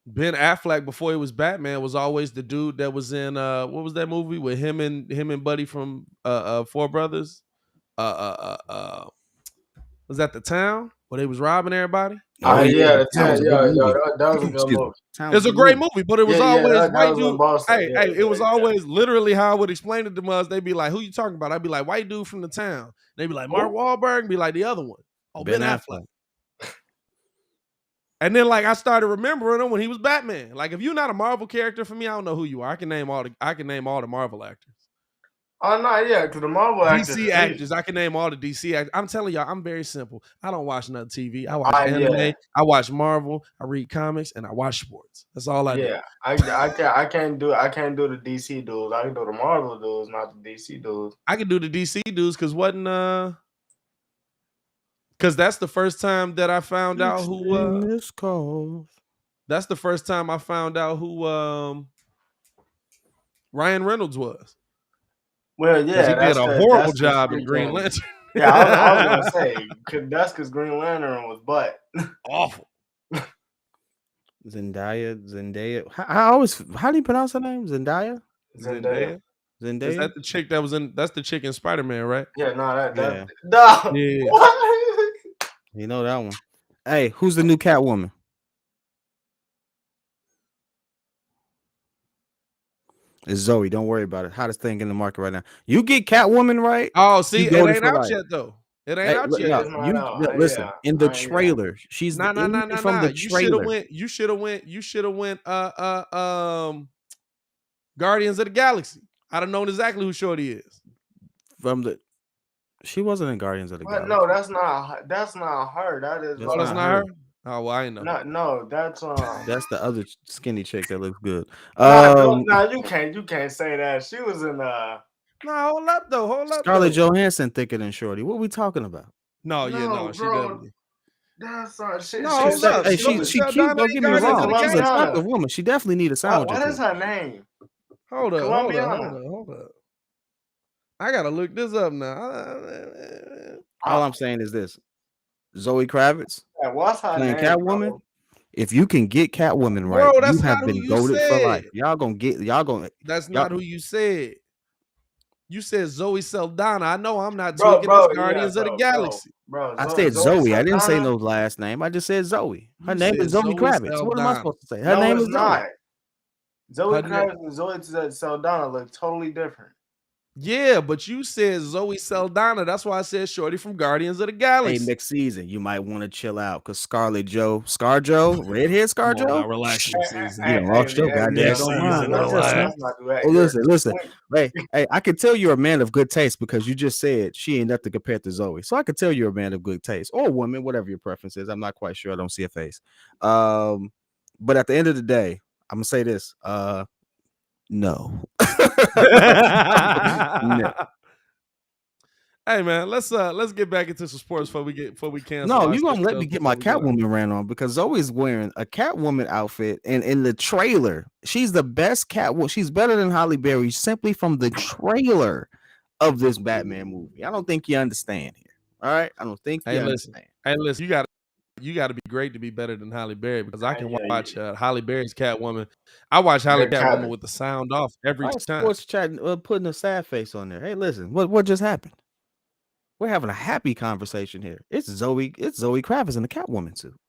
Ben Affleck before he was Batman was always the dude that was in what was that movie with him and Buddy from Four Brothers? Was that The Town where they was robbing everybody? Yeah, Town was a good movie. that was a good Excuse me. movie. Town It's was a great movie, but it was always that white was in dude. Boston. Hey, Yeah, it was yeah. always literally how I would explain it to us. They'd be like, "Who you talking about?" I'd be like, "White dude from The Town." They'd be like, "Mark Wahlberg," and be like, "The other one." Oh, Ben Affleck. And then like I started remembering him when he was Batman. Like if you're not a Marvel character for me, I don't know who you are. I can name all the Marvel actors. Oh no, yeah, because the Marvel actors. DC actors, I can name all the DC actors. I'm telling y'all, I'm very simple. I don't watch nothing TV. I watch anime, I watch Marvel, I read comics, and I watch sports. That's all I do. Yeah, I can't do the DC dudes. I can do the Marvel dudes, not the DC dudes. I can do the DC dudes because because that's the first time that I found out who that's the first time I found out who Ryan Reynolds was. Well, yeah, he did a horrible job in Green Lantern. Yeah, I was gonna say that's because Green Lantern was butt awful. Zendaya. How do you pronounce her name? Zendaya. Is that the chick that was in? That's the chick in Spider-Man, right? Yeah, no, Yeah. What? You know that one. Hey, who's the new Catwoman? It's Zoe. Don't worry about it. Hottest thing in the market right now. You get Catwoman right. Oh, see, it ain't out yet though. It ain't out yet. Listen, in the trailer, she's from the trailer. You should have went Guardians of the Galaxy. I'd have known exactly who Shorty is. She wasn't in Guardians of the Galaxy. No, that's not her. That is that's not her. Oh, well, I know. No, that's the other skinny chick that looks good. No, you can't say that. She was in No, hold up though. Scarlett Johansson thicker than Shorty. What are we talking about? No, she definitely. That's she. No, she's cute. Don't get me wrong. She's a attractive woman. She definitely needs a sandwich. What is her name? Hold up. I gotta look this up now. All I'm saying is this: Zoe Kravitz playing Catwoman. Bro. If you can get Catwoman right, bro, you have been goated for life. Y'all gonna. That's not who you said. You said Zoe Saldana. I know I'm not tweaking this Guardians of the Galaxy. Bro, I said Zoe. I didn't say no last name. I just said Zoe. Her name is Zoe Kravitz. Saldana. What am I supposed to say? Her name is not. Zoe Kravitz and Zoe Saldana look totally different. Yeah, but you said Zoe Saldana. That's why I said Shorty from Guardians of the Galaxy. Hey, next season you might want to chill out because redhead ScarJo. Relax. Listen. Hey, I can tell you're a man of good taste because you just said she ain't nothing compared to Zoe. So I can tell you're a man of good taste or a woman, whatever your preference is. I'm not quite sure. I don't see a face. But at the end of the day, I'm gonna say this. No. No. Hey man, let's get back into some sports before we cancel. No, you're gonna let me get my Catwoman rant on because Zoe's wearing a Catwoman outfit, and in the trailer, she's the best Catwoman. She's better than Halle Berry simply from the trailer of this Batman movie. I don't think you understand here. All right, I don't think you understand. Hey, listen, you got to be great to be better than Halle Berry because I can watch Halle Berry's Catwoman. I watch Halle Catwoman with the sound off every time. Sports chat putting a sad face on there. Hey, listen, what just happened? We're having a happy conversation here. It's Zoe Kravitz in the Catwoman suit.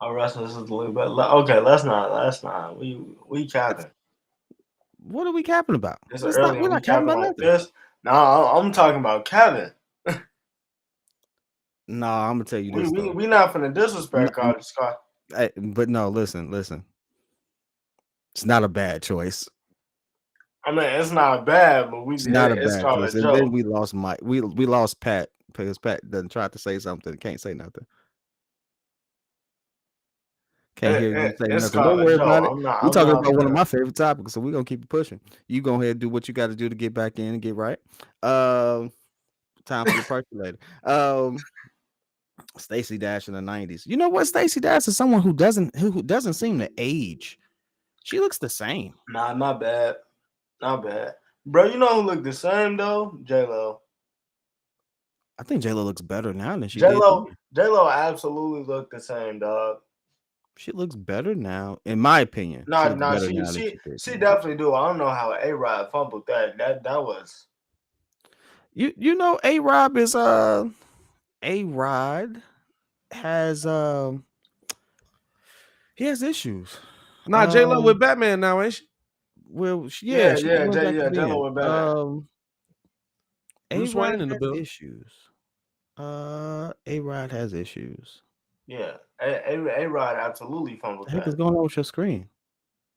Our wrestling is a little bit. Okay, let's not. We capping. What are we capping about? We're not capping about this. No, I'm talking about Kevin. No, I'm gonna tell you this. We not finna disrespect Scott. But no, listen. It's not a bad choice. I mean, it's not bad, but it's not a bad choice. And then we lost Mike. We lost Pat because Pat doesn't try to say something. Can't say nothing. Can't hear you say It's nothing. called Don't a worry joke. about it. I'm We're talking not about one of playing. my favorite topics, so we're gonna keep it pushing. You go ahead and do what you got to do to get back in and get right. Time for the percolator. Stacey Dash in the 90s. You know what? Stacey Dash is someone who doesn't seem to age. She looks the same. Nah, not bad. Not bad. Bro, you know who look the same though? J-Lo. I think J-Lo looks better now than she did J-Lo, then. J-Lo absolutely look the same, dog. She looks better now, in my opinion. She Nah, looks better she now than she she did she then. definitely do. I don't know how A-Rod fumbled that. That was You know, A-Rod is A-Rod has he has issues. Nah, J-Lo with Batman now, ain't she? Well, yeah, she went back to J-Lo with Batman. Bruce A-Rod Wayne in the has building. issues. A-Rod has issues. Yeah, A-Rod absolutely fumbled The heck is that. going on with your screen?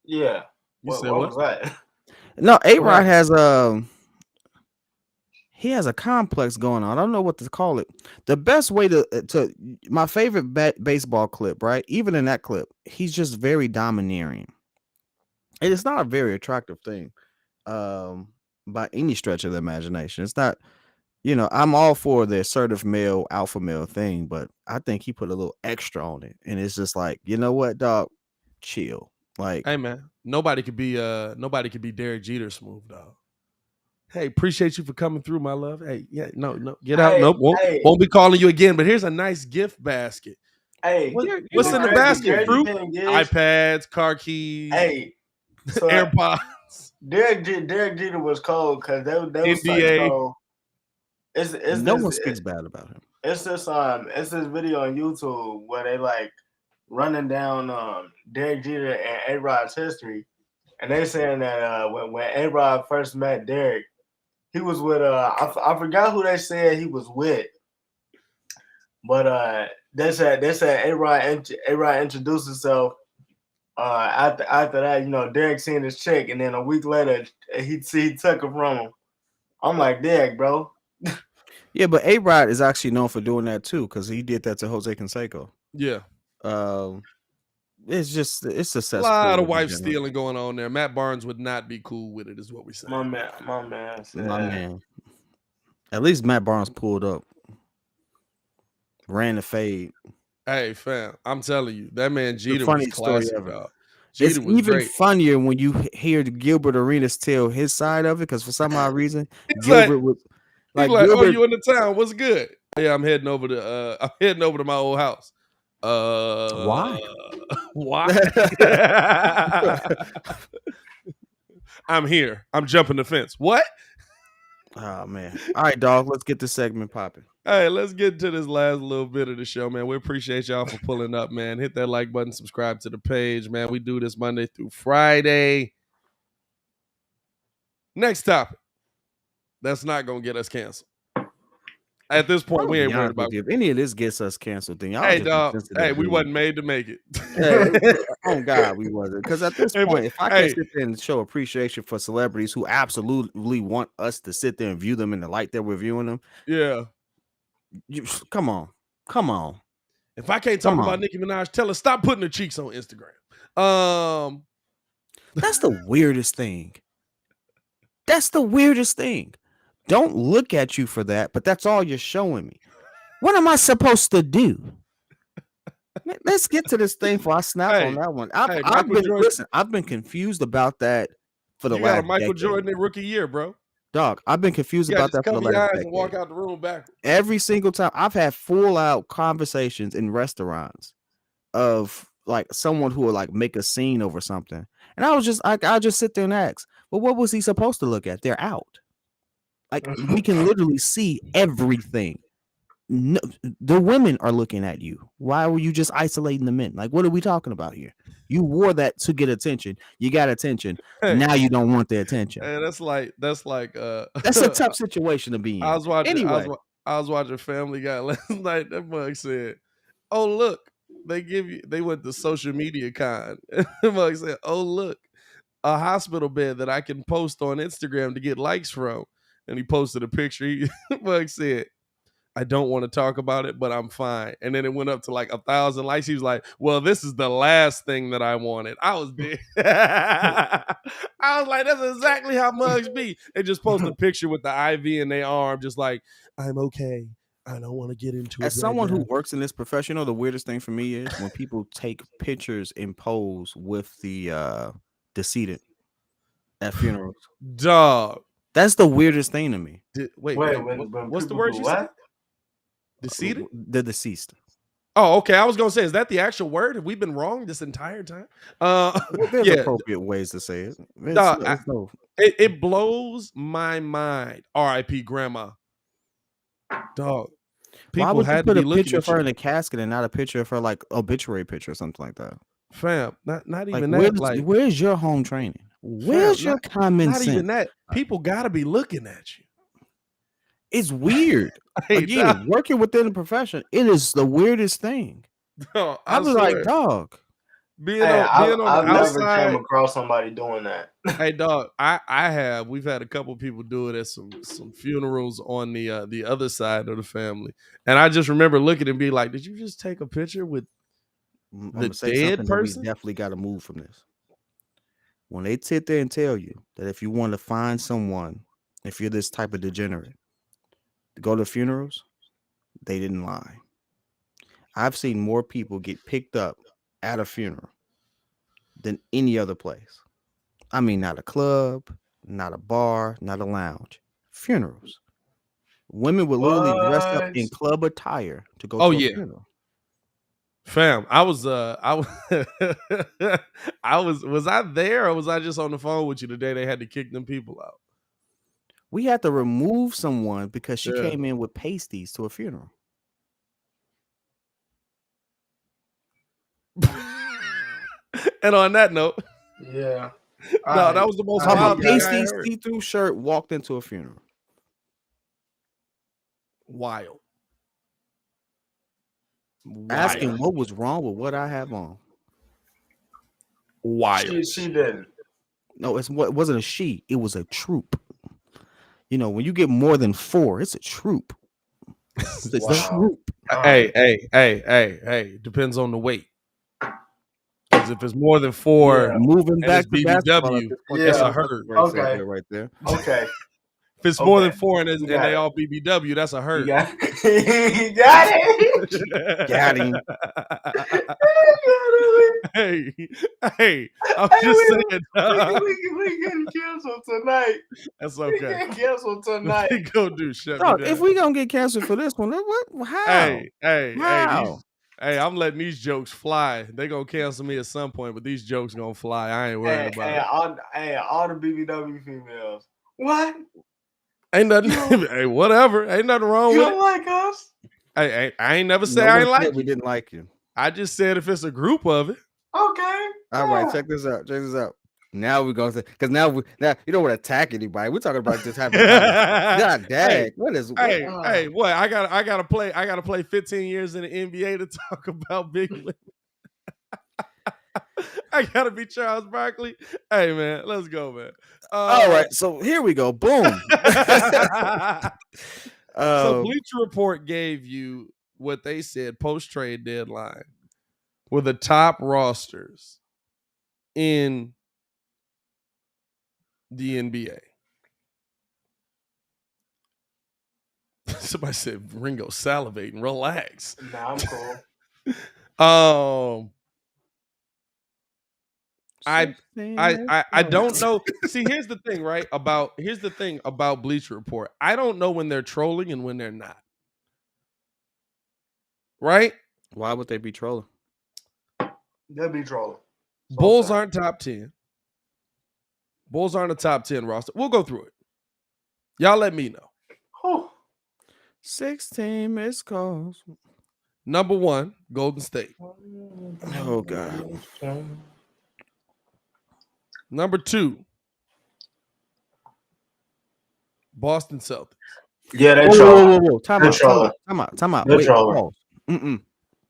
Yeah. You said What what? was that? No, A-Rod happened? has he has a complex going on. I don't know what to call it. The best way to my favorite baseball clip, right? Even in that clip, he's just very domineering. And it's not a very attractive thing, by any stretch of the imagination. It's not, I'm all for the assertive male, alpha male thing, but I think he put a little extra on it. And it's just like, you know what, dog? Chill. Like, Hey man, nobody could be Derek Jeter smooth, dog. Hey, appreciate you for coming through, my love. Hey, yeah, no, get out. Hey, Nope, hey, won't be calling you again. But here's a nice gift basket. hey. What's know, in the I basket? Crazy Fruit, thing is, iPads, car keys, hey, so AirPods, Derek Jeter was cold because they was like, NBA. so no one speaks bad about him. it's this video on YouTube where they like running down Derek Jeter and A-Rod's history, and they saying that when A-Rod first met Derek, he was with I forgot who they said he was with, but they said A-Rod introduced himself. After that, Derek seen his chick, and then a week later he took her from him. I'm like, Derek, bro. Yeah, but A-Rod is actually known for doing that too, because he did that to Jose Canseco. Yeah, it's a a cesspool. lot of wife stealing going on there. Matt Barnes would not be cool with it, is what we say. My man said. My man. At least Matt Barnes pulled up, ran the fade. Hey, fam, I'm telling you, that man Jeter was funniest story classic, ever. dog. It's Jeter was even great. funnier when you hear Gilbert Arenas tell his side of it, because for some odd reason, He's Gilbert was He's like, like, oh, Gilbert. you in the town? What's good? Yeah, I'm heading over to my old house. Why? Why? I'm here. I'm jumping the fence. What? Oh man. All right, dog. Let's get this segment popping. Hey, let's get to this last little bit of the show, man. We appreciate y'all for pulling up, man. Hit that like button, subscribe to the page, man. We do this Monday through Friday. Next topic. That's not gonna get us canceled. At this point, we ain't worried about it. If any of this gets us canceled, then y'all Hey, just dog. sensitive Hey, we dudes. wasn't made to make it. Oh God, we wasn't. Because at this point, if I can't sit there and show appreciation for celebrities who absolutely want us to sit there and view them in the light that we're viewing them, yeah. Come on. If I can't talk about Nicki Minaj, tell her stop putting her cheeks on Instagram. That's the weirdest thing. Don't look at you for that, but that's all you're showing me. What am I supposed to do? Let's get to this thing before I snap on that one. I've been confused about that for the last decade. You got a Michael Jordan in rookie year, bro. Dog, I've been confused about that for the last decade. And walk out the room back. Every single time I've had full out conversations in restaurants of like someone who would like make a scene over something. And I'll just sit there and ask, well, what was he supposed to look at? They're out. Like we can literally see everything. No, the women are looking at you. Why were you just isolating the men? Like, what are we talking about here? You wore that to get attention. You got attention. Hey, now you don't want the attention. Hey, that's like that's a tough situation to be in. I was watching Family Guy last night. That mug said, "Oh look, they went to social media con." The mug said, "Oh look, a hospital bed that I can post on Instagram to get likes from." And he posted a picture. Mug said, I don't want to talk about it, but I'm fine. And then it went up to like 1,000 likes. He was like, well, this is the last thing that I wanted. I was dead. I was like, that's exactly how mugs be. They just post a picture with the IV in their arm, just like, I'm okay. I don't want to get into it. As someone who works in this profession, the weirdest thing for me is when people take pictures and pose with the decedent at funerals. Dog. That's the weirdest thing to me. Wait, when what's the people word do you what? said? Decedent? The deceased. Oh, okay. I was gonna say, is that the actual word? Have we been wrong this entire time? There's yeah. appropriate ways to say it. It blows my mind. R.I.P. Grandma. Dog. Why People would you had put to a be looking picture at of her you. in a casket and not a picture of her like obituary picture or something like that? Fam, not even Like, that. where's your home training? Where's your common not sense? even that. People gotta be looking at you. It's weird. Again, working within the profession, it is the weirdest thing. No, I was like, dog. I've the outside, never came across somebody doing that. Hey, dog, I have. We've had a couple people do it at some funerals on the other side of the family, and I just remember looking and be like, "Did you just take a picture with the dead person?" We definitely got to move from this. When they sit there and tell you that if you want to find someone, if you're this type of degenerate, to go to funerals, they didn't lie. I've seen more people get picked up at a funeral than any other place. I mean, not a club, not a bar, not a lounge. Funerals. Women would literally dress up in club attire to go to a funeral. Fam, I was I there or was I just on the phone with you the day they had to kick them people out? We had to remove someone because she came in with pasties to a funeral. And on that note, yeah, no, that was the most wild thing I pasty heard. see-through shirt walked into a funeral. Wild. Asking what was wrong with what I have on. Wild. She didn't. No, it wasn't a she. It was a troop. You know, when you get more than 4, it's a troop. It's a troop. Hey. Depends on the weight. Because if it's more than 4, moving back to BBW, that's a herd. Okay, right there. Okay. If it's more than 4 and they all BBW, that's a herd. You got it. Got him. Hey, I'm just saying. We getting canceled tonight. That's okay. We getting canceled tonight. We go do shut Dog, me down. if we gonna get canceled for this one, what? How? Hey, I'm letting these jokes fly. They gonna cancel me at some point, but these jokes gonna fly. I ain't worried about it. All the BBW females. What? Ain't nothing. Hey, whatever. Ain't nothing wrong with it. You don't like us? I ain't never say I ain't like you. We didn't like you. I just said if it's a group of it. Okay. All right, check this out. Now we're going to, because now you don't want to attack anybody. We're talking about this type of God dang. Hey, what? I gotta play 15 years in the NBA to talk about big women. I gotta be Charles Barkley. Hey man, let's go, man. All right, so here we go. Boom. So Bleacher Report gave you what they said post-trade deadline were the top rosters in the NBA. Somebody said Ringo salivating. Relax. Nah, I'm cool. I don't know. See, here's the thing about Bleacher Report. I don't know when they're trolling and when they're not. Right? Why would they be trolling? They'll be trolling. Bulls aren't top 10. Bulls aren't a top 10 roster. We'll go through it. Y'all let me know. Whew. 16 missed calls. Number 1, Golden State. Oh, God. Number 2, Boston Celtics. Yeah, they're trolling. Whoa. Time out. They're Wait, trolling. pause.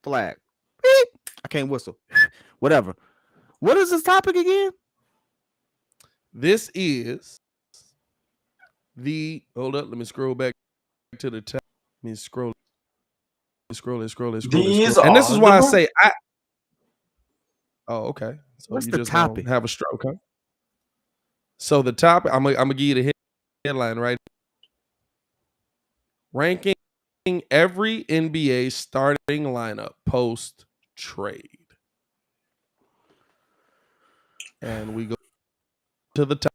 Flag. Beep. I can't whistle. Whatever. What is this topic again? This is hold up, let me scroll back to the top. me scroll. These And this is why I algebra? say oh, okay. So What's you the just gonna topic? have a stroke, huh? So the topic, I'm gonna give you the headline right. Ranking every NBA starting lineup post trade. And we go to the top.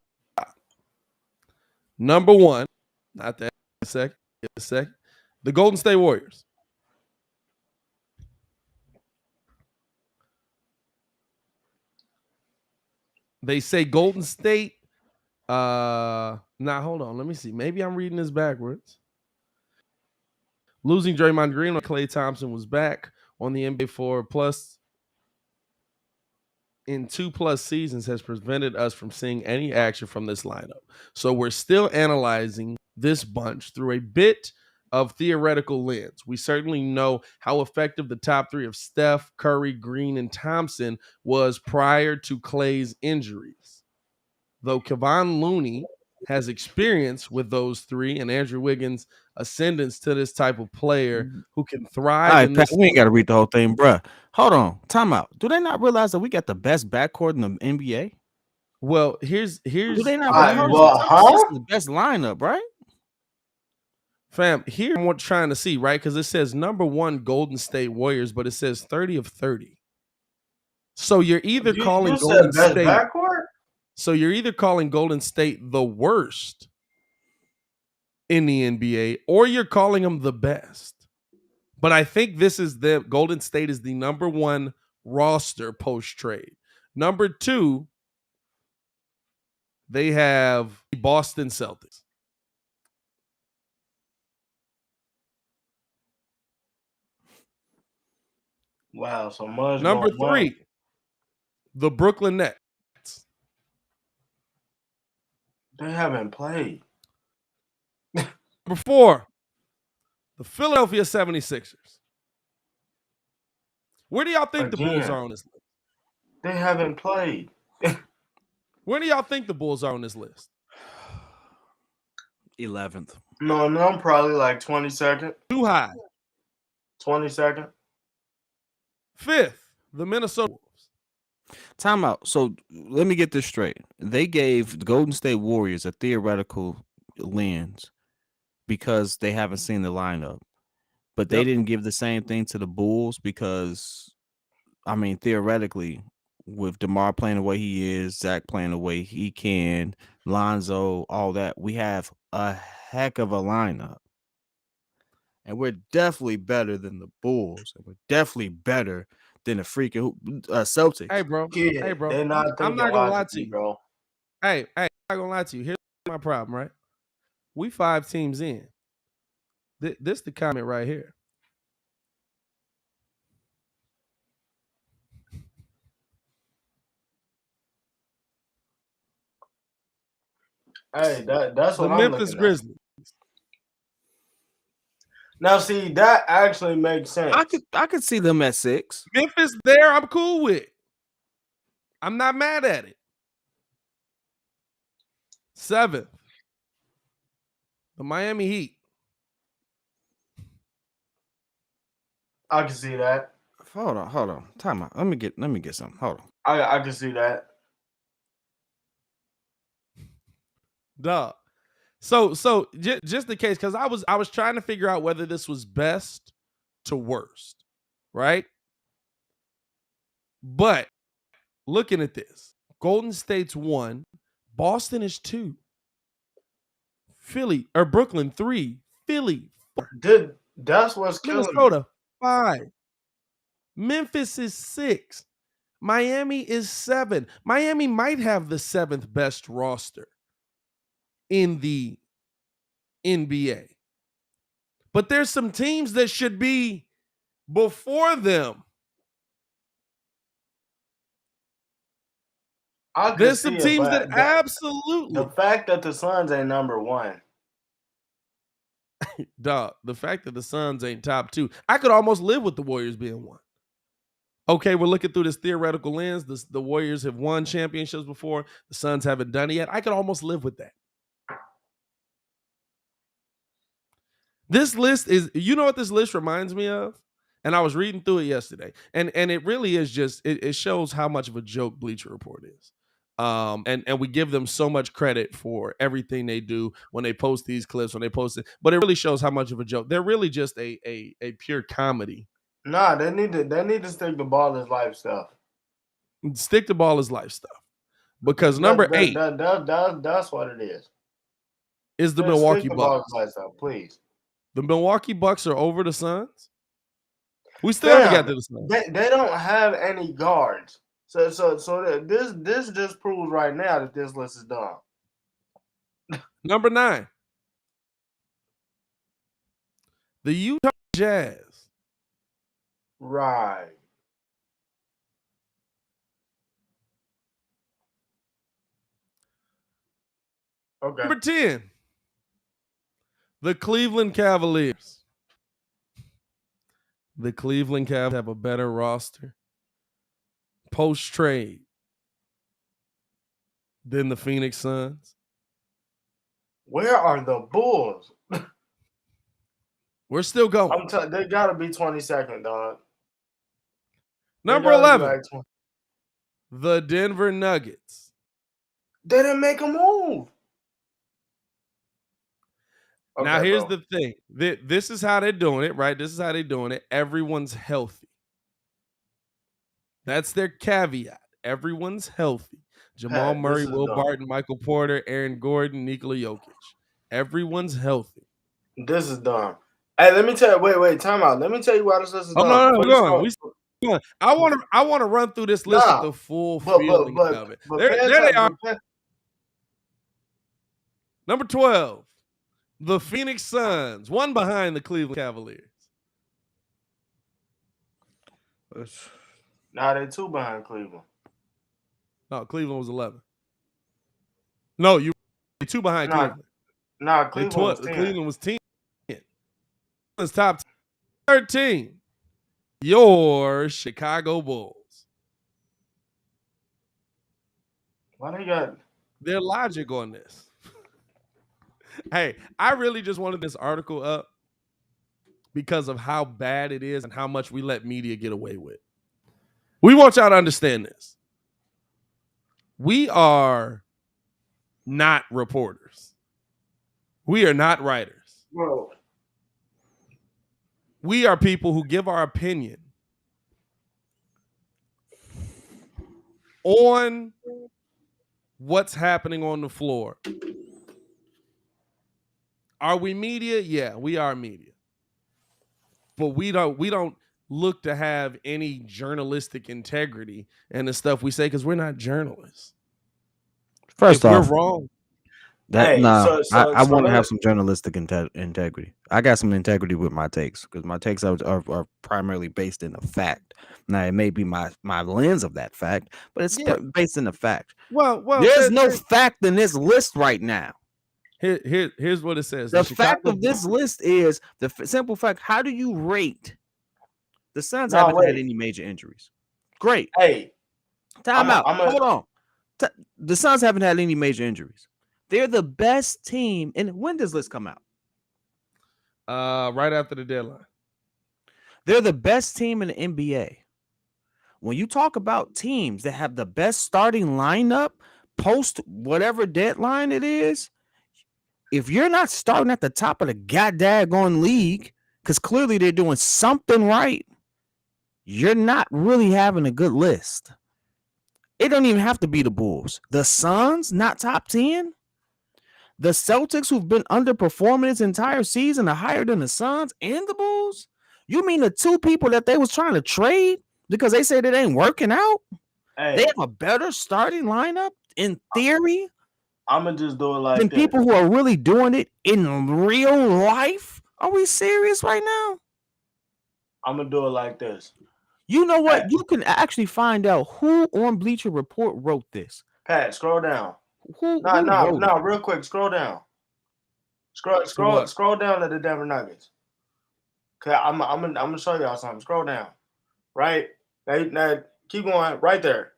Number one, not that second, the Golden State Warriors. They say Golden State. Now hold on. Let me see. Maybe I'm reading this backwards. Losing Draymond Green or Klay Thompson was back on the NBA for plus in 2+ seasons has prevented us from seeing any action from this lineup. So we're still analyzing this bunch through a bit of theoretical lens. We certainly know how effective the top three of Steph, Curry, Green, and Thompson was prior to Klay's injuries. Though Kevon Looney has experience with those three and Andrew Wiggins' ascendance to this type of player who can thrive All right, in Pat, this. we ain't got to read the whole thing, bruh. Hold on. Time out. Do they not realize that we got the best backcourt in the NBA? Well, here's Do they not? Alright, Hold well, on. Tell me this huh? is the best lineup, right? Fam, here I'm trying to see, right? Because it says number one Golden State Warriors, but it says 30 of 30. So you're either calling You Golden said best State. backcourt? So you're either calling Golden State the worst in the NBA, or you're calling them the best. But I think this is the Golden State is the number one roster post trade. Number two, they have the Boston Celtics. Wow, so much Number going on. three, the Brooklyn Nets. They haven't played. Number four, the Philadelphia 76ers. Where do y'all think the Bulls Again. are on this list? They haven't played. Where do y'all think the Bulls are on this list? 11th. No, I'm probably like 22nd. Too high. 22nd. Fifth, the Minnesota Wolves. Time out. So let me get this straight. They gave the Golden State Warriors a theoretical lens because they haven't seen the lineup. But they Yep. didn't give the same thing to the Bulls because, I mean, theoretically, with DeMar playing the way he is, Zach playing the way he can, Lonzo, all that, we have a heck of a lineup. And we're definitely better than the Bulls. And we're definitely better than the freaking Celtics. Hey, bro. Kid, Hey, bro. they're not I'm thinking not gonna lie to logically, you. bro. Hey, I'm not gonna lie to you. Here's my problem, right? We 5 teams in. This the comment right here. Hey, that's The what I'm Memphis looking at. Grizzlies. Now, see, that actually makes sense. I could see them at 6. Memphis there, I'm cool with. I'm not mad at it. 7th, the Miami Heat. I can see that. Hold on. Time out. Let me get something. Hold on. I can see that. Duh. So just in case, because I was trying to figure out whether this was best to worst, right? But looking at this, Golden State's 1, Boston is 2, Brooklyn 3, Philly 4, That's what's killing me. Minnesota 5, Memphis is 6, Miami is 7. Miami might have the 7th best roster in the NBA. But there's some teams that should be before them. There's some teams that absolutely. The fact that the Suns ain't number 1. Dog, the fact that the Suns ain't top 2, I could almost live with the Warriors being 1. Okay, we're looking through this theoretical lens. The Warriors have won championships before. The Suns haven't done it yet. I could almost live with that. This list is, you know what this list reminds me of? And I was reading through it yesterday. And it really is just, it shows how much of a joke Bleacher Report is. And we give them so much credit for everything they do when they post these clips, when they post it, but it really shows how much of a joke. They're really just a pure comedy. Nah, they need to stick to ball is life stuff. Stick to ball is life stuff. Because number 8 that's what it is the Stick Milwaukee to ball is Bucks. life stuff, please. The Milwaukee Bucks are over the Suns. We still haven't got to the Suns. They don't have any guards. So this just proves right now that this list is done. Number 9, the Utah Jazz. Right. Okay. Number 10, the Cleveland Cavaliers. The Cleveland Cavaliers have a better roster post-trade than the Phoenix Suns. Where are the Bulls? We're still going. They gotta be 22nd, dog. Number 11, the Denver Nuggets. They didn't make a move. Now, Okay, here's bro. the thing. This is how they're doing it, right? This is how they're doing it. Everyone's healthy. That's their caveat. Everyone's healthy. Jamal Pat, Murray, this is Will dumb. Barton, Michael Porter, Aaron Gordon, Nikola Jokic. Everyone's healthy. This is dumb. Hey, let me tell you. Wait, time out. Let me tell you why this list is Oh, dumb. no, we're going. I want to run through this list with the full feeling of it. There they are. Number 12, the Phoenix Suns, one behind the Cleveland Cavaliers. Nah, they 2 behind Cleveland. No, Cleveland was 11. No, you 2 behind Cleveland. Nah, Cleveland was 10. Cleveland was 10. Cleveland's top 13. Your Chicago Bulls. Why they got Their logic on this. Hey, I really just wanted this article up because of how bad it is and how much we let media get away with. We want y'all to understand this. We are not reporters. We are not writers. bro? We are people who give our opinion on what's happening on the floor. Are we media? Yeah, we are media. But we don't look to have any journalistic integrity in the stuff we say because we're not journalists. First if off, we're wrong. I want to let have some journalistic integrity. I got some integrity with my takes because my takes are primarily based in a fact. Now it may be my lens of that fact, but it's based in a fact. Well, there's no fact in this list right now. Here's what it says. The fact of this list is the simple fact. How do you rate? The Suns haven't had any major injuries. Great. Hey, time out. Hold on. The Suns haven't had any major injuries. They're the best team. And when does this come out? Right after the deadline. They're the best team in the NBA. When you talk about teams that have the best starting lineup post whatever deadline it is, if you're not starting at the top of the goddamn league, because clearly they're doing something right, you're not really having a good list. It don't even have to be the Bulls. The Suns, not top 10. The Celtics, who've been underperforming this entire season, are higher than the Suns and the Bulls. You mean the 2 people that they was trying to trade because they said it ain't working out? Hey, they have a better starting lineup in theory. I'm gonna just do it like than people who are really doing it in real life. Are we serious right now? I'm gonna do it like this. You know what? Pat, you can actually find out who on Bleacher Report wrote this. Pat, scroll down. Who no, real quick, scroll down. Scroll down to the Denver Nuggets. Okay, I'm gonna show y'all something. Scroll down. Right? Now keep going. Right there.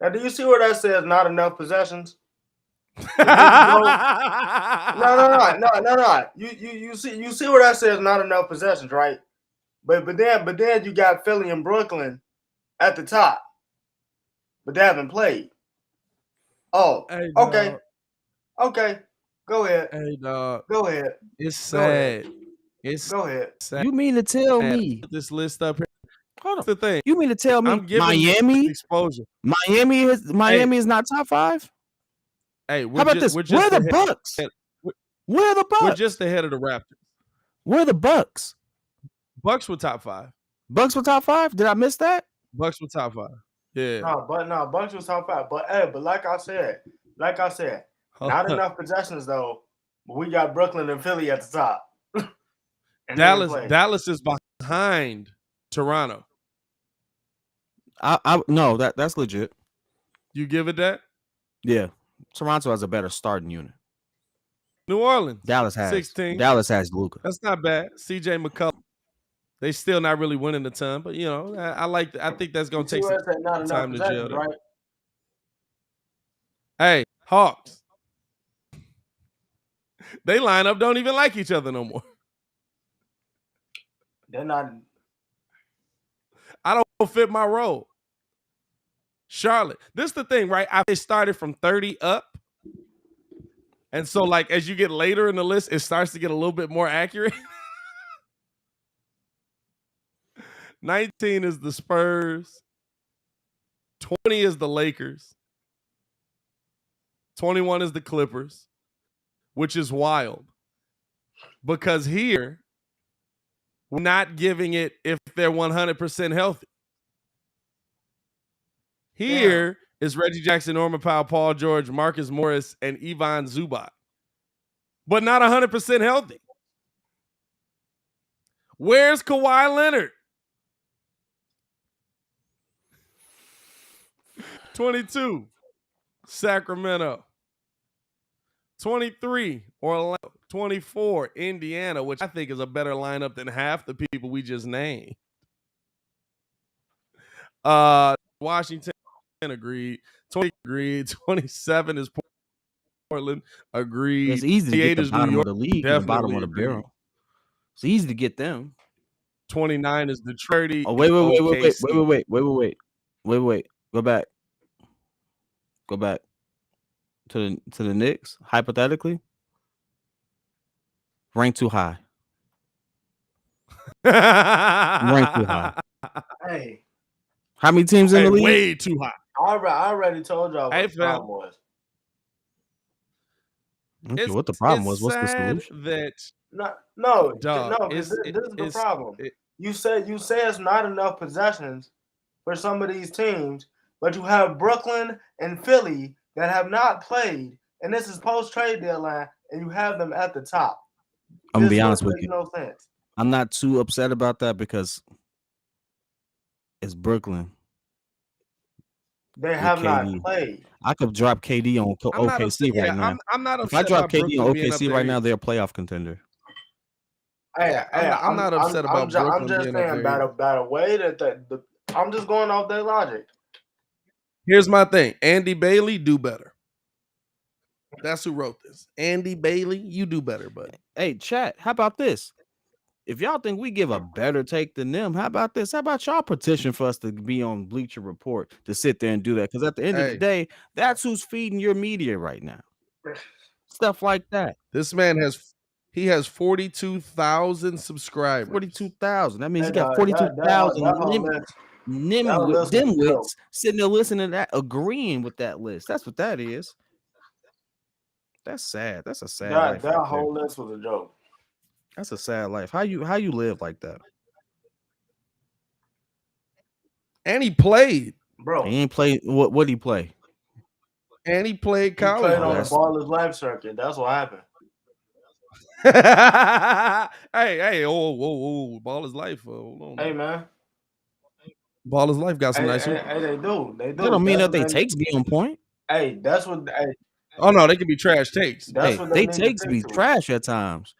Now, do you see where that says not enough possessions? No. You see where that says not enough possessions, right? But then you got Philly and Brooklyn at the top, but they haven't played. Oh, Hey, okay, dog. okay. Go ahead. Hey, dog. Go ahead. It's Go ahead. sad. It's Go ahead. sad. You mean to tell Man, me? put this list up here. Hold That's on. the thing. You mean to tell me I'm giving Miami? exposure. Miami is not top 5? Hey, How about this? Where are the Bucks? Where are the Bucks? We're just ahead of the Raptors. Where are the Bucks? Bucks were top 5. Bucks were top 5? Did I miss that? Bucks were top 5. Yeah. No, Bucks was top 5. But like I said, not enough possessions though. But we got Brooklyn and Philly at the top. Dallas is behind Toronto. No, that's legit. You give it that? Yeah. Toronto has a better starting unit. New Orleans. Dallas has 16. Dallas has Luka. That's not bad. CJ McCollum. They still not really winning a ton, but you know, I think that's gonna take some time to gel. Right? Hey, Hawks. They line up don't even like each other no more. They're not. I don't fit my role. Charlotte. This is the thing, right? They started from 30 up. And so, like, as you get later in the list, it starts to get a little bit more accurate. 19 is the Spurs. 20 is the Lakers. 21 is the Clippers, which is wild. Because here, we're not giving it if they're 100% healthy. Here is Reggie Jackson, Norman Powell, Paul George, Marcus Morris, and Ivan Zubac. But not 100% healthy. Where's Kawhi Leonard? 22, Sacramento. 23, Orlando. 24, Indiana, which I think is a better lineup than half the people we just named. Washington agreed. 20 agreed. 27 is Portland. Agreed. It's easy to get the bottom of the league and the bottom of the agreed. barrel. It's easy to get them. 29 is Detroit. Oh, wait. Go back to the Knicks, hypothetically. Rank too high. Rank too high. Hey. How many teams in the league? Way too high. I already told y'all what the problem was. Okay, what the problem was? What's the solution? Because this is the problem. You said it's not enough possessions for some of these teams, but you have Brooklyn and Philly that have not played, and this is post-trade deadline, and you have them at the top. I'm gonna be honest with you. No sense. I'm not too upset about that because it's Brooklyn. They have not played. I could drop KD on OKC right now. I'm not upset. If I drop KD on OKC right now, they're a playoff contender. I'm not upset about Brooklyn. I'm just saying about a way that I'm just going off their logic. Here's my thing. Andy Bailey, do better. That's who wrote this. Andy Bailey, you do better, buddy. Hey, chat, how about this? If y'all think we give a better take than them, how about this? How about y'all petition for us to be on Bleacher Report to sit there and do that? Because at the end of the day, that's who's feeding your media right now. Stuff like that. This man has 42,000 subscribers. 42,000. That means he got 42,000 dimwits sitting there listening to that, agreeing with that list. That's what that is. That's sad. That's a sad life. That whole list was a joke. That's a sad life. How you live like that? And he played, bro. He ain't played. What did he play? And he played college. He played on the Ball is Life circuit. That's what happened. hey, oh, Ball is Life. Hold on. Hey, man. Ball is Life got some nice. Hey, they do. That don't mean that they takes be on point. Hey, that's what. Oh no, they can be trash takes. Hey, they takes be trash at times.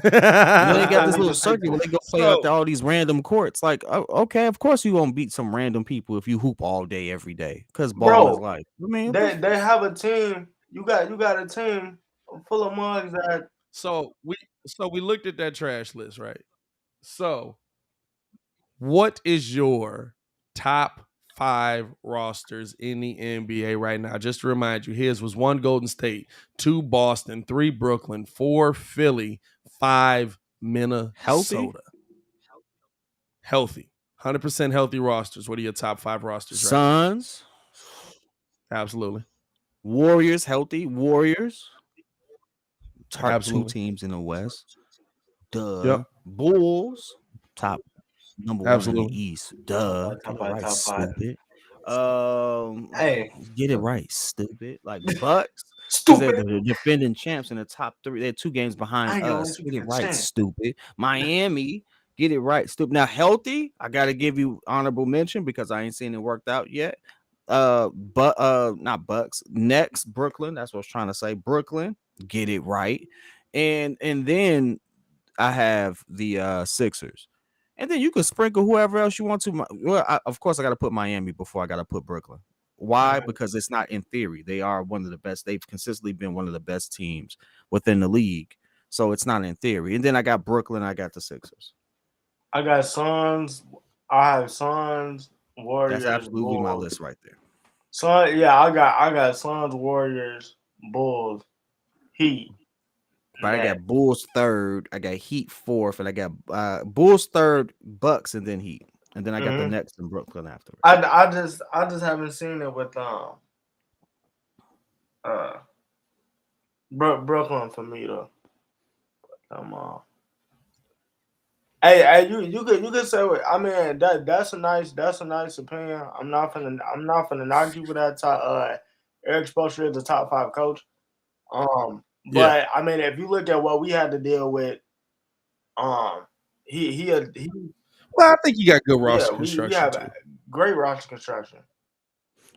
They got this little circuit where they go play out to all these random courts. Like, okay, of course you won't beat some random people if you hoop all day every day because ball is life. I mean, they have a team. you got a team full of mugs that. So we looked at that trash list, right? So what is your top 5 rosters in the NBA right now? Just to remind you, his was 1 Golden State, 2 Boston, 3 Brooklyn, 4 Philly, 5 Minnesota. Healthy. 100% healthy rosters. What are your top 5 rosters right Suns. now? Absolutely. Warriors, healthy. Warriors. Top Absolutely. 2 teams in the West. Duh. Yep. Bulls. Top number 1 in Absolutely. the East. Duh. Top Get it right, five. stupid. Hey, Get it right, stupid. Like Bucks. Because they're stupid. the defending champs in the top 3. They're 2 games I behind ain't gonna us. let you Get it get right, chance. stupid. Miami. Get it right, stupid. Now, healthy, I got to give you honorable mention because I ain't seen it worked out yet. But not Bucks. Next, Brooklyn. That's what I was trying to say. Brooklyn. Get it right. And then I have the Sixers. And then you can sprinkle whoever else you want to. Well, of course, I got to put Miami before I got to put Brooklyn. Why? Right. Because it's not in theory. They are one of the best. They've consistently been one of the best teams within the league. So it's not in theory. And then I got Brooklyn. I got the Sixers. I got Suns. I have Suns, Warriors. That's absolutely my Bulls. list right there. I got Suns, Warriors, Bulls, Heat. But I got Bulls third, I got Heat fourth, and I got Bulls third, Bucks, and then Heat, and then I got the next in Brooklyn after. I just haven't seen it with Brooklyn for me though. Come on. Hey, you can say what I mean. That's a nice opinion. I'm not finna knock you for that top. Eric Spoelstra is the top 5 coach. But I mean, if you look at what we had to deal with, he Well, I think you got good roster construction. we have great roster construction.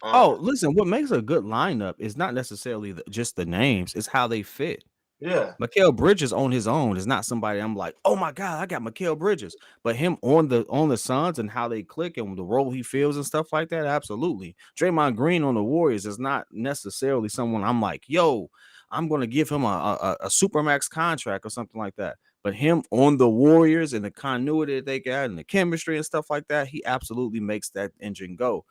Listen, what makes a good lineup is not necessarily just the names; it's how they fit. Yeah, Mikal Bridges on his own is not somebody I'm like, oh my god, I got Mikal Bridges. But him on the Suns and how they click and the role he feels and stuff like that, absolutely. Draymond Green on the Warriors is not necessarily someone I'm like, yo, I'm gonna give him a supermax contract or something like that. But him on the Warriors and the continuity that they got and the chemistry and stuff like that, he absolutely makes that engine go.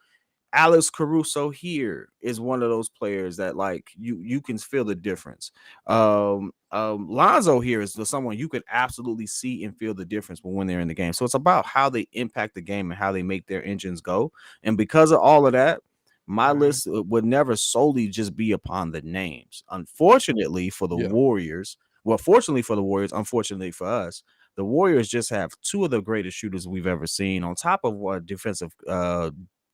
Alex Caruso here is one of those players that like you can feel the difference. Lonzo here is someone you could absolutely see and feel the difference when they're in the game. So it's about how they impact the game and how they make their engines go. And because of all of that, my list would never solely just be upon the names. Unfortunately for the Warriors, fortunately for the Warriors, unfortunately for us, the Warriors just have 2 of the greatest shooters we've ever seen on top of what defensive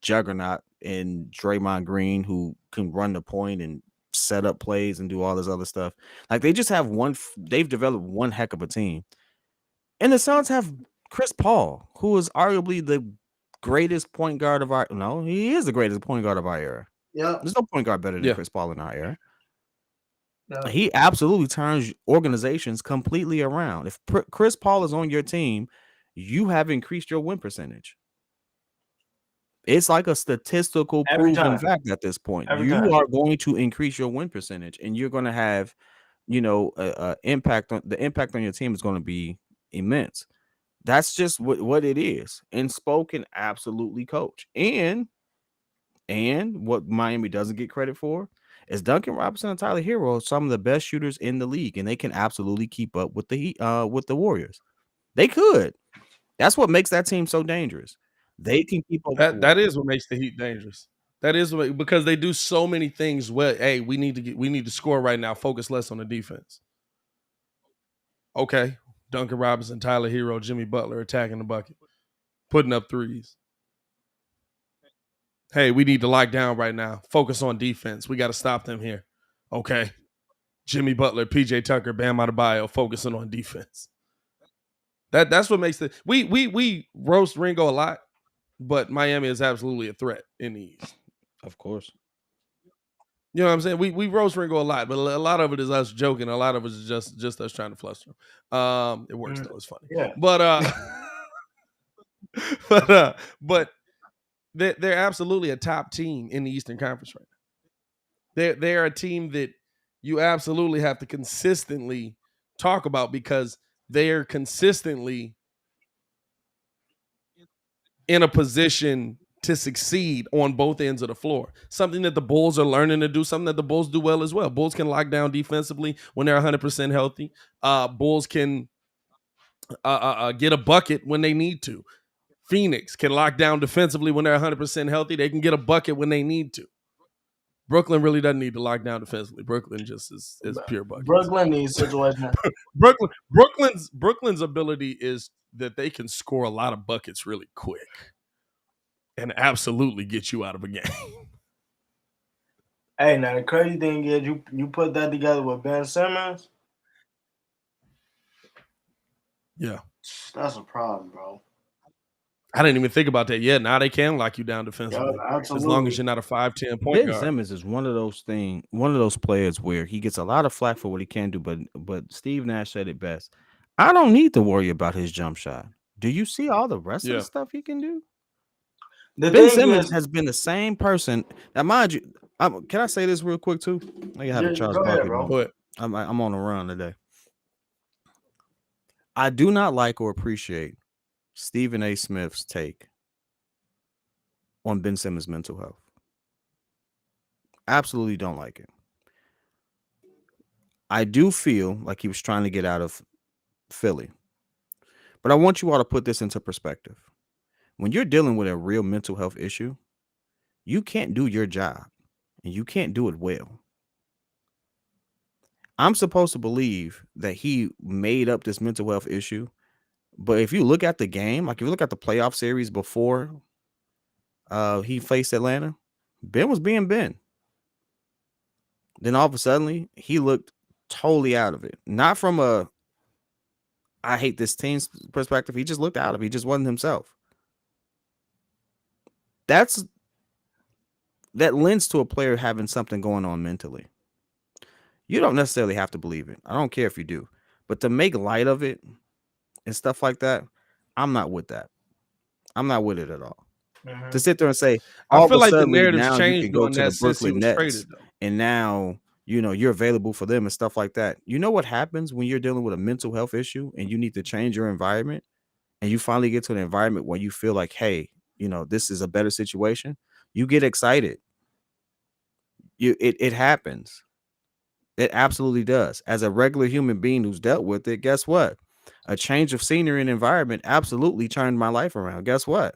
juggernaut in Draymond Green, who can run the point and set up plays and do all this other stuff. Like they just have they've developed one heck of a team. And the Suns have Chris Paul, who is arguably the greatest point guard of our he is the greatest point guard of our era. Yeah. There's no point guard better than Chris Paul in our era. Yeah. He absolutely turns organizations completely around. If Chris Paul is on your team, you have increased your win percentage. It's like a statistical proven fact at this point. You are going to increase your win percentage, and you're going to have, impact on your team is going to be immense. That's just what it is. And Spo can absolutely coach. And what Miami doesn't get credit for is Duncan Robinson and Tyler Hero are some of the best shooters in the league, and they can absolutely keep up with the Warriors. They could. That's what makes that team so dangerous. They can keep up. That is what makes the Heat dangerous. That is because they do so many things well. Hey, we need to score right now. Focus less on the defense. Okay, Duncan Robinson, Tyler Hero, Jimmy Butler attacking the bucket, putting up threes. Hey, we need to lock down right now. Focus on defense. We got to stop them here. Okay, Jimmy Butler, PJ Tucker, Bam Adebayo, focusing on defense. That's what makes we roast Ringo a lot. But Miami is absolutely a threat in the East. Of course. You know what I'm saying? We roast Ringo a lot, but a lot of it is us joking. A lot of it is just us trying to fluster him. It works though. It's funny. Yeah. But they're absolutely a top team in the Eastern Conference right now. They're a team that you absolutely have to consistently talk about because they're consistently in a position to succeed on both ends of the floor. Something that the Bulls are learning to do, something that the Bulls do well as well. Bulls can lock down defensively when they're 100% healthy. Bulls can get a bucket when they need to. Phoenix can lock down defensively when they're 100% healthy. They can get a bucket when they need to. Brooklyn really doesn't need to lock down defensively. Brooklyn just is pure buckets. Brooklyn needs situation. Brooklyn's ability is that they can score a lot of buckets really quick and absolutely get you out of a game. Hey, now the crazy thing is you put that together with Ben Simmons. Yeah. That's a problem, bro. I didn't even think about that yet. Now they can lock you down defensively. Yeah, as long as you're not a 5'10" point Ben guard. Simmons is one of those players where he gets a lot of flack for what he can do, but Steve Nash said it best. I don't need to worry about his jump shot. Do you see all the rest of the stuff he can do? Ben Simmons has been the same person. Now, mind you, can I say this real quick too? I have a Charles Barkley moment. I'm on a run today. I do not like or appreciate Stephen A. Smith's take on Ben Simmons' mental health. Absolutely don't like it. I do feel like he was trying to get out of Philly. But I want you all to put this into perspective. When you're dealing with a real mental health issue, you can't do your job and you can't do it well. I'm supposed to believe that he made up this mental health issue. But if you look at the game, like if you look at the playoff series before he faced Atlanta, Ben was being Ben. Then all of a sudden, he looked totally out of it. Not from a I hate this team's perspective. He just looked out of it. He just wasn't himself. That lends to a player having something going on mentally. You don't necessarily have to believe it. I don't care if you do. But to make light of it and stuff like that, I'm not with that. I'm not with it at all. Mm-hmm. To sit there and say, I feel like the narrative's changed. You can go to the Brooklyn Nets traded, and now you're available for them and stuff like that. You know what happens when you're dealing with a mental health issue and you need to change your environment, and you finally get to an environment where you feel like, hey, this is a better situation. You get excited. It happens. It absolutely does. As a regular human being who's dealt with it, guess what? A change of scenery and environment absolutely turned my life around. Guess what?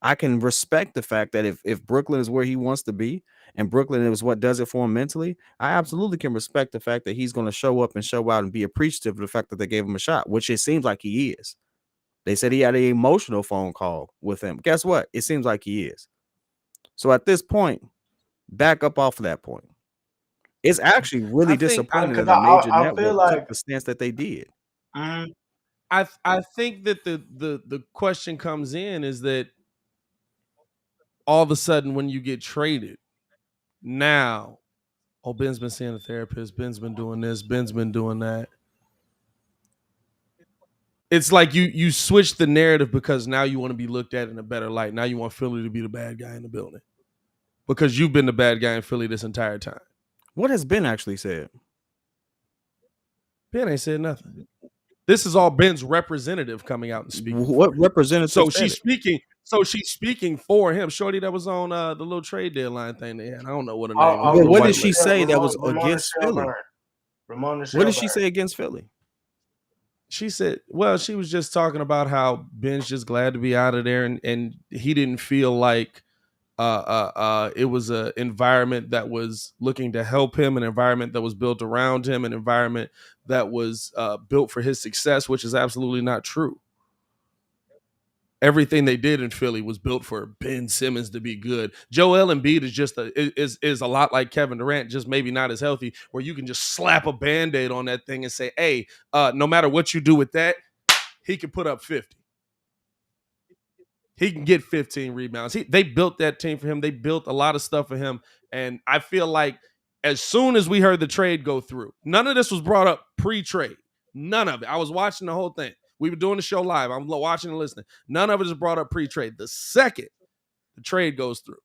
I can respect the fact that if Brooklyn is where he wants to be and Brooklyn is what does it for him mentally, I absolutely can respect the fact that he's going to show up and show out and be appreciative of the fact that they gave him a shot, which it seems like he is. They said he had an emotional phone call with him. Guess what? It seems like he is. So at this point, back up off of that point. It's actually really disappointing that a major network took the stance that they did. I think that the question comes in is that all of a sudden when you get traded, now, Ben's been seeing a therapist, Ben's been doing this, Ben's been doing that. It's like you switch the narrative because now you want to be looked at in a better light. Now you want Philly to be the bad guy in the building because you've been the bad guy in Philly this entire time. What has Ben actually said? Ben ain't said nothing. This is all Ben's representative coming out and speaking. What representative? So she's speaking. So she's speaking for him. Shorty that was on the little trade deadline thing they had. I don't know what her name was. What did she say that was against Philly? What did she say against Philly? She said, well, she was just talking about how Ben's just glad to be out of there, and he didn't feel like it was an environment that was looking to help him, an environment that was built around him, an environment that was built for his success, which is absolutely not true. Everything they did in Philly was built for Ben Simmons to be good. Joel Embiid is just is a lot like Kevin Durant, just maybe not as healthy, where you can just slap a Band-Aid on that thing and say, hey, no matter what you do with that, he can put up 50. He can get 15 rebounds. They built that team for him. They built a lot of stuff for him. And I feel like as soon as we heard the trade go through, none of this was brought up pre-trade. None of it. I was watching the whole thing. We were doing the show live. I'm watching and listening. None of it is brought up pre-trade. The second the trade goes through,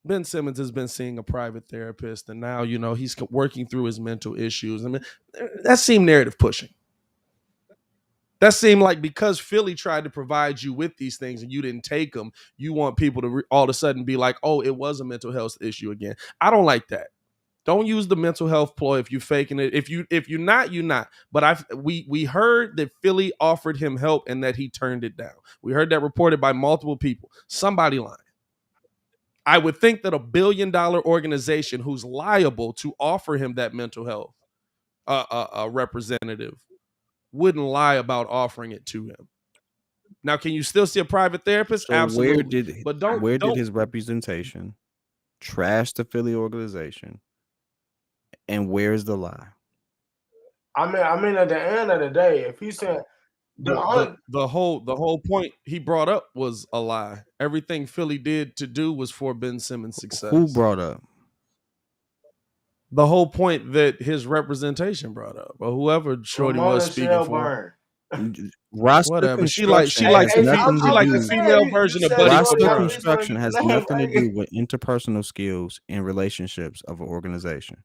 Ben Simmons has been seeing a private therapist, and now, he's working through his mental issues. I mean, that seemed narrative pushing. That seemed like because Philly tried to provide you with these things and you didn't take them, you want people to all of a sudden be like, oh, it was a mental health issue again. I don't like that. Don't use the mental health ploy if you're faking it. If you're not, you're not. But we heard that Philly offered him help and that he turned it down. We heard that reported by multiple people. Somebody lying. I would think that a $1 billion organization who's liable to offer him that mental health representative wouldn't lie about offering it to him. Now, can you still see a private therapist? So Absolutely. where did his representation trash the Philly organization? And where's the lie? I mean, at the end of the day, if he said the whole point he brought up was a lie. Everything Philly did to do was for Ben Simmons' success. Who brought up? The whole point that his representation brought up, or whoever Shorty was speaking for. Roster Whatever. She construction likes has nothing to do. the female version of Buddy Roster Cooper. construction has nothing to do with interpersonal skills and relationships of an organization.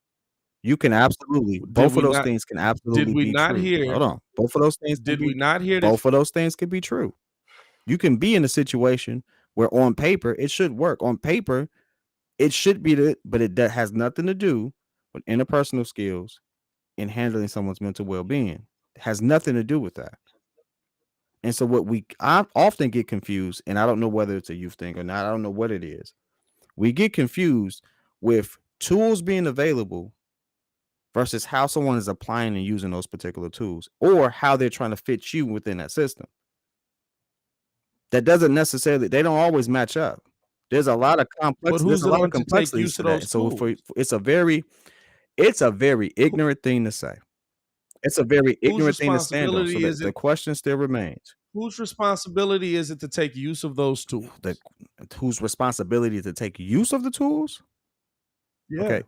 You can absolutely both of those things can absolutely be true. Hold on, both of those things. Did we not hear? Both of those things can be true. You can be in a situation where on paper it should work. On paper, it should be but it has nothing to do with interpersonal skills and handling someone's mental well-being. It has nothing to do with that. And so I often get confused, and I don't know whether it's a youth thing or not. I don't know what it is. We get confused with tools being available versus how someone is applying and using those particular tools, or how they're trying to fit you within that system. That doesn't necessarily, they don't always match up. There's a lot of complexity. There's a lot of complexities to that. So it's a very ignorant thing to say. It's a very ignorant thing to stand on. So the question still remains. Whose responsibility is it to take use of those tools? Whose responsibility to take use of the tools? Yeah. Okay.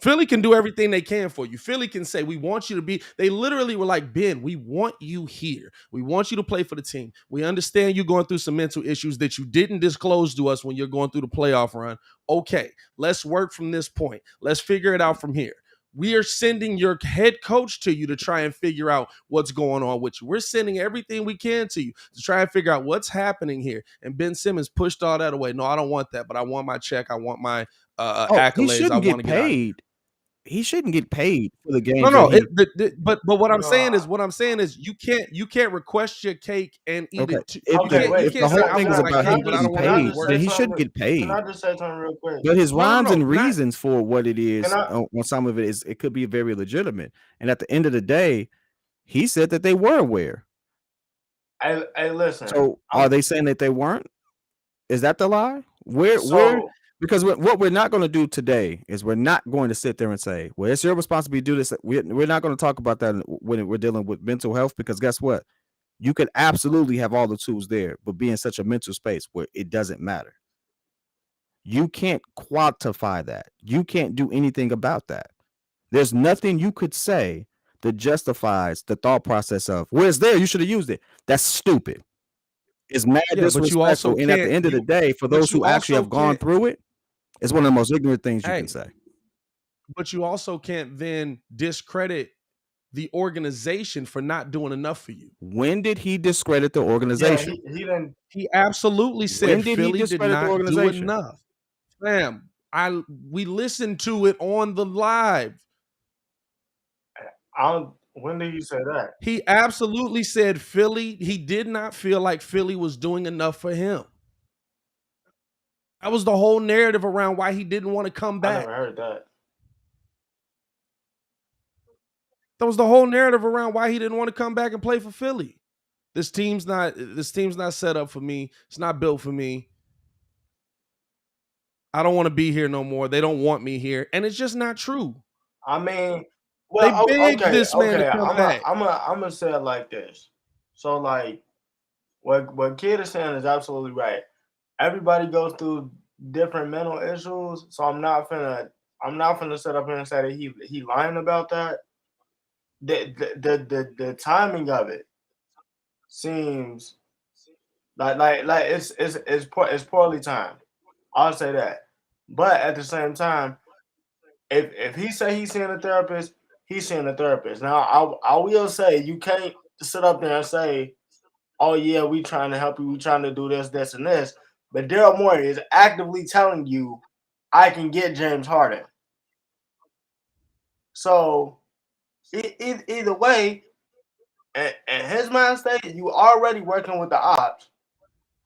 Philly can do everything they can for you. Philly can say, we want you to be, they literally were like, Ben, we want you here. We want you to play for the team. We understand you're going through some mental issues that you didn't disclose to us when you're going through the playoff run. Okay, let's work from this point. Let's figure it out from here. We are sending your head coach to you to try and figure out what's going on with you. We're sending everything we can to you to try and figure out what's happening here. And Ben Simmons pushed all that away. No, I don't want that, but I want my check. I want my accolades. He shouldn't get paid. He shouldn't get paid for the game. No. But what I'm saying is you can't request your cake and eat it. If the whole thing is about him getting paid, then he shouldn't get paid. Can I just say something real quick? But his rhymes and reasons for what it is, on some of it is, it could be very legitimate. And at the end of the day, he said that they were aware. Hey, listen. So are they saying that they weren't? Is that the lie? Because what we're not going to do today is we're not going to sit there and say, well, it's your responsibility to do this. We're not going to talk about that when we're dealing with mental health, because guess what? You could absolutely have all the tools there, but be in such a mental space where it doesn't matter. You can't quantify that. You can't do anything about that. There's nothing you could say that justifies the thought process of, well, it's there, you should have used it. That's stupid. It's mad disrespectful. And at the end of the day, for those who actually have gone through it, it's one of the most ignorant things you can say. But you also can't then discredit the organization for not doing enough for you. When did he discredit the organization? Yeah, he absolutely said Philly did not do enough. Fam, we listened to it on the live. When did he say that? He absolutely said he did not feel like Philly was doing enough for him. That was the whole narrative around why he didn't want to come back. I never heard that. That was the whole narrative around why he didn't want to come back and play for Philly. This team's not set up for me. It's not built for me. I don't want to be here no more. They don't want me here. And it's just not true. I mean, well, they begged this man to come back. I'm gonna say it like this. So, like, what Kid is saying is absolutely right. Everybody goes through different mental issues, so I'm not finna sit up here and say that he lying about that. The timing of it seems like it's poorly timed. I'll say that. But at the same time, if he say he's seeing a therapist, he's seeing a therapist. Now, I will say you can't sit up there and say, "Oh yeah, we trying to help you. We trying to do this, this, and this." But Daryl Morey is actively telling you, "I can get James Harden." So either way, in his mind state, you already working with the ops.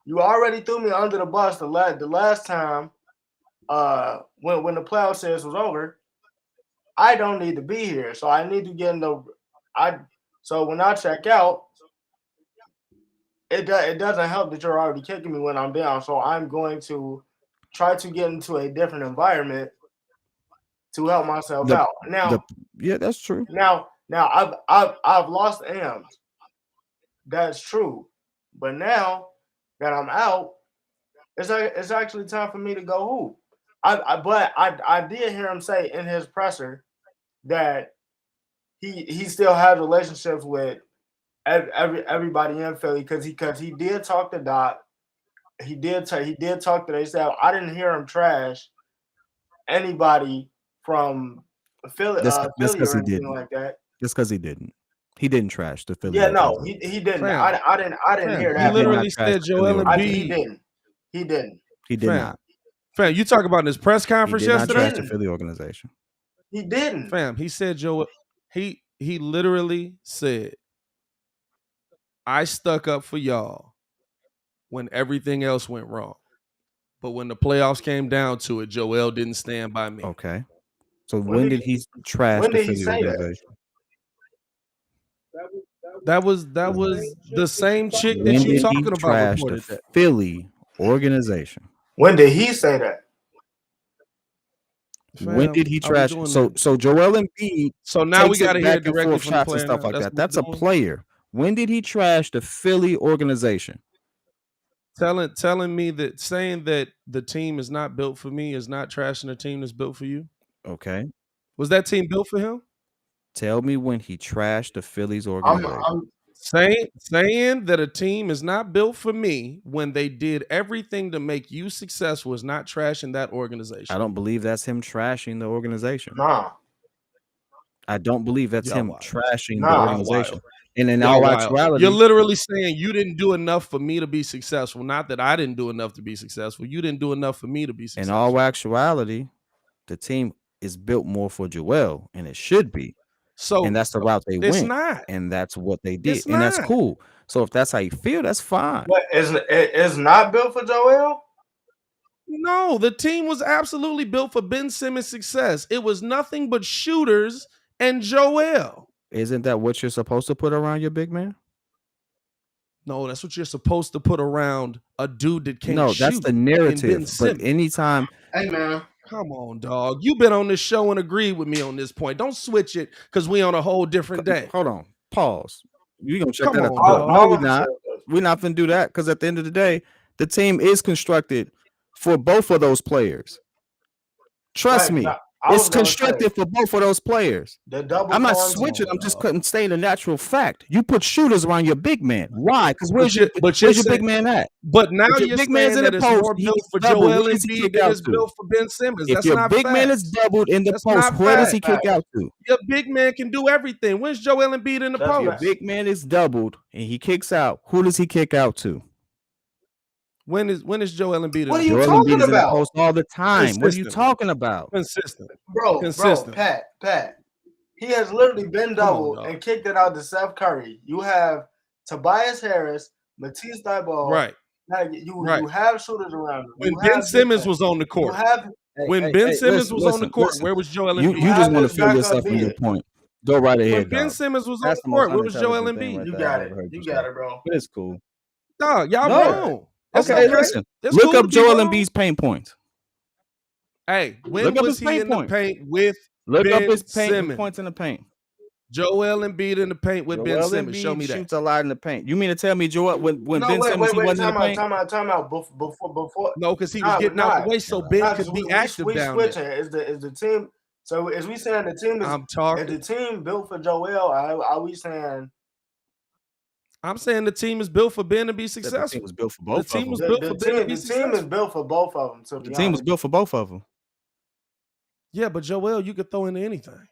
You already threw me under the bus the last time when the playoff series was over. I don't need to be here, so I need to get in the so when I check out, it doesn't help that you're already kicking me when I'm down. So I'm going to try to get into a different environment to help myself out. Now, yeah, that's true. Now I've lost AMs. That's true. But now that I'm out, it's actually time for me to go hoop. But I did hear him say in his presser that he still has relationships with everybody in Philly because he did talk to Doc. He did talk to they said I didn't hear him trash anybody from Philly, That's Philly because or he anything didn't. like that. Just because he didn't. He didn't trash the Philly. Yeah, no, organization. he didn't. Fam. I didn't hear He that. literally trash said the Philly Joel organization. Embiid. He didn't. He did Fam. not. Fam, you talk about in his press He conference did not yesterday? trash the Philly organization. He didn't. Fam, he said Joel. He literally said, "I stuck up for y'all when everything else went wrong, but when the playoffs came down to it, Joel didn't stand by me." Okay. So when did he trash when the did he Philly say that? organization? That was the same chick that When you did he talking about trash the reported that. Philly organization? When did he say that? When Fam, did he are we trash? doing So the- so Joel Embiid So now we takes got to it hear back it and directly forth from the shots and player. stuff like That's that. what That's we a doing? player. When did he trash the Philly organization? Telling me that saying that the team is not built for me is not trashing the team that's built for you. Okay. Was that team built for him? Tell me when he trashed the Phillies organization. Saying that a team is not built for me when they did everything to make you successful is not trashing that organization. I don't believe that's him trashing the organization. Nah. I don't believe that's Y'all him wild. trashing Nah. the Y'all organization. And in Y'all all wild. actuality, You're literally saying you didn't do enough for me to be successful. Not that I didn't do enough to be successful. You didn't do enough for me to be in successful. all actuality, the team is built more for Joel, and it should be. So And that's the route they it's went. not. And that's what they did. It's And that's not. cool. So if that's how you feel, that's fine. What is not built for Joel? No, the team was absolutely built for Ben Simmons' success. It was nothing but shooters and Joel. Isn't that what you're supposed to put around your big man? No, that's what you're supposed to put around a dude that can't No, shoot. that's the in narrative. Ben But Simmons. anytime, Hey man, Come on, dog. You've been on this show and agreed with me on this point. Don't switch it because we on a whole different day. hold on, pause. You gonna check Come that at on, the door? dog. No, we're not. We're not gonna do that because at the end of the day, the team is constructed for both of those players. Trust me, it's constructed for both of those players. I'm not switching. I'm just saying the natural fact. You put shooters around your big man. Why? Because where's your big man at? But now If your you're big man's saying in that the it's post, more he's built for double. Joel Where does he Embiid kick than out it's to? built for Ben Simmons. If That's your not big man is facts. doubled in the That's post, not where does he facts. kick out to? Your big man can do everything. When's Joel Embiid in the That's Your post? big man is doubled and he kicks out. Who does he kick out to? When is Joel Embiid in What the are you post? Joel Embiid talking is in the about? post all the time. What are you Consistently. talking about? Consistent. Bro, Consistent. Pat. He has literally been Come on, doubled dog. and kicked it out to Seth Curry. You have Tobias Harris, Matisse Thybulle. Right. You have shooters around him. When You Ben have Simmons defense. was on the You court. have When Ben Simmons was on the court, listen. where was Joel You Embiid? have just want to his feel backup yourself in your big. point. Go right ahead, When Ben dog. Simmons was That's on the the most court, where was Joel unintelligent thing Embiid? right You there got I've it. ever heard You say. got it, bro. But it's cool. Dog, y'all No. wrong. That's Okay, okay. listen. It's Look cool up to be Joel wrong. Embiid's paint points. Hey, when Look up was his he paint in the points. paint with Look up Ben his paint Simmons? points in the paint. Joel Embiid in the paint with Ben Joel Simmons. Show Embiid me that. shoots a lot in the paint. You mean to tell me Joel when No, Ben Simmons he wasn't in the paint? Time out. Before. No, because he was Nah, getting nah. out the way so Nah, Ben Nah, could 'cause be active we down switching. there. Is the team? So is we saying the team is? I'm Is talking. the team built for Joel? Are we saying? I'm saying the team is built for Ben to be the team successful. was built for The both of team them. was built for Ben to be The team is successful. built for both of them. To The be team was honest, built for both of them. Yeah, but Joel, you could throw into anything.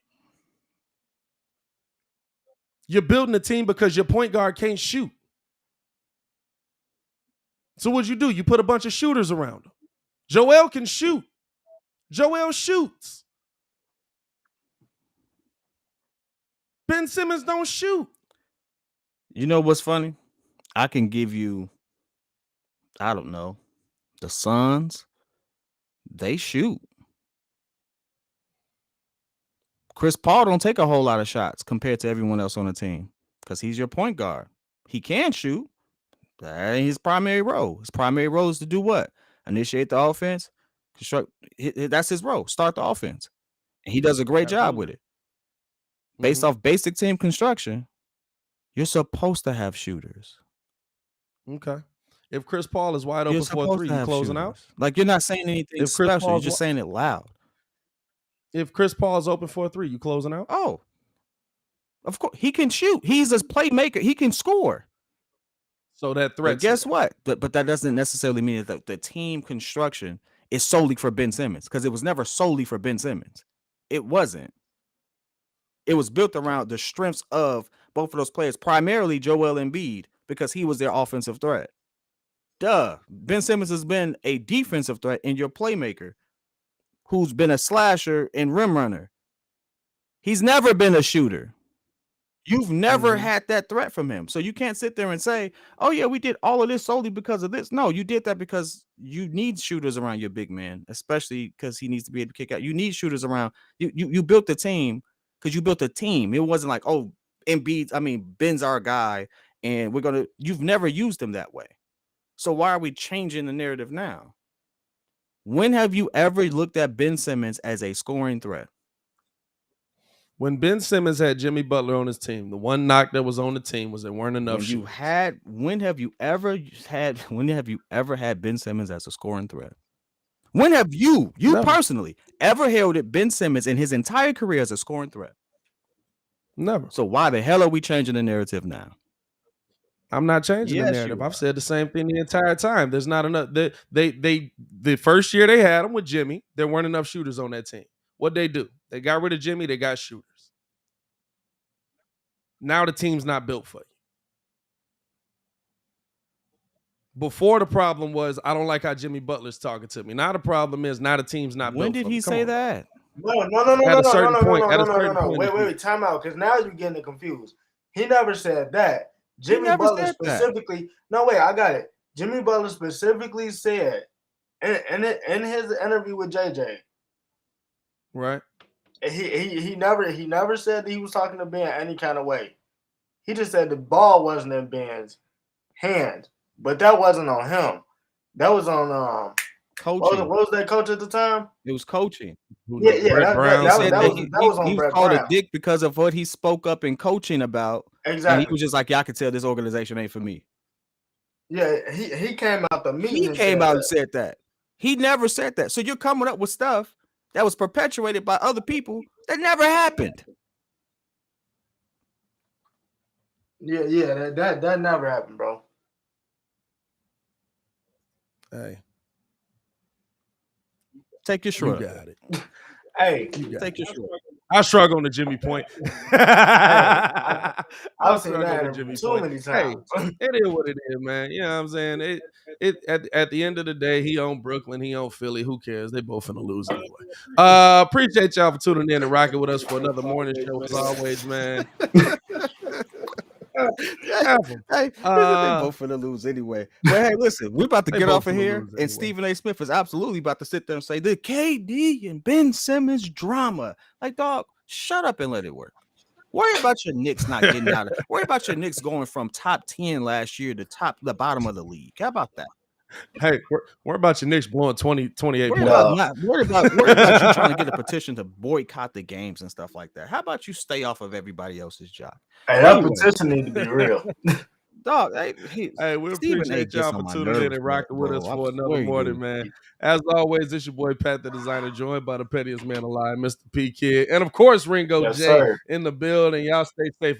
You're building a team because your point guard can't shoot. So what'd you do? You put a bunch of shooters around him. Joel can shoot. Joel shoots. Ben Simmons don't shoot. You know what's funny? I can give you, I don't know, the Suns, they shoot. Chris Paul don't take a whole lot of shots compared to everyone else on the team because he's your point guard. He can shoot. That ain't his primary role. His primary role is to do what? Initiate the offense, construct. That's his role. Start the offense. And he does a great job with it. Based off basic team construction, you're supposed to have shooters. Okay. If Chris Paul is wide open for a three, you closing out? Like, you're not saying anything special. You're just saying it loud. If Chris Paul is open for a three, you closing out? Oh, of course. He can shoot. He's a playmaker. He can score. So that threat. But guess what? But that doesn't necessarily mean that the team construction is solely for Ben Simmons, because it was never solely for Ben Simmons. It wasn't. It was built around the strengths of both of those players, primarily Joel Embiid, because he was their offensive threat. Duh. Ben Simmons has been a defensive threat and your playmaker who's been a slasher and rim runner. He's never been a shooter. You've never had that threat from him. So you can't sit there and say, oh, yeah, we did all of this solely because of this. No, you did that because you need shooters around your big man, especially because he needs to be able to kick out. You need shooters around. You built the team because you built a team. It wasn't like, oh, Ben's our guy, and you've never used him that way. So why are we changing the narrative now? When have you ever looked at Ben Simmons as a scoring threat? When Ben Simmons had Jimmy Butler on his team, the one knock that was on the team was there weren't enough shooters. When have you ever had Ben Simmons as a scoring threat? When have you Never. Personally ever heralded Ben Simmons in his entire career as a scoring threat? Never. So why the hell are we changing the narrative now? I'm not changing the narrative. I've said the same thing the entire time. There's not enough. The first year they had him with Jimmy, there weren't enough shooters on that team. What'd they do? They got rid of Jimmy. They got shooters. Now the team's not built for you. Before, the problem was, I don't like how Jimmy Butler's talking to me. Now the problem is, now the team's not built for me. When did he say that? No. At a certain point. Wait, time out, because now you're getting it confused. He never said that. Jimmy Butler specifically. No, wait, I got it. Jimmy Butler specifically said in his interview with JJ. Right. He never said that he was talking to Ben any kind of way. He just said the ball wasn't in Ben's hands, but that wasn't on him. That was on coaching. What was that coach at the time? It was coaching. Brett Brown that was on he Brett called Brown. a dick because of what he spoke up in coaching about. Exactly. And he was just like, yeah, I could tell this organization ain't for me. Yeah, he came out the meeting. He came out and said that. He never said that. So you're coming up with stuff that was perpetuated by other people that never happened. Yeah, that never happened, bro. Hey. Take your shot. You got it. Hey, take your shot. I struggle on the Jimmy point. I've seen struggle that on the Jimmy too point. many times. Hey, it is what it is, man. You know what I'm saying? At the end of the day, he owned Brooklyn, he owned Philly. Who cares? They both finna lose anyway. Appreciate y'all for tuning in and rocking with us for another morning show as always, man. Hey, they both finna lose anyway. But hey, listen, we're about to get off of here, and anyway. Stephen A. Smith is absolutely about to sit there and say the KD and Ben Simmons drama. Like, dog, shut up and let it work. Worry about your Knicks not getting out of. Worry about your Knicks going from top 10 last year to the bottom of the league. How about that? Hey, worry about your Knicks blowing 28 Worry points. about you trying to get a petition to boycott the games and stuff like that. How about you stay off of everybody else's job? Hey, that petition need to be real. Dog, hey, we appreciate y'all for tuning in and rocking with us for another morning, man. As always, it's your boy Pat the Designer, joined by the pettiest man alive, Mr. P Kid, and of course Ringo Yes, J sir. in the building. Y'all stay safe.